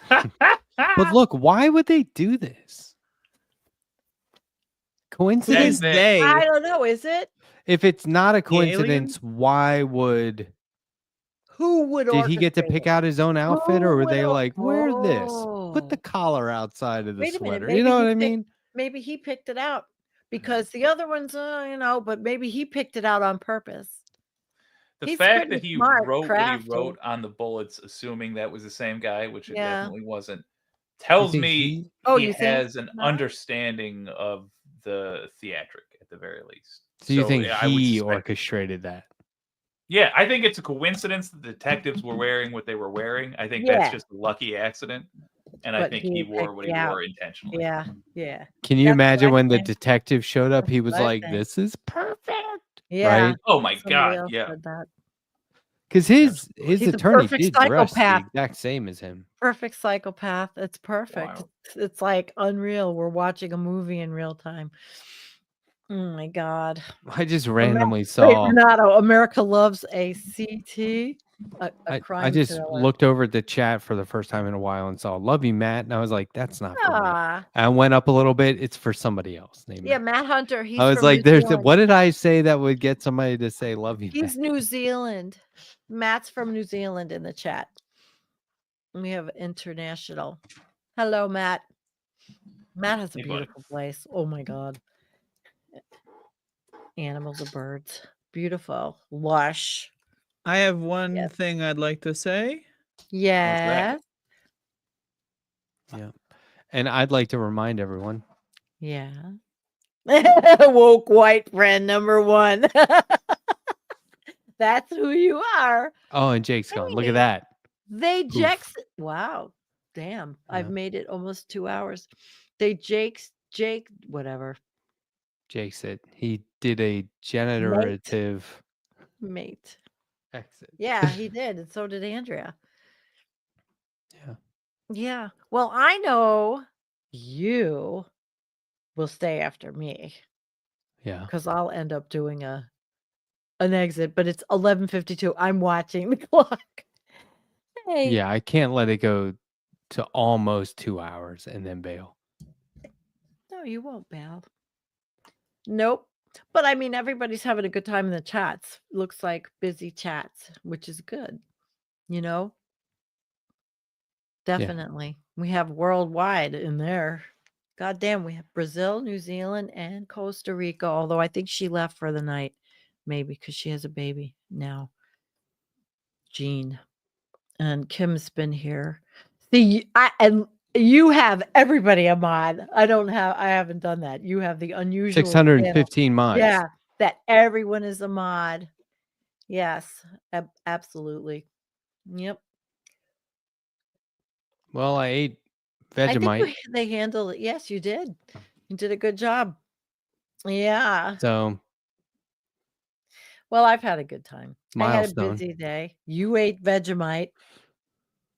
But look, why would they do this? Coincidence? That- They. I don't know. Is it? If it's not a alien? coincidence, why would Who would did he get to orchestrate pick it? out his own outfit, or were would they or- like, wear this? Put the Oh. collar outside of the Wait a minute, sweater. maybe You know he what I picked- mean? Maybe he picked it out because the other ones, but maybe he picked it out on purpose. The He's fact pretty that he smart, wrote what crafty. he wrote on the bullets, assuming that was the same guy, which it Yeah. definitely wasn't, tells think me he- Oh, he you think has an not? understanding of the theatric at the very least. So you think yeah, I would he suspect- orchestrated that? Yeah, I think it's a coincidence that the detectives were wearing what they were wearing. I think Yeah. that's just a lucky accident. And I But think he he wore picked what it he out. wore intentionally. Yeah, yeah, Can you That's what imagine I when the think. detective showed up? He was what I like, think. "This is perfect," yeah. right? Oh my Somebody god, else yeah. said that. Because his He's a attorney perfect did dress the psychopath. exact same as him. Perfect psychopath. It's perfect. Wow. It's like unreal. We're watching a movie in real time. Oh my god. I just randomly Wait, saw. Renato, America loves a CT. A crime I just thriller. looked over at the chat for the first time in a while and saw "Love you, Matt," and I was like, "That's not for me." Ah, I went up a little bit. It's for somebody else. Named yeah, Matt. Matt Hunter. He's I was from like, New "There's Zealand. what did I say that would get somebody to say love you?" He's Matt? New Zealand. Matt's from New Zealand in the chat. We have international. Hello, Matt. Matt has a Hey, buddy. beautiful place. Oh my god. Animals and birds. Beautiful. Lush. I have one Yes. thing I'd like to say. Yes. Yeah, and I'd like to remind everyone. Yeah. Woke white friend number one. That's who you are. Oh, and Jake's gone. Look Hey. at that. They Oof. Jake's. Wow. Damn. I've Yeah. made it almost 2 hours. Jake, whatever. Jake said he did a generative Mate. exit. Yeah, he did. And so did Andrea. Yeah. Yeah. Well, I know you will stay after me Yeah. because I'll end up doing an exit, but it's 11:52. I'm watching the clock. Hey. Yeah, I can't let it go to almost 2 hours and then bail. No, you won't, Bal. Nope. But I mean, everybody's having a good time in the chats. Looks like busy chats, which is good. You know? Definitely. We have worldwide in there. God damn, we have Brazil, New Zealand, and Costa Rica. Although I think she left for the night, maybe because she has a baby now. Jean. And Kim's been here. See, and you have everybody a mod. I haven't done that. You have the unusual 615 mods. Yeah, that everyone is a mod. Yes, absolutely. Yep. Well, I ate I think Vegemite, they handled it. Yes, you did. You did a good job. Yeah. so Well, I've had a good time. I had a milestone. busy day. You ate Vegemite.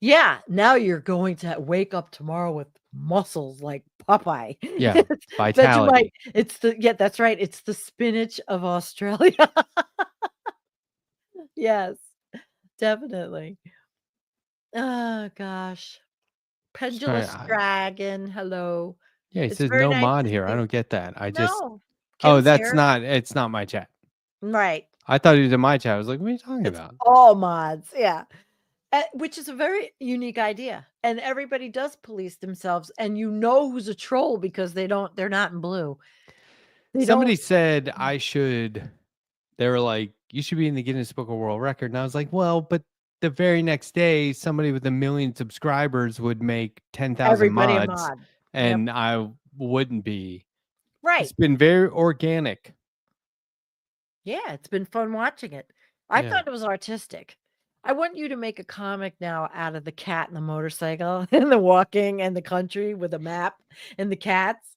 Yeah, now you're going to wake up tomorrow with muscles like Popeye. Yeah, vitality. Vegemite. That's right. It's the spinach of Australia. Yes, definitely. Oh gosh. Pendulous I- Dragon. Hello. Yeah, he It's says very no nice mod to here. I see- don't get that. I just No. oh, Kim's that's here. not it's not my chat. Right. I thought he was in my chat. I was like, what are you talking It's about? all mods, yeah. Which is a very unique idea, and everybody does police themselves, and you know who's a troll because they're not in blue. They Somebody don't. said I should. They were like, you should be in the Guinness Book of World Record. And I was like, well, but the very next day, somebody with 1 million subscribers would make 10,000 Everybody a mods, mod. Yep. and I wouldn't be. Right. It's been very organic. Yeah, it's been fun watching it. I Yeah. thought it was artistic. I want you to make a comic now out of the cat and the motorcycle and the walking and the country with a map and the cats.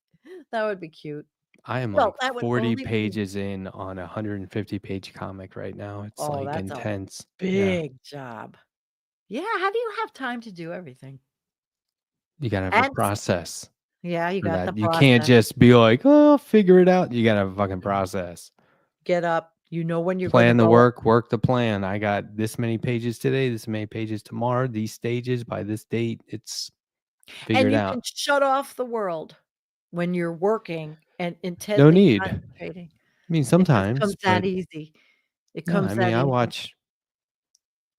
That would be cute. I am Well, like that would 40 only be pages in on a 150-page comic right now. It's Oh, like that's a intense. Yeah. big job. Yeah, how do you have time to do everything? You gotta have a And process yeah, you for got the that. You can't process. just be like, oh, figure it out. You gotta have a fucking process. Get up. You know when you're going to Plan the go. work the plan. I got this many pages today, this many pages tomorrow, these stages by this date. It's And figured you out. can shut off the world when you're working and No intently need. concentrating. I mean, It just sometimes, comes but that easy. It yeah, comes I that mean, I easy. watch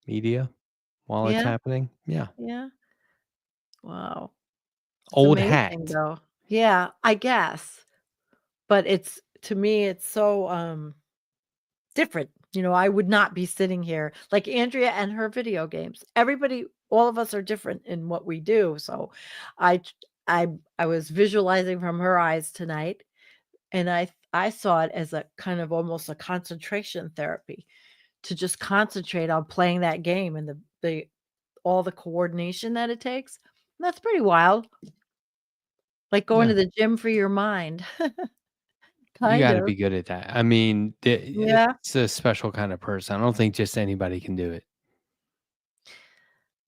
media while it's Yeah, happening. Yeah. yeah. Wow. It's Old hat. amazing though. Yeah, I guess. But it's to me, it's so different. You know, I would not be sitting here like Andrea and her video games. Everybody, all of us are different in what we do. So I I was visualizing from her eyes tonight, and I saw it as a kind of almost a concentration therapy to just concentrate on playing that game and the all the coordination that it takes. That's pretty wild. Like going Yeah. to the gym for your mind. You Kind got to of. be good at that. I mean, Yeah. it's a special kind of person. I don't think just anybody can do it.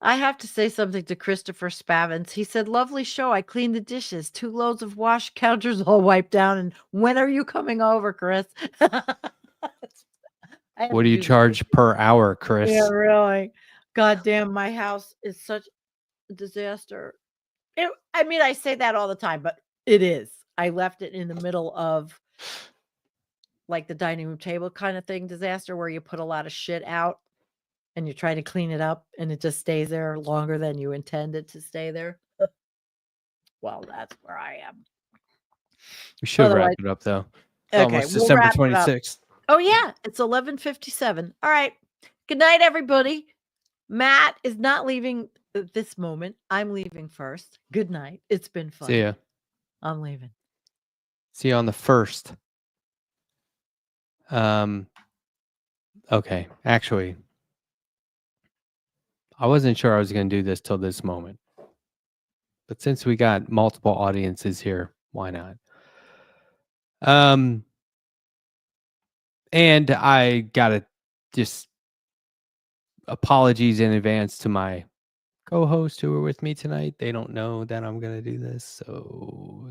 I have to say something to Christopher Spavins. He said, "Lovely show. I cleaned the dishes. 2 loads of wash counters all wiped down. And when are you coming over, Chris?" I have What to do you do the charge dishes. per hour, Yeah, Chris? really. God damn, my house is such a disaster. I mean, I say that all the time, but it is. I left it in the middle of like the dining room table kind of thing disaster where you put a lot of shit out and you try to clean it up and it just stays there longer than you intended to stay there. Well, that's where I am. We should wrap Otherwise, it up though. It's okay, almost we'll December wrap it up. 26th. Oh yeah, it's 11:57. All right. Good night, everybody. Matt is not leaving at this moment. I'm leaving first. Good night. It's been fun. See ya. I'm leaving. See you on the 1st. Okay. Actually, I wasn't sure I was going to do this till this moment. But since we got multiple audiences here, why not? And I got to just apologies in advance to my co-hosts who are with me tonight. They don't know that I'm going to do this, so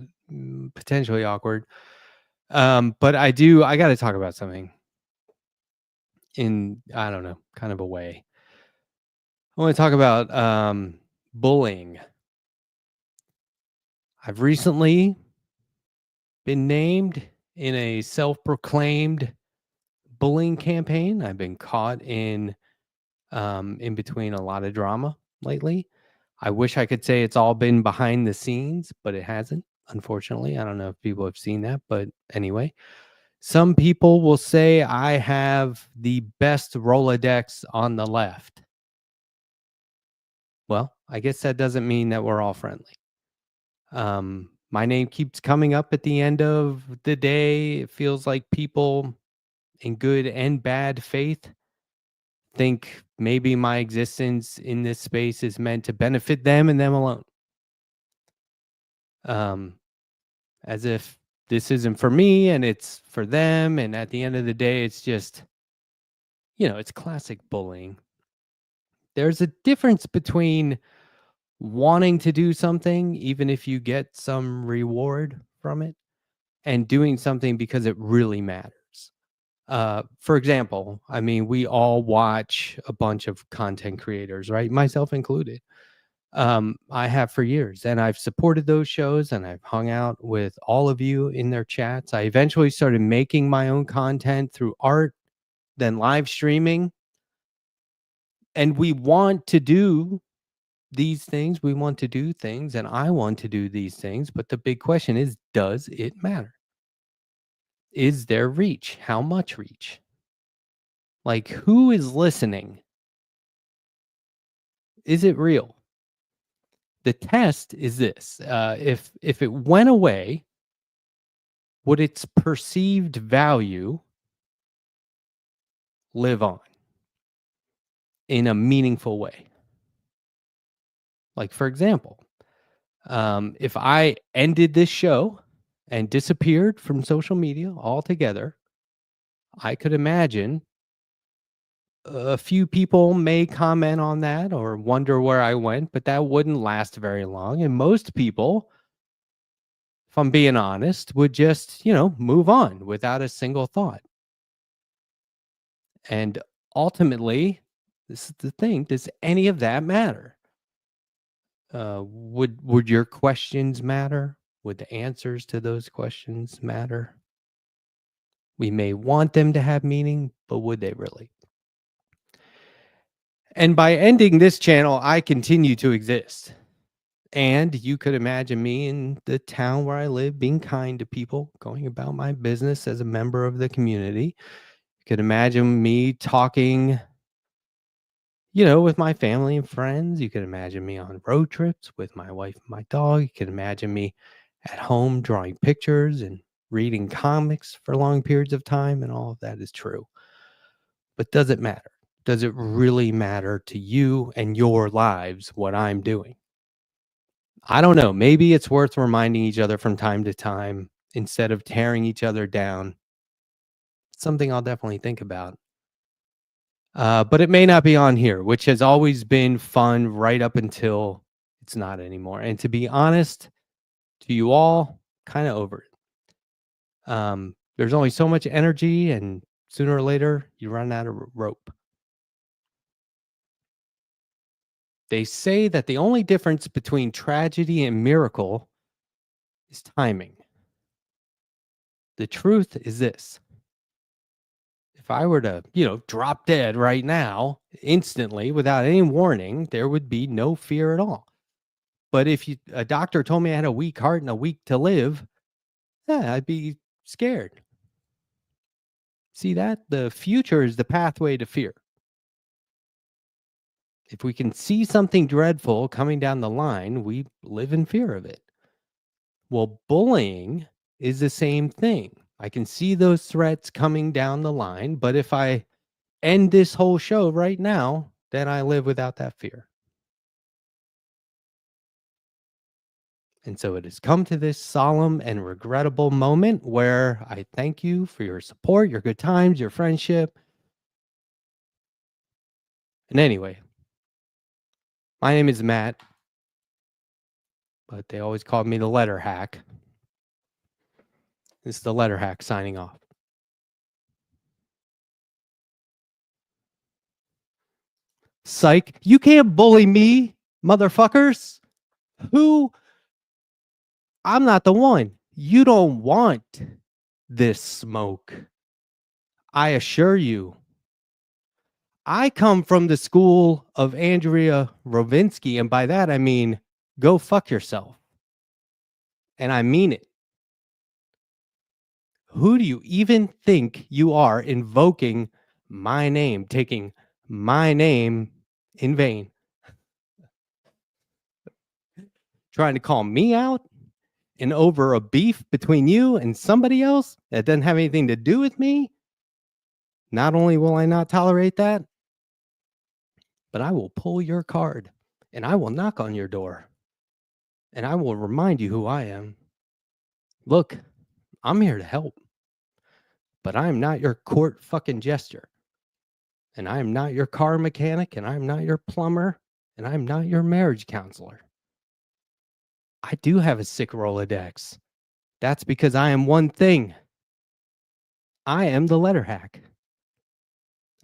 potentially awkward. But I got to talk about something in, I don't know, kind of a way. I want to talk about bullying. I've recently been named in a self-proclaimed bullying campaign. I've been caught in between a lot of drama lately. I wish I could say it's all been behind the scenes, but it hasn't, unfortunately. I don't know if people have seen that, but anyway. Some people will say I have the best Rolodex on the left. Well, I guess that doesn't mean that we're all friendly. My name keeps coming up at the end of the day. It feels like people in good and bad faith think maybe my existence in this space is meant to benefit them and them alone. As if this isn't for me and it's for them. And at the end of the day, it's just, it's classic bullying. There's a difference between wanting to do something, even if you get some reward from it, and doing something because it really matters. For example, I mean, we all watch a bunch of content creators, right? Myself included. I have for years, and I've supported those shows and I've hung out with all of you in their chats. I eventually started making my own content through art, than live streaming. And we want to do these things. We want to do things, and I want to do these things. But the big question is, does it matter? Is there reach? How much reach? Like, who is listening? Is it real? The test is this. If it went away, would its perceived value live on in a meaningful way? Like, for example, if I ended this show and disappeared from social media altogether, I could imagine a few people may comment on that or wonder where I went, but that wouldn't last very long. And most people, if I'm being honest, would just, move on without a single thought. And ultimately, this is the thing, does any of that matter? Would your questions matter? Would the answers to those questions matter? We may want them to have meaning, but would they really? And by ending this channel, I continue to exist. And you could imagine me in the town where I live being kind to people, going about my business as a member of the community. You could imagine me talking, with my family and friends. You could imagine me on road trips with my wife and my dog. You could imagine me at home drawing pictures and reading comics for long periods of time. And all of that is true. But does it matter? Does it really matter to you and your lives what I'm doing? I don't know. Maybe it's worth reminding each other from time to time instead of tearing each other down. Something I'll definitely think about. But it may not be on here, which has always been fun right up until it's not anymore. And to be honest, to you all, kind of over it. There's only so much energy, and sooner or later, you run out of rope. They say that the only difference between tragedy and miracle is timing. The truth is this. If I were to, drop dead right now, instantly, without any warning, there would be no fear at all. But if a doctor told me I had a weak heart and a week to live, I'd be scared. See that? The future is the pathway to fear. If we can see something dreadful coming down the line, we live in fear of it. Well, bullying is the same thing. I can see those threats coming down the line, but if I end this whole show right now, then I live without that fear. And so it has come to this solemn and regrettable moment where I thank you for your support, your good times, your friendship. And anyway, my name is Matt, but they always called me the letter hack. This is the letter hack signing off. Psych, you can't bully me, motherfuckers. Who? I'm not the one. You don't want this smoke. I assure you. I come from the school of Andrea Rovinsky, and by that I mean go fuck yourself. And I mean it. Who do you even think you are invoking my name, taking my name in vain? Trying to call me out and over a beef between you and somebody else that doesn't have anything to do with me? Not only will I not tolerate that, but I will pull your card and I will knock on your door and I will remind you who I am. Look, I'm here to help, but I am not your court fucking jester. And I am not your car mechanic, and I am not your plumber, and I am not your marriage counselor. I do have a sick Rolodex. That's because I am one thing. I am the letter hack.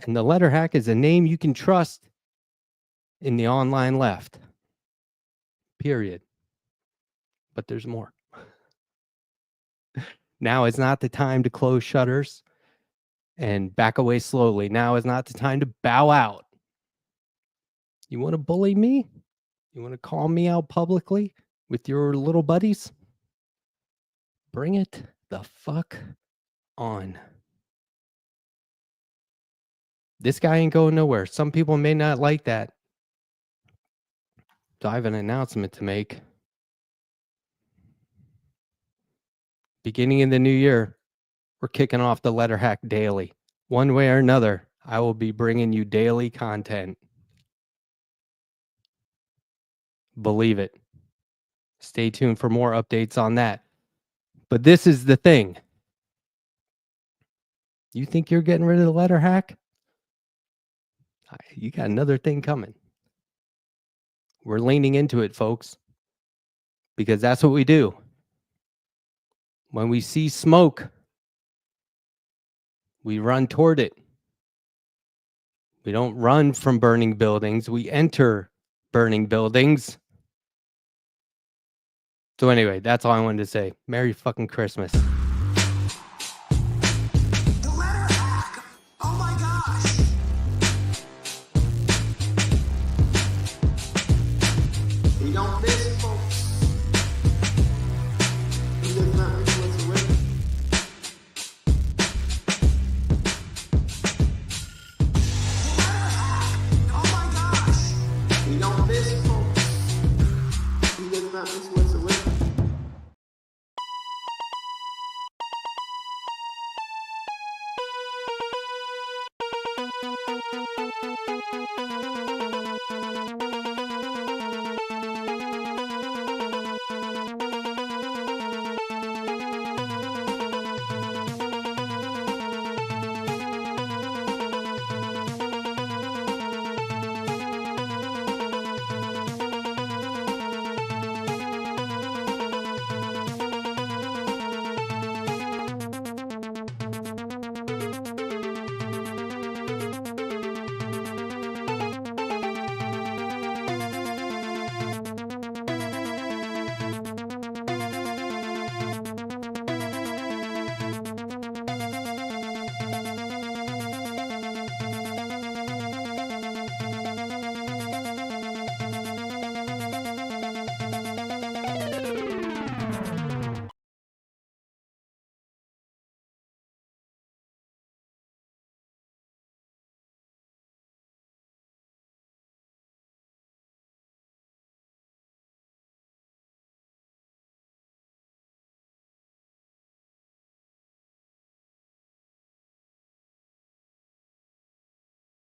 And the letter hack is a name you can trust in the online left. Period. But there's more. Now is not the time to close shutters. and back away slowly. Now is not the time to bow out. You want to bully me? You want to call me out publicly with your little buddies? Bring it the fuck on. This guy ain't going nowhere. Some people may not like that. So I have an announcement to make. Beginning in the new year, we're kicking off the Letter Hack Daily. One way or another, I will be bringing you daily content. Believe it. Stay tuned for more updates on that. But this is the thing. You think you're getting rid of the letter hack? You got another thing coming. We're leaning into it, folks, because that's what we do. When we see smoke, we run toward it. We don't run from burning buildings. We enter burning buildings. So anyway, that's all I wanted to say. Merry fucking Christmas. The letter hack. Oh my gosh. We don't miss, folks. He does not miss whatsoever. The letter hack. Oh my gosh. We don't miss, folks. He does not miss whatsoever.